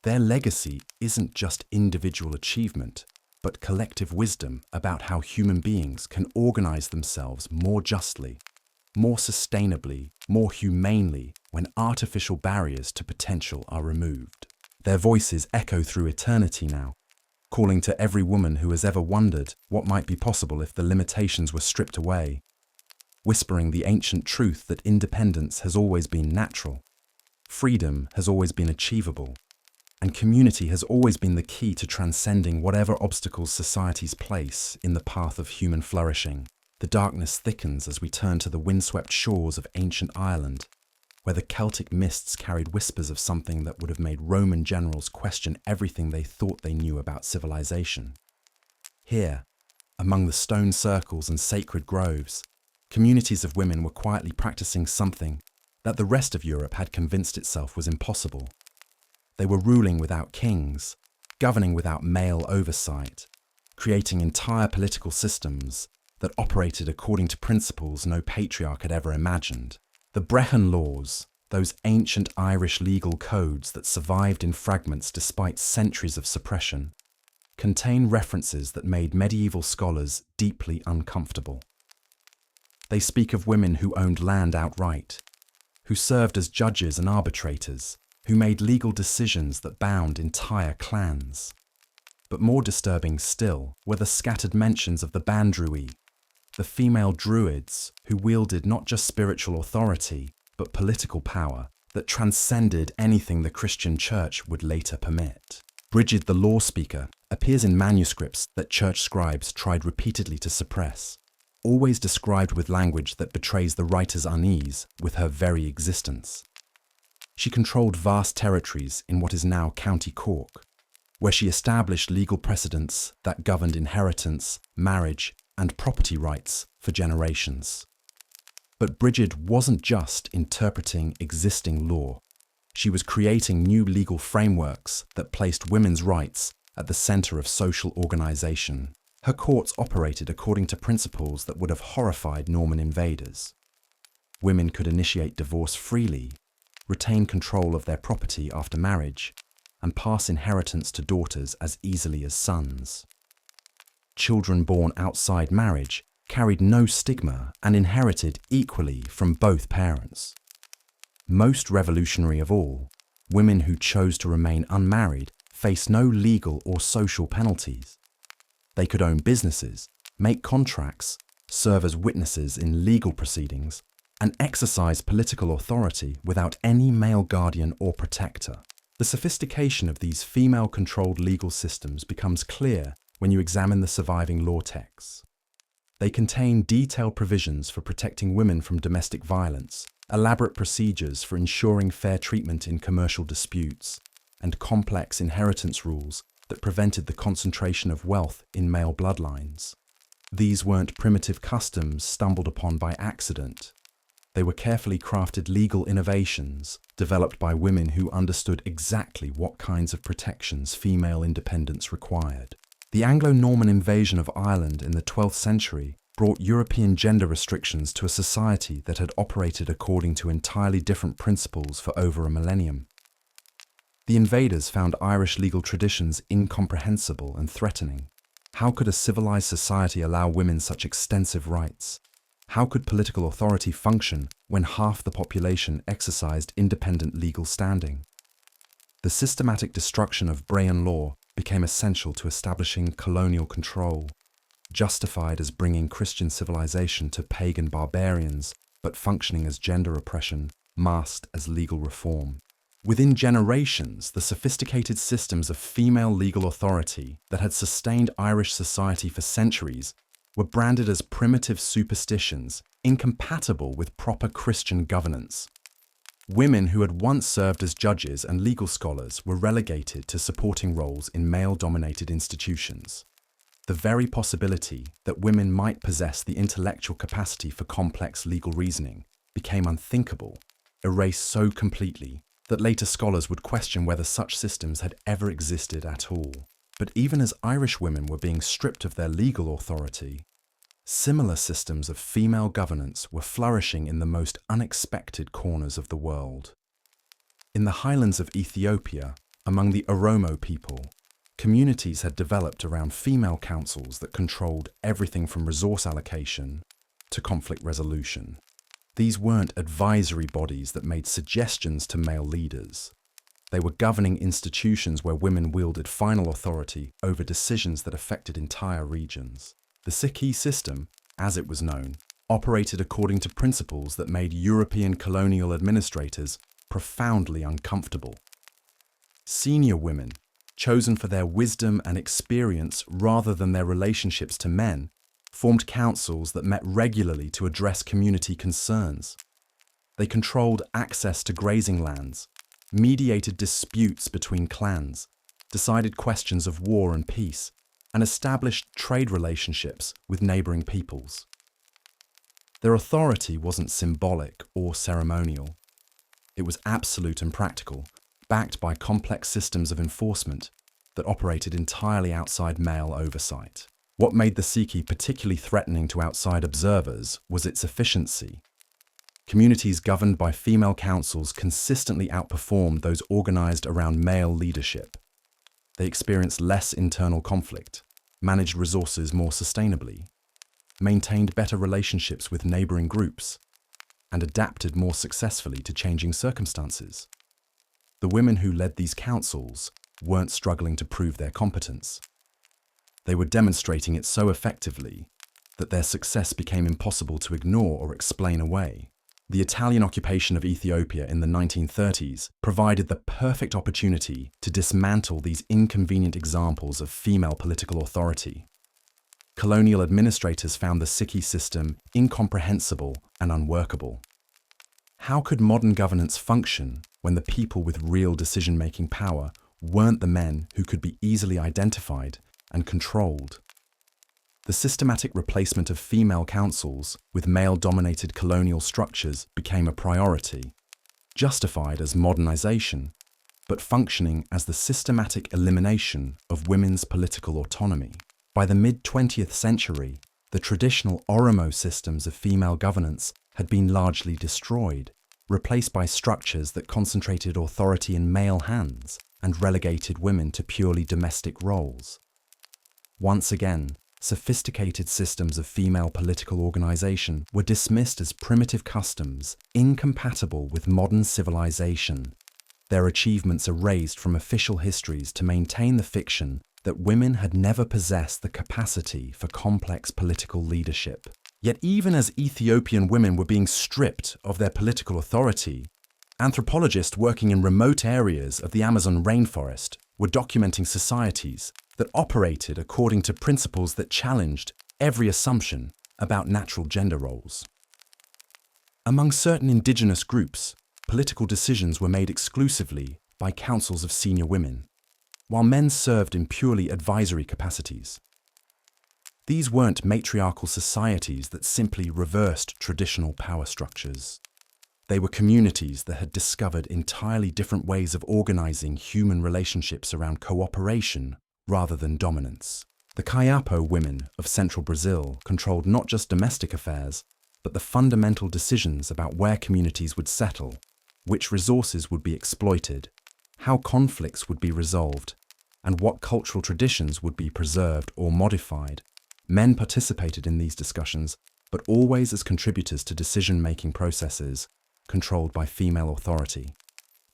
Their legacy isn't just individual achievement, but collective wisdom about how human beings can organize themselves more justly, more sustainably, more humanely when artificial barriers to potential are removed. Their voices echo through eternity now, calling to every woman who has ever wondered what might be possible if the limitations were stripped away, whispering the ancient truth that independence has always been natural, freedom has always been achievable, and community has always been the key to transcending whatever obstacles societies place in the path of human flourishing. The darkness thickens as we turn to the windswept shores of ancient Ireland, where the Celtic mists carried whispers of something that would have made Roman generals question everything they thought they knew about civilization. Here, among the stone circles and sacred groves, communities of women were quietly practicing something that the rest of Europe had convinced itself was impossible. They were ruling without kings, governing without male oversight, creating entire political systems that operated according to principles no patriarch had ever imagined. The Brehon laws, those ancient Irish legal codes that survived in fragments despite centuries of suppression, contain references that made medieval scholars deeply uncomfortable. They speak of women who owned land outright, who served as judges and arbitrators, who made legal decisions that bound entire clans. But more disturbing still were the scattered mentions of the Bandrui, the female druids who wielded not just spiritual authority, but political power that transcended anything the Christian church would later permit. Brigid the law speaker appears in manuscripts that church scribes tried repeatedly to suppress, always described with language that betrays the writer's unease with her very existence. She controlled vast territories in what is now County Cork, where she established legal precedents that governed inheritance, marriage, and property rights for generations. But Brigid wasn't just interpreting existing law. She was creating new legal frameworks that placed women's rights at the center of social organization. Her courts operated according to principles that would have horrified Norman invaders. Women could initiate divorce freely, retain control of their property after marriage, and pass inheritance to daughters as easily as sons. Children born outside marriage carried no stigma and inherited equally from both parents. Most revolutionary of all, women who chose to remain unmarried faced no legal or social penalties. They could own businesses, make contracts, serve as witnesses in legal proceedings, and exercise political authority without any male guardian or protector. The sophistication of these female-controlled legal systems becomes clear when you examine the surviving law texts. They contain detailed provisions for protecting women from domestic violence, elaborate procedures for ensuring fair treatment in commercial disputes, and complex inheritance rules that prevented the concentration of wealth in male bloodlines. These weren't primitive customs stumbled upon by accident. They were carefully crafted legal innovations developed by women who understood exactly what kinds of protections female independence required. The Anglo-Norman invasion of Ireland in the 12th century brought European gender restrictions to a society that had operated according to entirely different principles for over a millennium. The invaders found Irish legal traditions incomprehensible and threatening. How could a civilized society allow women such extensive rights? How could political authority function when half the population exercised independent legal standing? The systematic destruction of Brehon law became essential to establishing colonial control, justified as bringing Christian civilization to pagan barbarians, but functioning as gender oppression, masked as legal reform. Within generations, the sophisticated systems of female legal authority that had sustained Irish society for centuries were branded as primitive superstitions incompatible with proper Christian governance. Women who had once served as judges and legal scholars were relegated to supporting roles in male-dominated institutions. The very possibility that women might possess the intellectual capacity for complex legal reasoning became unthinkable, erased so completely that later scholars would question whether such systems had ever existed at all. But even as Irish women were being stripped of their legal authority, similar systems of female governance were flourishing in the most unexpected corners of the world. In the highlands of Ethiopia, among the Oromo people, communities had developed around female councils that controlled everything from resource allocation to conflict resolution. These weren't advisory bodies that made suggestions to male leaders. They were governing institutions where women wielded final authority over decisions that affected entire regions. The Sikhi system, as it was known, operated according to principles that made European colonial administrators profoundly uncomfortable. Senior women, chosen for their wisdom and experience rather than their relationships to men, formed councils that met regularly to address community concerns. They controlled access to grazing lands, mediated disputes between clans, decided questions of war and peace, and established trade relationships with neighbouring peoples. Their authority wasn't symbolic or ceremonial. It was absolute and practical, backed by complex systems of enforcement that operated entirely outside male oversight. What made the Sikhi particularly threatening to outside observers was its efficiency. Communities governed by female councils consistently outperformed those organised around male leadership. They experienced less internal conflict, managed resources more sustainably, maintained better relationships with neighbouring groups, and adapted more successfully to changing circumstances. The women who led these councils weren't struggling to prove their competence. They were demonstrating it so effectively that their success became impossible to ignore or explain away. The Italian occupation of Ethiopia in the 1930s provided the perfect opportunity to dismantle these inconvenient examples of female political authority. Colonial administrators found the Sikhi system incomprehensible and unworkable. How could modern governance function when the people with real decision-making power weren't the men who could be easily identified and controlled? The systematic replacement of female councils with male-dominated colonial structures became a priority, justified as modernization, but functioning as the systematic elimination of women's political autonomy. By the mid-20th century, the traditional Oromo systems of female governance had been largely destroyed, replaced by structures that concentrated authority in male hands and relegated women to purely domestic roles. Once again, sophisticated systems of female political organization were dismissed as primitive customs incompatible with modern civilization. Their achievements erased from official histories to maintain the fiction that women had never possessed the capacity for complex political leadership. Yet even as Ethiopian women were being stripped of their political authority, anthropologists working in remote areas of the Amazon rainforest were documenting societies that operated according to principles that challenged every assumption about natural gender roles. Among certain indigenous groups, political decisions were made exclusively by councils of senior women, while men served in purely advisory capacities. These weren't matriarchal societies that simply reversed traditional power structures. They were communities that had discovered entirely different ways of organizing human relationships around cooperation rather than dominance. The Kayapo women of central Brazil controlled not just domestic affairs, but the fundamental decisions about where communities would settle, which resources would be exploited, how conflicts would be resolved, and what cultural traditions would be preserved or modified. Men participated in these discussions, but always as contributors to decision-making processes controlled by female authority.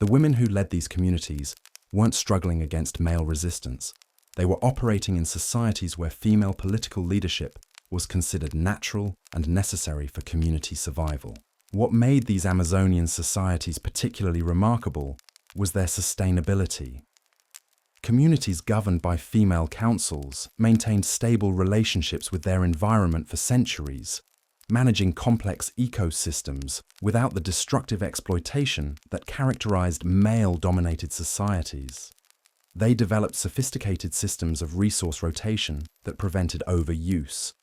The women who led these communities weren't struggling against male resistance. They were operating in societies where female political leadership was considered natural and necessary for community survival. What made these Amazonian societies particularly remarkable was their sustainability. Communities governed by female councils maintained stable relationships with their environment for centuries, managing complex ecosystems without the destructive exploitation that characterized male-dominated societies. They developed sophisticated systems of resource rotation that prevented overuse,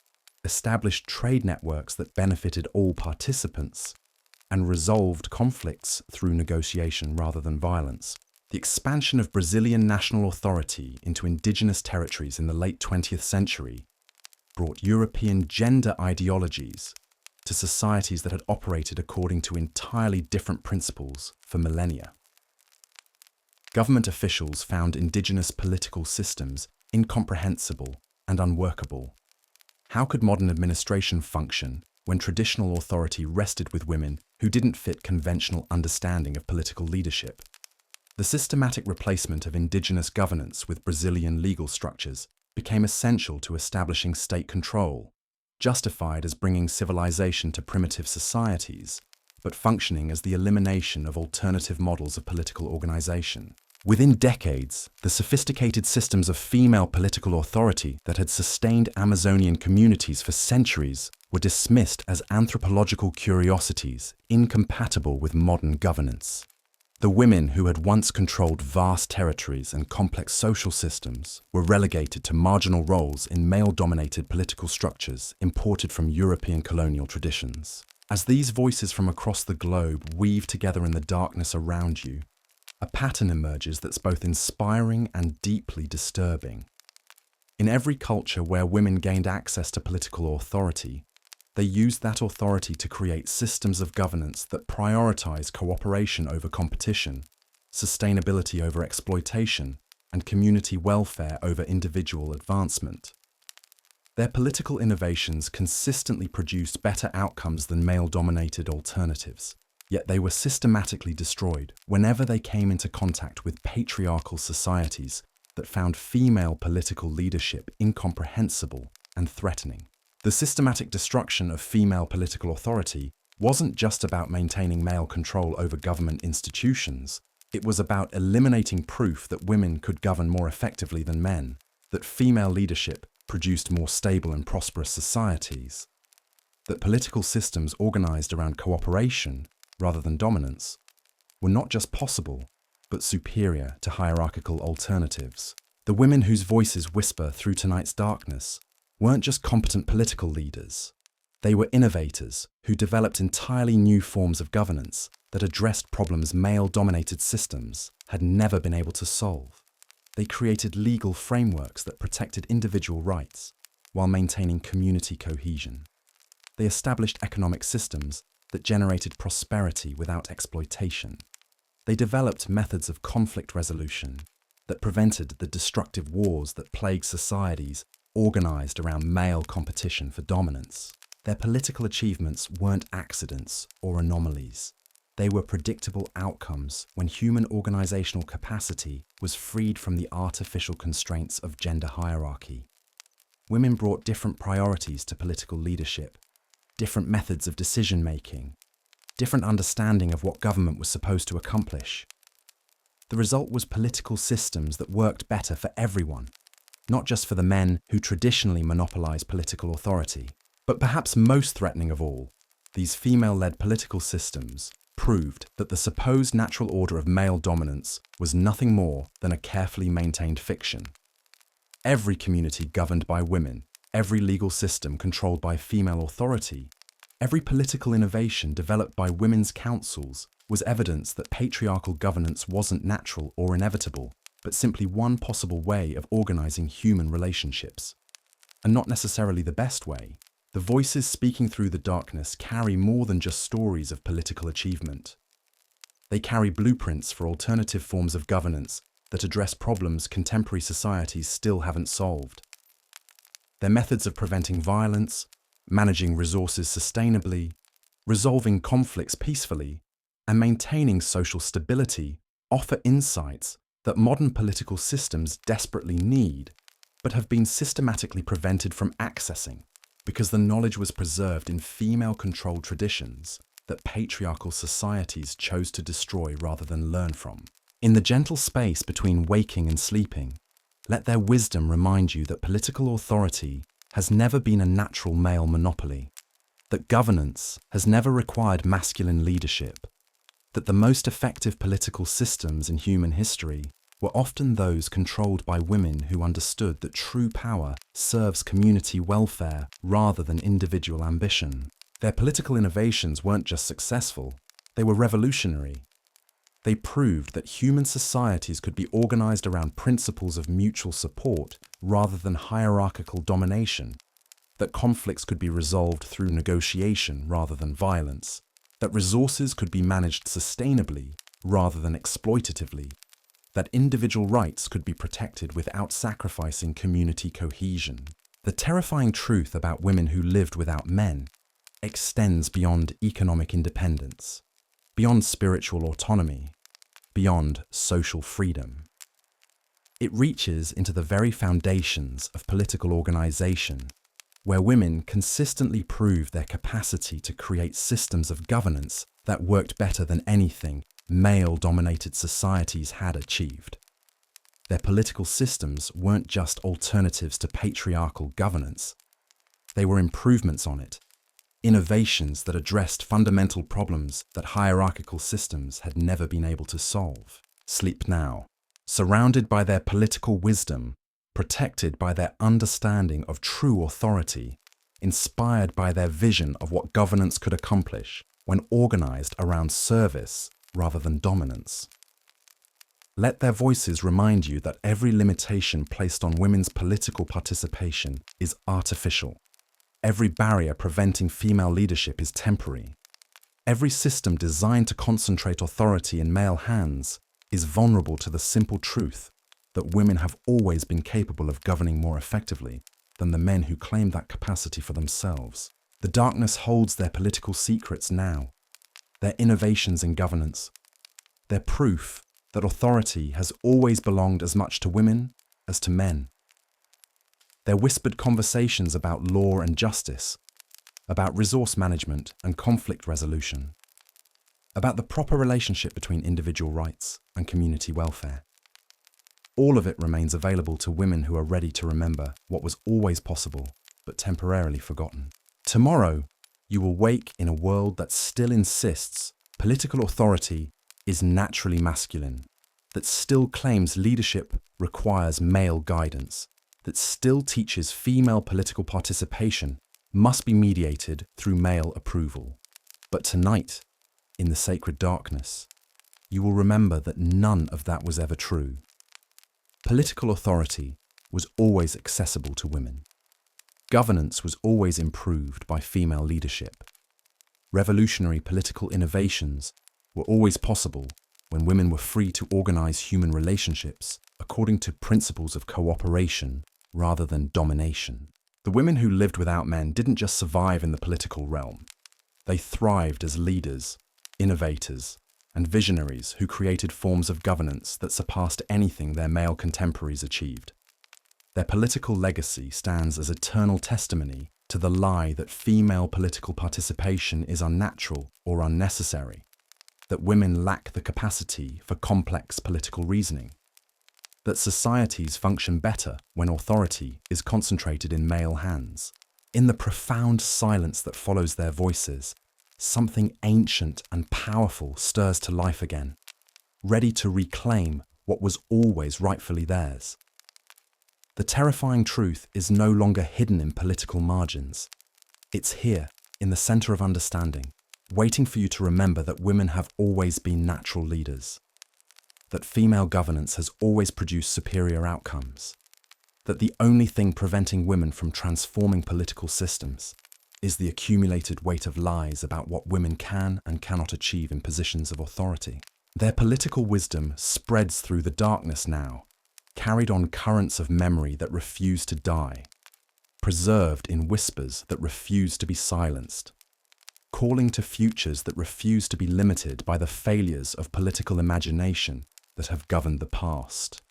established trade networks that benefited all participants, and resolved conflicts through negotiation rather than violence. The expansion of Brazilian national authority into indigenous territories in the late 20th century brought European gender ideologies to societies that had operated according to entirely different principles for millennia. Government officials found indigenous political systems incomprehensible and unworkable. How could modern administration function when traditional authority rested with women who didn't fit conventional understanding of political leadership? The systematic replacement of indigenous governance with Brazilian legal structures became essential to establishing state control, justified as bringing civilization to primitive societies, but functioning as the elimination of alternative models of political organization. Within decades, the sophisticated systems of female political authority that had sustained Amazonian communities for centuries were dismissed as anthropological curiosities incompatible with modern governance. The women who had once controlled vast territories and complex social systems were relegated to marginal roles in male-dominated political structures imported from European colonial traditions. As these voices from across the globe weave together in the darkness around you, a pattern emerges that's both inspiring and deeply disturbing. In every culture where women gained access to political authority, they used that authority to create systems of governance that prioritize cooperation over competition, sustainability over exploitation, and community welfare over individual advancement. Their political innovations consistently produced better outcomes than male-dominated alternatives, yet they were systematically destroyed whenever they came into contact with patriarchal societies that found female political leadership incomprehensible and threatening. The systematic destruction of female political authority wasn't just about maintaining male control over government institutions. It was about eliminating proof that women could govern more effectively than men, that female leadership produced more stable and prosperous societies, that political systems organized around cooperation rather than dominance were not just possible, but superior to hierarchical alternatives. The women whose voices whisper through tonight's darkness weren't just competent political leaders. They were innovators who developed entirely new forms of governance that addressed problems male-dominated systems had never been able to solve. They created legal frameworks that protected individual rights while maintaining community cohesion. They established economic systems that generated prosperity without exploitation. They developed methods of conflict resolution that prevented the destructive wars that plague societies organized around male competition for dominance. Their political achievements weren't accidents or anomalies. They were predictable outcomes when human organizational capacity was freed from the artificial constraints of gender hierarchy. Women brought different priorities to political leadership, different methods of decision-making, different understanding of what government was supposed to accomplish. The result was political systems that worked better for everyone, not just for the men who traditionally monopolized political authority. But perhaps most threatening of all, these female-led political systems proved that the supposed natural order of male dominance was nothing more than a carefully maintained fiction. Every community governed by women, every legal system controlled by female authority, every political innovation developed by women's councils was evidence that patriarchal governance wasn't natural or inevitable, but simply one possible way of organizing human relationships. And not necessarily the best way. The voices speaking through the darkness carry more than just stories of political achievement. They carry blueprints for alternative forms of governance that address problems contemporary societies still haven't solved. Their methods of preventing violence, managing resources sustainably, resolving conflicts peacefully, and maintaining social stability offer insights that modern political systems desperately need, but have been systematically prevented from accessing because the knowledge was preserved in female-controlled traditions that patriarchal societies chose to destroy rather than learn from. In the gentle space between waking and sleeping, let their wisdom remind you that political authority has never been a natural male monopoly, that governance has never required masculine leadership, that the most effective political systems in human history were often those controlled by women who understood that true power serves community welfare rather than individual ambition. Their political innovations weren't just successful, they were revolutionary. They proved that human societies could be organized around principles of mutual support rather than hierarchical domination, that conflicts could be resolved through negotiation rather than violence, that resources could be managed sustainably rather than exploitatively, that individual rights could be protected without sacrificing community cohesion. The terrifying truth about women who lived without men extends beyond economic independence, beyond spiritual autonomy, beyond social freedom. It reaches into the very foundations of political organization, where women consistently proved their capacity to create systems of governance that worked better than anything male-dominated societies had achieved. Their political systems weren't just alternatives to patriarchal governance. They were improvements on it, innovations that addressed fundamental problems that hierarchical systems had never been able to solve. Sleep now, surrounded by their political wisdom, protected by their understanding of true authority, inspired by their vision of what governance could accomplish when organized around service rather than dominance. Let their voices remind you that every limitation placed on women's political participation is artificial. Every barrier preventing female leadership is temporary. Every system designed to concentrate authority in male hands is vulnerable to the simple truth that women have always been capable of governing more effectively than the men who claim that capacity for themselves. The darkness holds their political secrets now, their innovations in governance, their proof that authority has always belonged as much to women as to men. Their whispered conversations about law and justice, about resource management and conflict resolution, about the proper relationship between individual rights and community welfare. All of it remains available to women who are ready to remember what was always possible but temporarily forgotten. Tomorrow, you will wake in a world that still insists political authority is naturally masculine, that still claims leadership requires male guidance, that still teaches female political participation must be mediated through male approval. But tonight, in the sacred darkness, you will remember that none of that was ever true. Political authority was always accessible to women. Governance was always improved by female leadership. Revolutionary political innovations were always possible when women were free to organize human relationships according to principles of cooperation rather than domination. The women who lived without men didn't just survive in the political realm. They thrived as leaders, innovators, and visionaries who created forms of governance that surpassed anything their male contemporaries achieved. Their political legacy stands as eternal testimony to the lie that female political participation is unnatural or unnecessary, that women lack the capacity for complex political reasoning, that societies function better when authority is concentrated in male hands. In the profound silence that follows their voices, something ancient and powerful stirs to life again, ready to reclaim what was always rightfully theirs. The terrifying truth is no longer hidden in political margins. It's here, in the center of understanding, waiting for you to remember that women have always been natural leaders, that female governance has always produced superior outcomes, that the only thing preventing women from transforming political systems is the accumulated weight of lies about what women can and cannot achieve in positions of authority. Their political wisdom spreads through the darkness now, carried on currents of memory that refuse to die, preserved in whispers that refuse to be silenced, calling to futures that refuse to be limited by the failures of political imagination that have governed the past.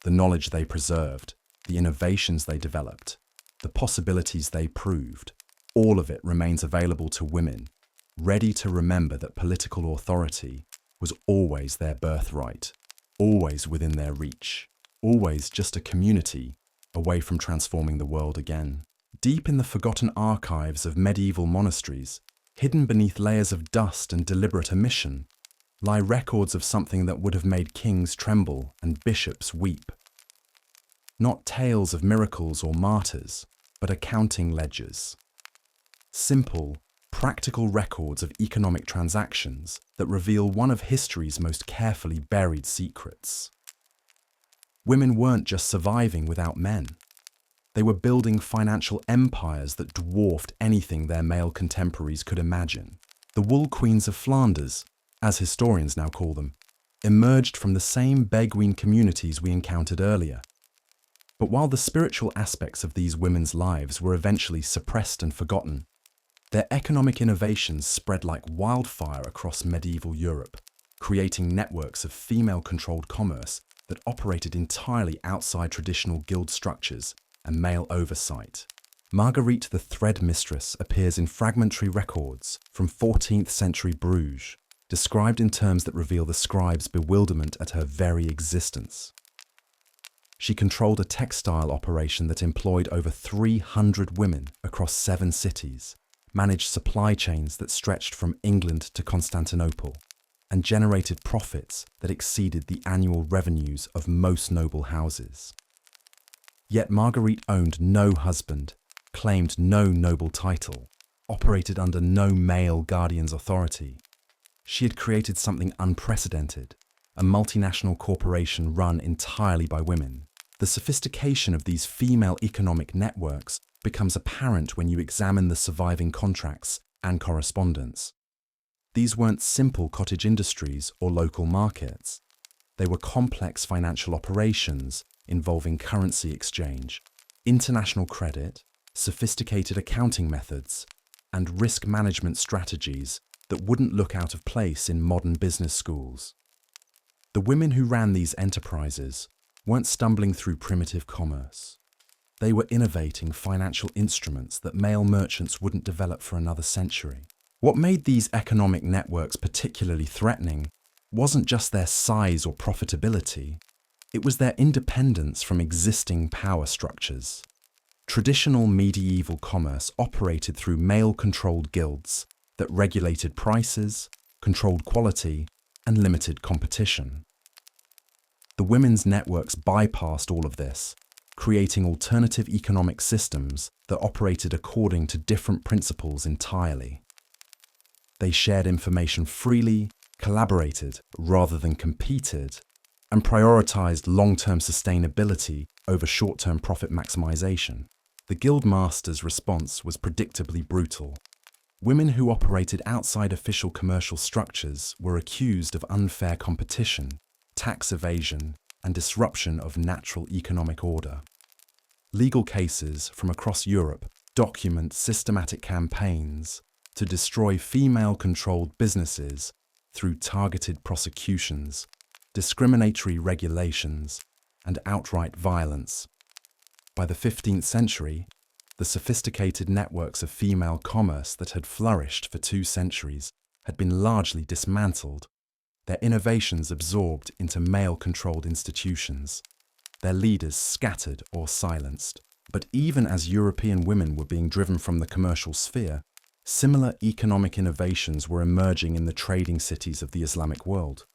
The knowledge they preserved, the innovations they developed, the possibilities they proved, all of it remains available to women, ready to remember that political authority was always their birthright. always within their reach, always just a community away from transforming the world again. Deep in the forgotten archives of medieval monasteries, hidden beneath layers of dust and deliberate omission, lie records of something that would have made kings tremble and bishops weep. Not tales of miracles or martyrs, but accounting ledgers. Simple, practical records of economic transactions that reveal one of history's most carefully buried secrets. Women weren't just surviving without men. They were building financial empires that dwarfed anything their male contemporaries could imagine. The wool queens of Flanders, as historians now call them, emerged from the same Beguine communities we encountered earlier. But while the spiritual aspects of these women's lives were eventually suppressed and forgotten, their economic innovations spread like wildfire across medieval Europe, creating networks of female-controlled commerce that operated entirely outside traditional guild structures and male oversight. Marguerite the Thread Mistress appears in fragmentary records from 14th century Bruges, described in terms that reveal the scribe's bewilderment at her very existence. She controlled a textile operation that employed over 300 women across 7 cities, managed supply chains that stretched from England to Constantinople, and generated profits that exceeded the annual revenues of most noble houses. Yet Marguerite owned no husband, claimed no noble title, operated under no male guardian's authority. She had created something unprecedented, a multinational corporation run entirely by women. The sophistication of these female economic networks becomes apparent when you examine the surviving contracts and correspondence. These weren't simple cottage industries or local markets. They were complex financial operations involving currency exchange, international credit, sophisticated accounting methods, and risk management strategies that wouldn't look out of place in modern business schools. The women who ran these enterprises weren't stumbling through primitive commerce. They were innovating financial instruments that male merchants wouldn't develop for another century. What made these economic networks particularly threatening wasn't just their size or profitability, it was their independence from existing power structures. Traditional medieval commerce operated through male-controlled guilds that regulated prices, controlled quality, and limited competition. The women's networks bypassed all of this, creating alternative economic systems that operated according to different principles entirely. They shared information freely, collaborated rather than competed, and prioritized long-term sustainability over short-term profit maximization. The guild masters' response was predictably brutal. Women who operated outside official commercial structures were accused of unfair competition, tax evasion, and disruption of natural economic order. Legal cases from across Europe document systematic campaigns to destroy female-controlled businesses through targeted prosecutions, discriminatory regulations, and outright violence. By the 15th century, the sophisticated networks of female commerce that had flourished for 2 centuries had been largely dismantled, their innovations absorbed into male-controlled institutions, their leaders scattered or silenced. But even as European women were being driven from the commercial sphere, similar economic innovations were emerging in the trading cities of the Islamic world,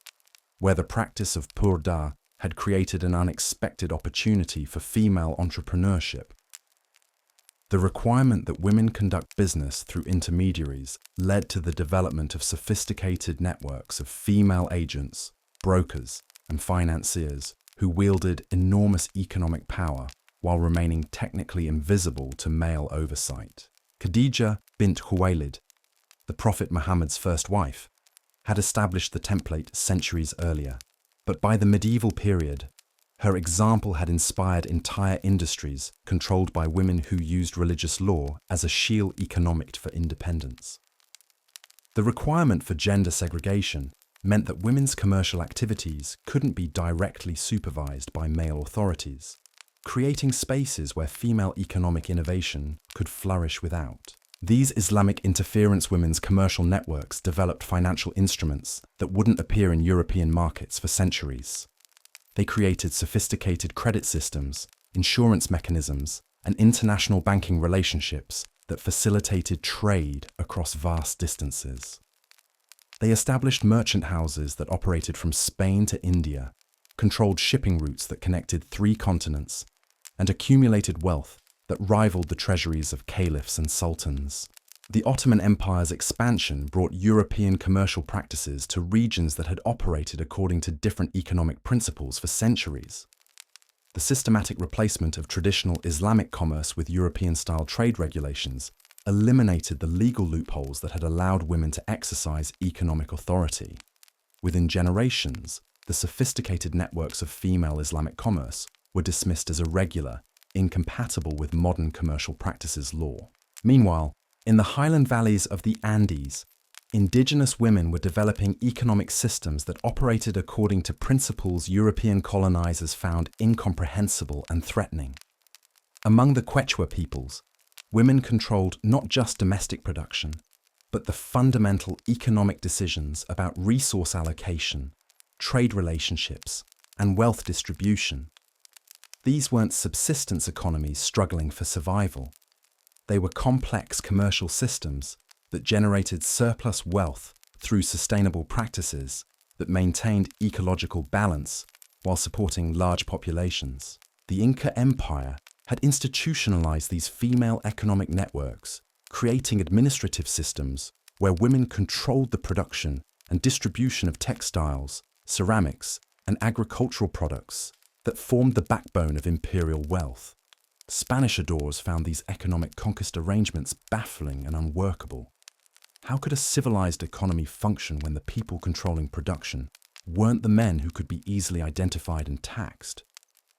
where the practice of purdah had created an unexpected opportunity for female entrepreneurship. The requirement that women conduct business through intermediaries led to the development of sophisticated networks of female agents, brokers, and financiers who wielded enormous economic power while remaining technically invisible to male oversight. Khadija bint Khuwaylid, the Prophet Muhammad's first wife, had established the template centuries earlier, but by the medieval period, her example had inspired entire industries controlled by women who used religious law as a shield economic for independence. The requirement for gender segregation meant that women's commercial activities couldn't be directly supervised by male authorities, creating spaces where female economic innovation could flourish without. These Islamic interference women's commercial networks developed financial instruments that wouldn't appear in European markets for centuries. They created sophisticated credit systems, insurance mechanisms, and international banking relationships that facilitated trade across vast distances. They established merchant houses that operated from Spain to India, controlled shipping routes that connected 3 continents, and accumulated wealth that rivaled the treasuries of caliphs and sultans. The Ottoman Empire's expansion brought European commercial practices to regions that had operated according to different economic principles for centuries. The systematic replacement of traditional Islamic commerce with European-style trade regulations eliminated the legal loopholes that had allowed women to exercise economic authority. Within generations, the sophisticated networks of female Islamic commerce were dismissed as irregular, incompatible with modern commercial practices law. Meanwhile, in the highland valleys of the Andes, indigenous women were developing economic systems that operated according to principles European colonizers found incomprehensible and threatening. Among the Quechua peoples, women controlled not just domestic production, but the fundamental economic decisions about resource allocation, trade relationships, and wealth distribution. These weren't subsistence economies struggling for survival. They were complex commercial systems that generated surplus wealth through sustainable practices that maintained ecological balance while supporting large populations. The Inca Empire had institutionalized these female economic networks, creating administrative systems where women controlled the production and distribution of textiles, ceramics, and agricultural products that formed the backbone of imperial wealth. Spanish adorers found these economic conquest arrangements baffling and unworkable. How could a civilized economy function when the people controlling production weren't the men who could be easily identified and taxed?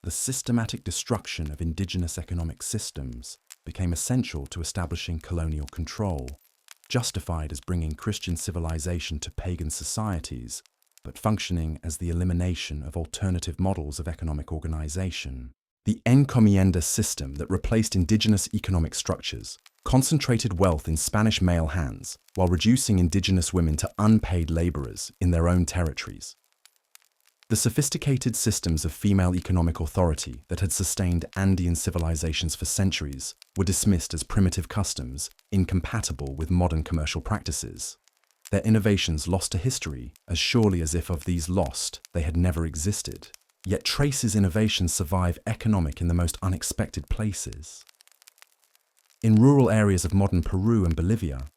The systematic destruction of indigenous economic systems became essential to establishing colonial control, justified as bringing Christian civilization to pagan societies, but functioning as the elimination of alternative models of economic organization. The encomienda system that replaced indigenous economic structures concentrated wealth in Spanish male hands while reducing indigenous women to unpaid laborers in their own territories. The sophisticated systems of female economic authority that had sustained Andean civilizations for centuries were dismissed as primitive customs incompatible with modern commercial practices. Their innovations lost to history as surely as if of these lost, they had never existed. Yet Trace's innovations survive economic in the most unexpected places. In rural areas of modern Peru and Bolivia,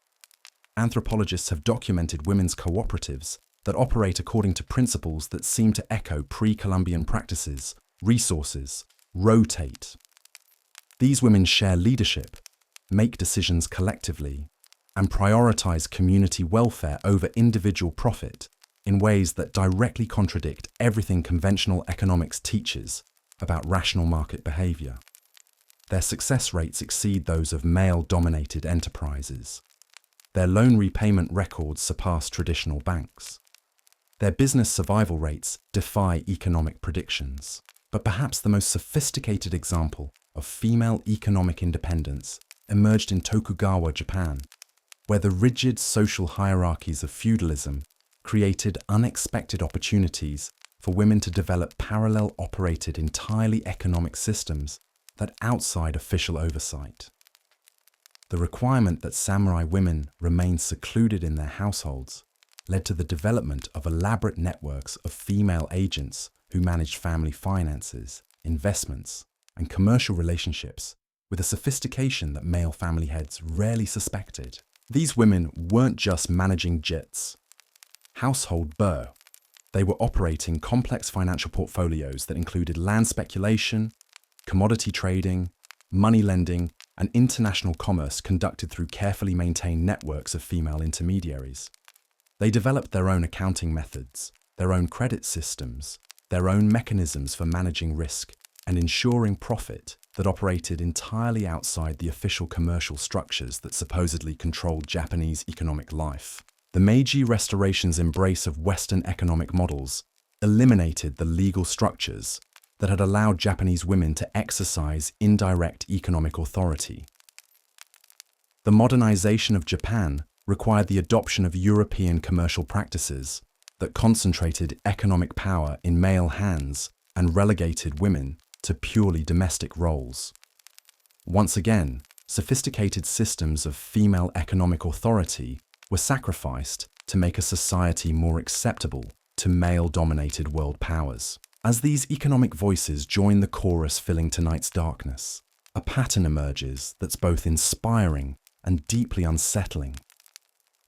anthropologists have documented women's cooperatives that operate according to principles that seem to echo pre-Columbian practices, resources, rotate. These women share leadership, make decisions collectively, and prioritize community welfare over individual profit in ways that directly contradict everything conventional economics teaches about rational market behavior. Their success rates exceed those of male-dominated enterprises. Their loan repayment records surpass traditional banks. Their business survival rates defy economic predictions. But perhaps the most sophisticated example of female economic independence emerged in Tokugawa, Japan, where the rigid social hierarchies of feudalism created unexpected opportunities for women to develop parallel-operated entirely economic systems that outside official oversight. The requirement that samurai women remain secluded in their households led to the development of elaborate networks of female agents who managed family finances, investments, and commercial relationships with a sophistication that male family heads rarely suspected. These women weren't just managing jets, household beurre. They were operating complex financial portfolios that included land speculation, commodity trading, money lending, and international commerce conducted through carefully maintained networks of female intermediaries. They developed their own accounting methods, their own credit systems, their own mechanisms for managing risk and ensuring profit that operated entirely outside the official commercial structures that supposedly controlled Japanese economic life. The Meiji Restoration's embrace of Western economic models eliminated the legal structures that had allowed Japanese women to exercise indirect economic authority. The modernization of Japan required the adoption of European commercial practices that concentrated economic power in male hands and relegated women to purely domestic roles. Once again, sophisticated systems of female economic authority were sacrificed to make a society more acceptable to male-dominated world powers. As these economic voices join the chorus filling tonight's darkness, a pattern emerges that's both inspiring and deeply unsettling.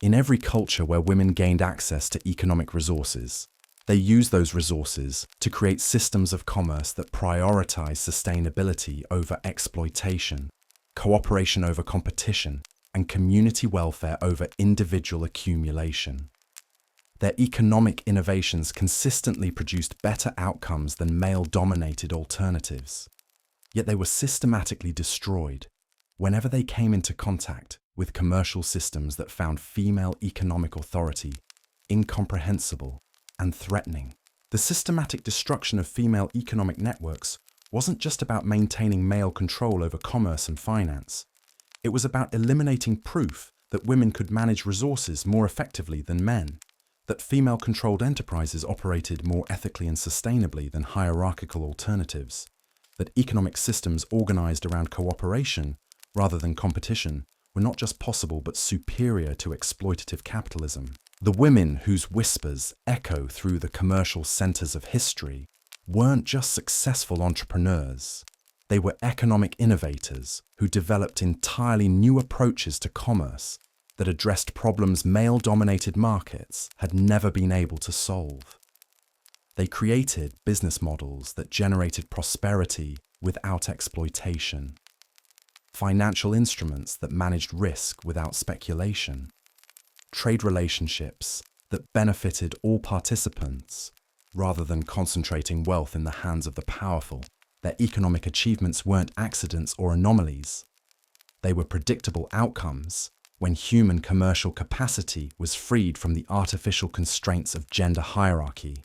In every culture where women gained access to economic resources, they used those resources to create systems of commerce that prioritize sustainability over exploitation, cooperation over competition, and community welfare over individual accumulation. Their economic innovations consistently produced better outcomes than male-dominated alternatives. Yet they were systematically destroyed whenever they came into contact with commercial systems that found female economic authority incomprehensible and threatening. The systematic destruction of female economic networks wasn't just about maintaining male control over commerce and finance. It was about eliminating proof that women could manage resources more effectively than men, that female-controlled enterprises operated more ethically and sustainably than hierarchical alternatives, that economic systems organized around cooperation rather than competition were not just possible but superior to exploitative capitalism. The women whose whispers echo through the commercial centers of history weren't just successful entrepreneurs. They were economic innovators who developed entirely new approaches to commerce that addressed problems male-dominated markets had never been able to solve. They created business models that generated prosperity without exploitation, financial instruments that managed risk without speculation, trade relationships that benefited all participants rather than concentrating wealth in the hands of the powerful. Their economic achievements weren't accidents or anomalies. They were predictable outcomes when human commercial capacity was freed from the artificial constraints of gender hierarchy.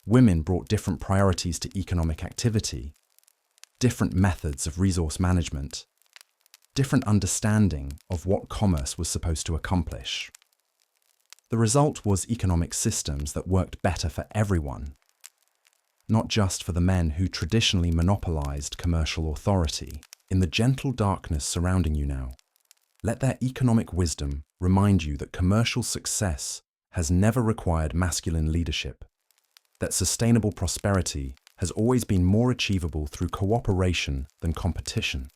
Women brought different priorities to economic activity, different methods of resource management, different understanding of what commerce was supposed to accomplish. The result was economic systems that worked better for everyone, not just for the men who traditionally monopolized commercial authority. In the gentle darkness surrounding you now, let their economic wisdom remind you that commercial success has never required masculine leadership, that sustainable prosperity has always been more achievable through cooperation than competition,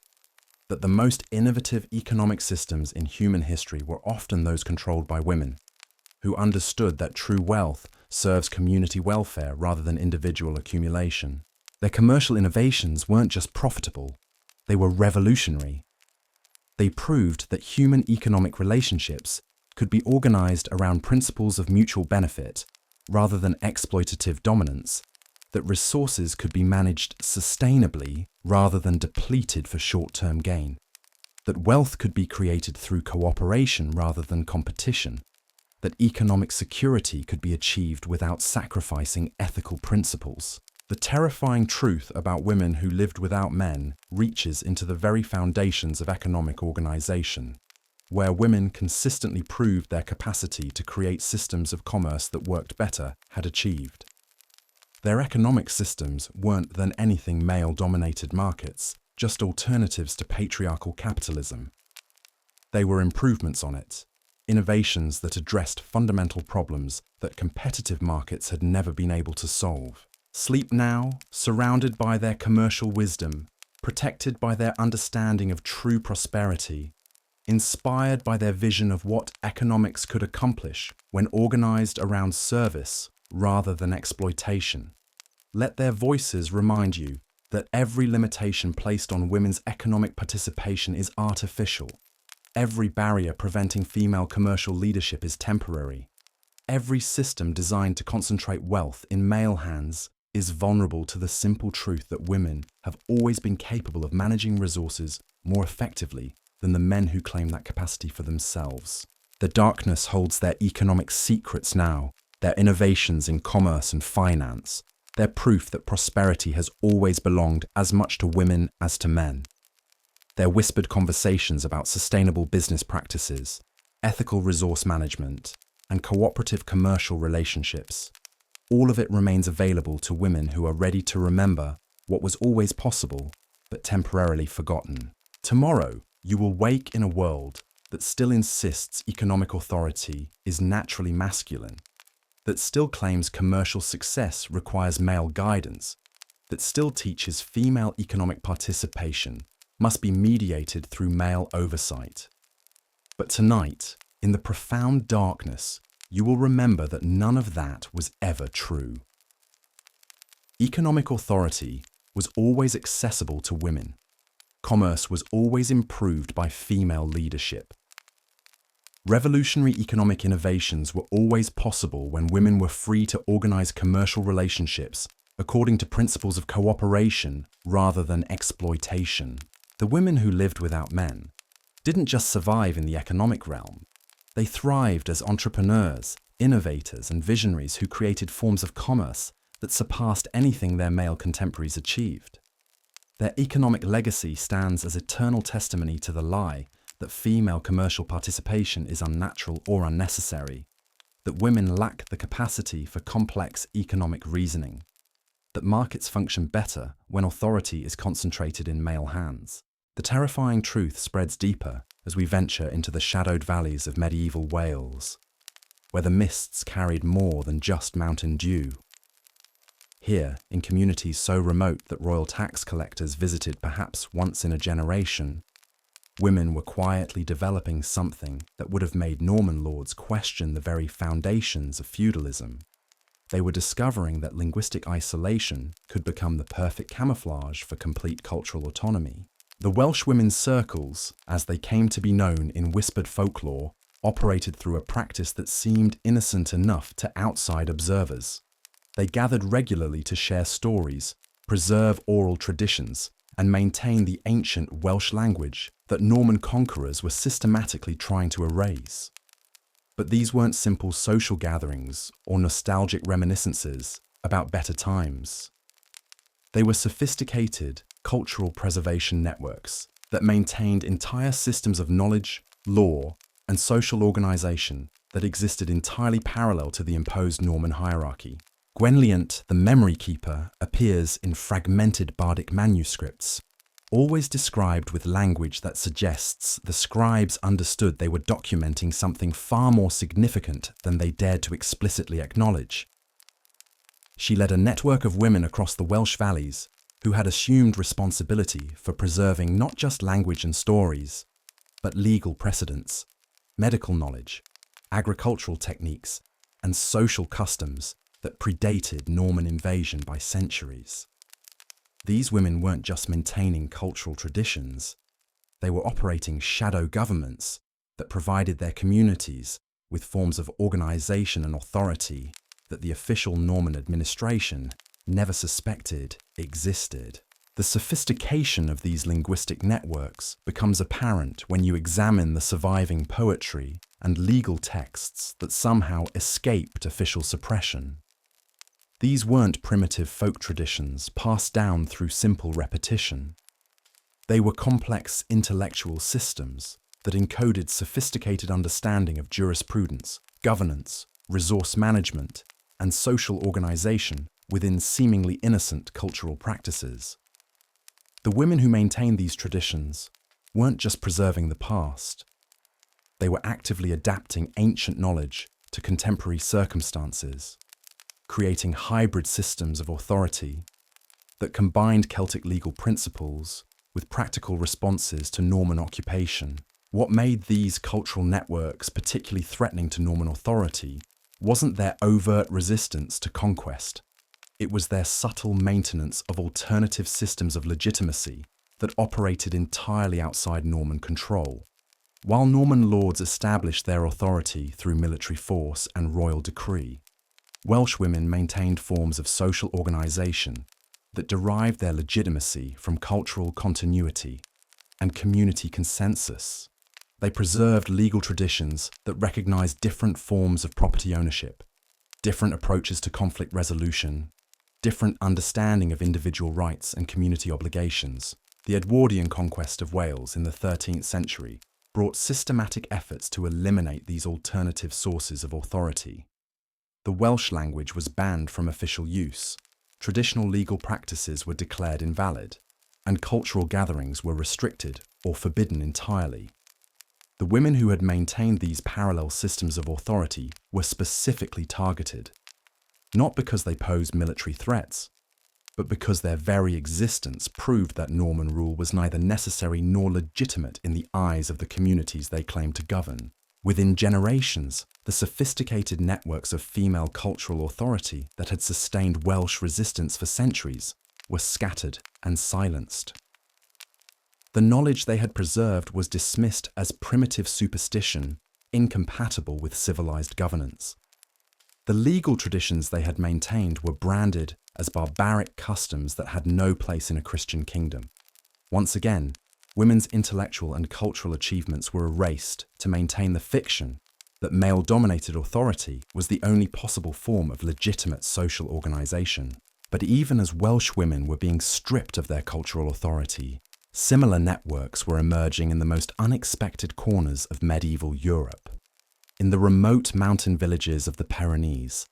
that the most innovative economic systems in human history were often those controlled by women, who understood that true wealth serves community welfare rather than individual accumulation. Their commercial innovations weren't just profitable, they were revolutionary. They proved that human economic relationships could be organized around principles of mutual benefit rather than exploitative dominance, that resources could be managed sustainably rather than depleted for short-term gain, that wealth could be created through cooperation rather than competition, that economic security could be achieved without sacrificing ethical principles. The terrifying truth about women who lived without men reaches into the very foundations of economic organization, where women consistently proved their capacity to create systems of commerce that worked better, had achieved. Their economic systems weren't than anything male-dominated markets, just alternatives to patriarchal capitalism. They were improvements on it, innovations that addressed fundamental problems that competitive markets had never been able to solve. Sleep now, surrounded by their commercial wisdom, protected by their understanding of true prosperity, inspired by their vision of what economics could accomplish when organized around service rather than exploitation. Let their voices remind you that every limitation placed on women's economic participation is artificial. Every barrier preventing female commercial leadership is temporary. Every system designed to concentrate wealth in male hands is vulnerable to the simple truth that women have always been capable of managing resources more effectively than the men who claim that capacity for themselves. The darkness holds their economic secrets now, their innovations in commerce and finance, their proof that prosperity has always belonged as much to women as to men. Their whispered conversations about sustainable business practices, ethical resource management, and cooperative commercial relationships. all of it remains available to women who are ready to remember what was always possible, but temporarily forgotten. Tomorrow, you will wake in a world that still insists economic authority is naturally masculine, that still claims commercial success requires male guidance, that still teaches female economic participation must be mediated through male oversight. But tonight, in the profound darkness, you will remember that none of that was ever true. Economic authority was always accessible to women. Commerce was always improved by female leadership. Revolutionary economic innovations were always possible when women were free to organize commercial relationships according to principles of cooperation rather than exploitation. The women who lived without men didn't just survive in the economic realm. They thrived as entrepreneurs, innovators, and visionaries who created forms of commerce that surpassed anything their male contemporaries achieved. Their economic legacy stands as eternal testimony to the lie that female commercial participation is unnatural or unnecessary, that women lack the capacity for complex economic reasoning, that markets function better when authority is concentrated in male hands. The terrifying truth spreads deeper as we venture into the shadowed valleys of medieval Wales, where the mists carried more than just mountain dew. Here, in communities so remote that royal tax collectors visited perhaps once in a generation, women were quietly developing something that would have made Norman lords question the very foundations of feudalism. They were discovering that linguistic isolation could become the perfect camouflage for complete cultural autonomy. The Welsh women's circles, as they came to be known in whispered folklore, operated through a practice that seemed innocent enough to outside observers. They gathered regularly to share stories, preserve oral traditions, and maintain the ancient Welsh language that Norman conquerors were systematically trying to erase. But these weren't simple social gatherings or nostalgic reminiscences about better times. They were sophisticated cultural preservation networks that maintained entire systems of knowledge, law, and social organization that existed entirely parallel to the imposed Norman hierarchy. Gwenlliant, the memory keeper, appears in fragmented bardic manuscripts, always described with language that suggests the scribes understood they were documenting something far more significant than they dared to explicitly acknowledge. She led a network of women across the Welsh valleys who had assumed responsibility for preserving not just language and stories, but legal precedents, medical knowledge, agricultural techniques, and social customs that predated Norman invasion by centuries. These women weren't just maintaining cultural traditions, they were operating shadow governments that provided their communities with forms of organization and authority that the official Norman administration never suspected existed. The sophistication of these linguistic networks becomes apparent when you examine the surviving poetry and legal texts that somehow escaped official suppression. These weren't primitive folk traditions passed down through simple repetition. They were complex intellectual systems that encoded sophisticated understanding of jurisprudence, governance, resource management, and social organization within seemingly innocent cultural practices. The women who maintained these traditions weren't just preserving the past. They were actively adapting ancient knowledge to contemporary circumstances, creating hybrid systems of authority that combined Celtic legal principles with practical responses to Norman occupation. What made these cultural networks particularly threatening to Norman authority wasn't their overt resistance to conquest. It was their subtle maintenance of alternative systems of legitimacy that operated entirely outside Norman control. While Norman lords established their authority through military force and royal decree, Welsh women maintained forms of social organisation that derived their legitimacy from cultural continuity and community consensus. They preserved legal traditions that recognised different forms of property ownership, different approaches to conflict resolution, different understanding of individual rights and community obligations. The Edwardian conquest of Wales in the 13th century brought systematic efforts to eliminate these alternative sources of authority. The Welsh language was banned from official use, traditional legal practices were declared invalid, and cultural gatherings were restricted or forbidden entirely. The women who had maintained these parallel systems of authority were specifically targeted, not because they posed military threats, but because their very existence proved that Norman rule was neither necessary nor legitimate in the eyes of the communities they claimed to govern. Within generations, the sophisticated networks of female cultural authority that had sustained Welsh resistance for centuries were scattered and silenced. The knowledge they had preserved was dismissed as primitive superstition, incompatible with civilized governance. The legal traditions they had maintained were branded as barbaric customs that had no place in a Christian kingdom. Once again, women's intellectual and cultural achievements were erased to maintain the fiction that male-dominated authority was the only possible form of legitimate social organization. But even as Welsh women were being stripped of their cultural authority, similar networks were emerging in the most unexpected corners of medieval Europe. In the remote mountain villages of the Pyrenees,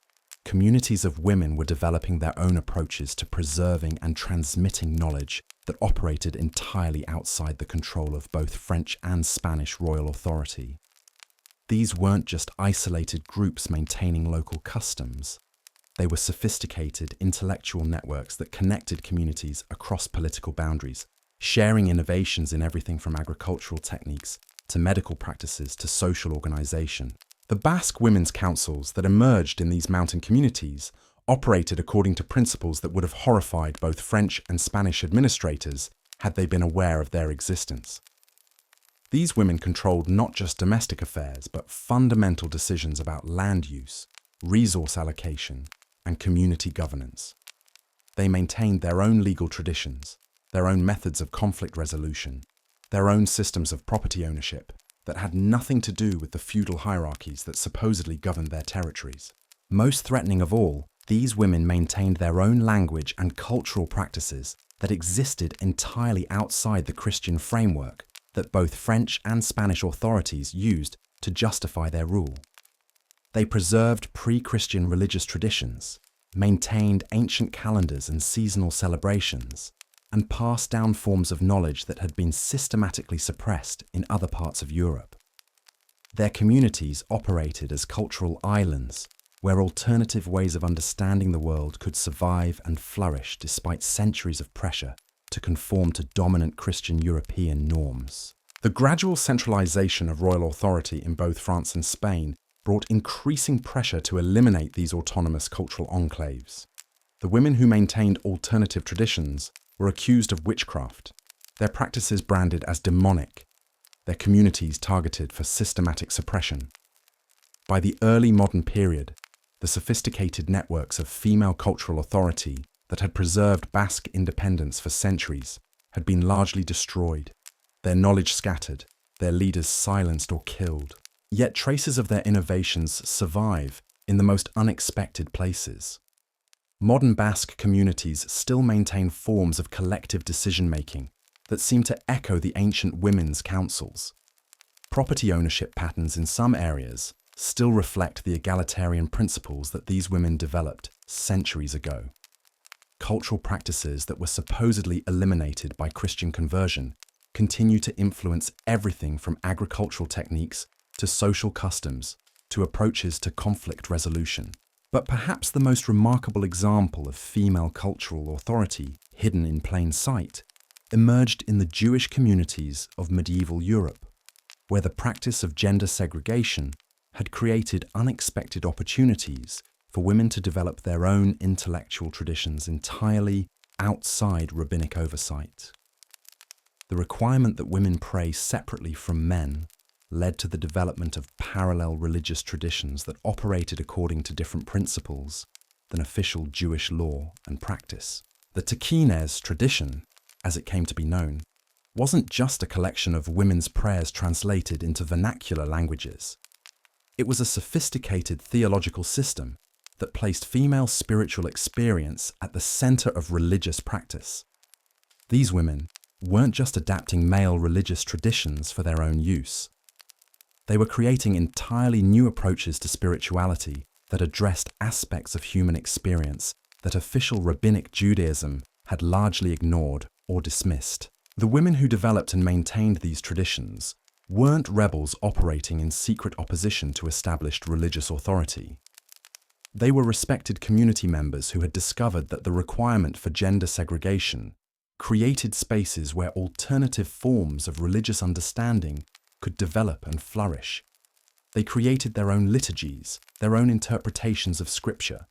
communities of women were developing their own approaches to preserving and transmitting knowledge that operated entirely outside the control of both French and Spanish royal authority. These weren't just isolated groups maintaining local customs. They were sophisticated intellectual networks that connected communities across political boundaries, sharing innovations in everything from agricultural techniques to medical practices to social organization. The Basque women's councils that emerged in these mountain communities operated according to principles that would have horrified both French and Spanish administrators had they been aware of their existence. These women controlled not just domestic affairs, but fundamental decisions about land use, resource allocation, and community governance. They maintained their own legal traditions, their own methods of conflict resolution, their own systems of property ownership that had nothing to do with the feudal hierarchies that supposedly governed their territories. Most threatening of all, these women maintained their own language and cultural practices that existed entirely outside the Christian framework that both French and Spanish authorities used to justify their rule. They preserved pre-Christian religious traditions, maintained ancient calendars and seasonal celebrations, and passed down forms of knowledge that had been systematically suppressed in other parts of Europe. Their communities operated as cultural islands, where alternative ways of understanding the world could survive and flourish despite centuries of pressure to conform to dominant Christian European norms. The gradual centralization of royal authority in both France and Spain brought increasing pressure to eliminate these autonomous cultural enclaves. The women who maintained alternative traditions were accused of witchcraft, their practices branded as demonic, their communities targeted for systematic suppression. By the early modern period, the sophisticated networks of female cultural authority that had preserved Basque independence for centuries had been largely destroyed, their knowledge scattered, their leaders silenced or killed. Yet traces of their innovations survive in the most unexpected places. Modern Basque communities still maintain forms of collective decision-making that seem to echo the ancient women's councils. Property ownership patterns in some areas still reflect the egalitarian principles that these women developed centuries ago. Cultural practices that were supposedly eliminated by Christian conversion continue to influence everything from agricultural techniques to social customs to approaches to conflict resolution. But perhaps the most remarkable example of female cultural authority hidden in plain sight emerged in the Jewish communities of medieval Europe, where the practice of gender segregation had created unexpected opportunities for women to develop their own intellectual traditions entirely outside rabbinic oversight. The requirement that women pray separately from men led to the development of parallel religious traditions that operated according to different principles than official Jewish law and practice. The Tekines tradition, as it came to be known, wasn't just a collection of women's prayers translated into vernacular languages. It was a sophisticated theological system that placed female spiritual experience at the center of religious practice. These women weren't just adapting male religious traditions for their own use. They were creating entirely new approaches to spirituality that addressed aspects of human experience that official rabbinic Judaism had largely ignored or dismissed. The women who developed and maintained these traditions weren't rebels operating in secret opposition to established religious authority. They were respected community members who had discovered that the requirement for gender segregation created spaces where alternative forms of religious understanding could develop and flourish. They created their own liturgies, their own interpretations of scripture,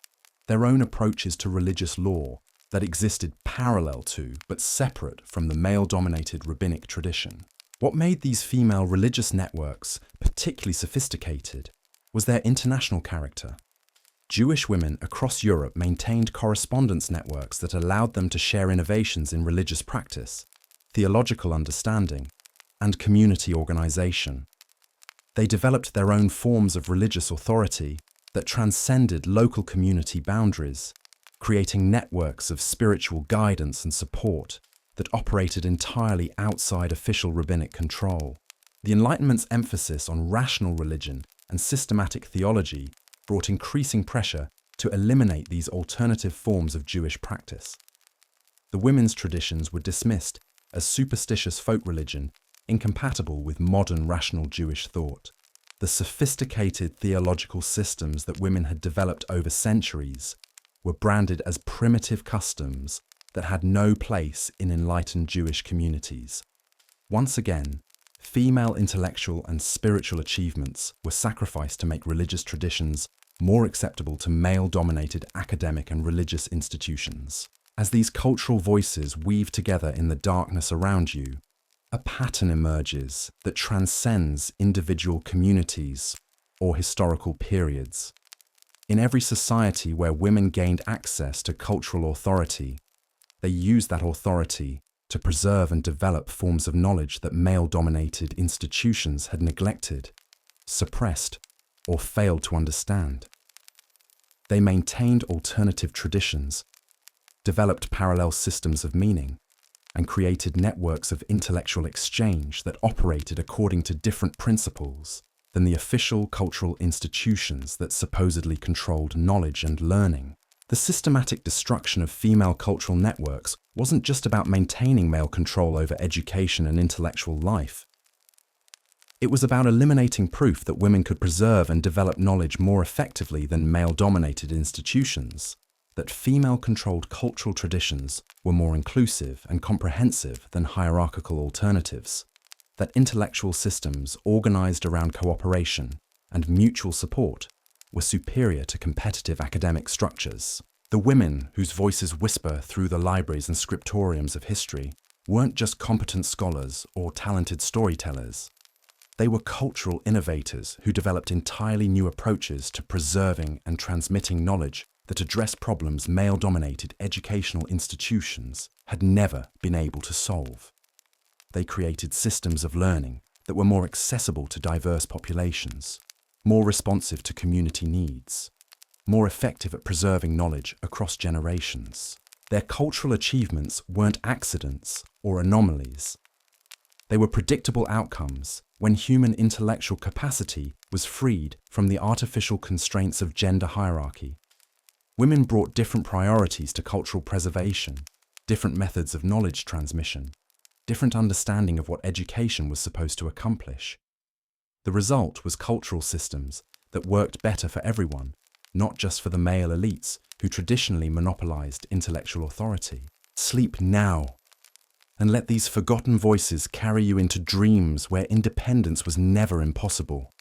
their own approaches to religious law that existed parallel to, but separate from, the male-dominated rabbinic tradition. What made these female religious networks particularly sophisticated was their international character. Jewish women across Europe maintained correspondence networks that allowed them to share innovations in religious practice, theological understanding, and community organization. They developed their own forms of religious authority that transcended local community boundaries, creating networks of spiritual guidance and support that operated entirely outside official rabbinic control. The Enlightenment's emphasis on rational religion and systematic theology brought increasing pressure to eliminate these alternative forms of Jewish practice. The women's traditions were dismissed as superstitious folk religion incompatible with modern rational Jewish thought. The sophisticated theological systems that women had developed over centuries were branded as primitive customs that had no place in enlightened Jewish communities. Once again, female intellectual and spiritual achievements were sacrificed to make religious traditions more acceptable to male-dominated academic and religious institutions. As these cultural voices weave together in the darkness around you, a pattern emerges that transcends individual communities or historical periods. In every society where women gained access to cultural authority, they used that authority to preserve and develop forms of knowledge that male-dominated institutions had neglected, suppressed, or failed to understand. They maintained alternative traditions, developed parallel systems of meaning, and created networks of intellectual exchange that operated according to different principles than the official cultural institutions that supposedly controlled knowledge and learning. The systematic destruction of female cultural networks wasn't just about maintaining male control over education and intellectual life. It was about eliminating proof that women could preserve and develop knowledge more effectively than male-dominated institutions, that female-controlled cultural traditions were more inclusive and comprehensive than hierarchical alternatives, that intellectual systems organized around cooperation and mutual support were superior to competitive academic structures. The women whose voices whisper through the libraries and scriptoriums of history weren't just competent scholars or talented storytellers. They were cultural innovators who developed entirely new approaches to preserving and transmitting knowledge that addressed problems male-dominated educational institutions had never been able to solve. They created systems of learning that were more accessible to diverse populations, more responsive to community needs, more effective at preserving knowledge across generations. Their cultural achievements weren't accidents or anomalies. They were predictable outcomes when human intellectual capacity was freed from the artificial constraints of gender hierarchy. Women brought different priorities to cultural preservation, different methods of knowledge transmission, different understanding of what education was supposed to accomplish. The result was cultural systems that worked better for everyone, not just for the male elites who traditionally monopolized intellectual authority. Sleep now, and let these forgotten voices carry you into dreams where independence was never impossible,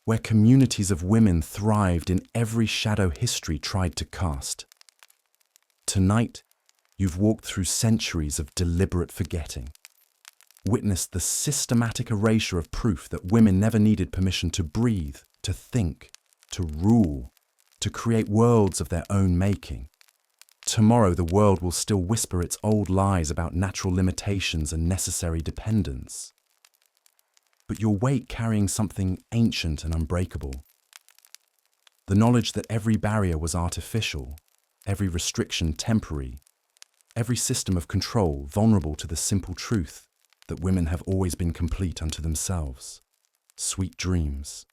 where communities of women thrived in every shadow history tried to cast. Tonight, you've walked through centuries of deliberate forgetting, witnessed the systematic erasure of proof that women never needed permission to breathe, to think, to rule, to create worlds of their own making. Tomorrow the world will still whisper its old lies about natural limitations and necessary dependence. But you'll wake carrying something ancient and unbreakable. The knowledge that every barrier was artificial, every restriction temporary, every system of control vulnerable to the simple truth that women have always been complete unto themselves. Sweet dreams.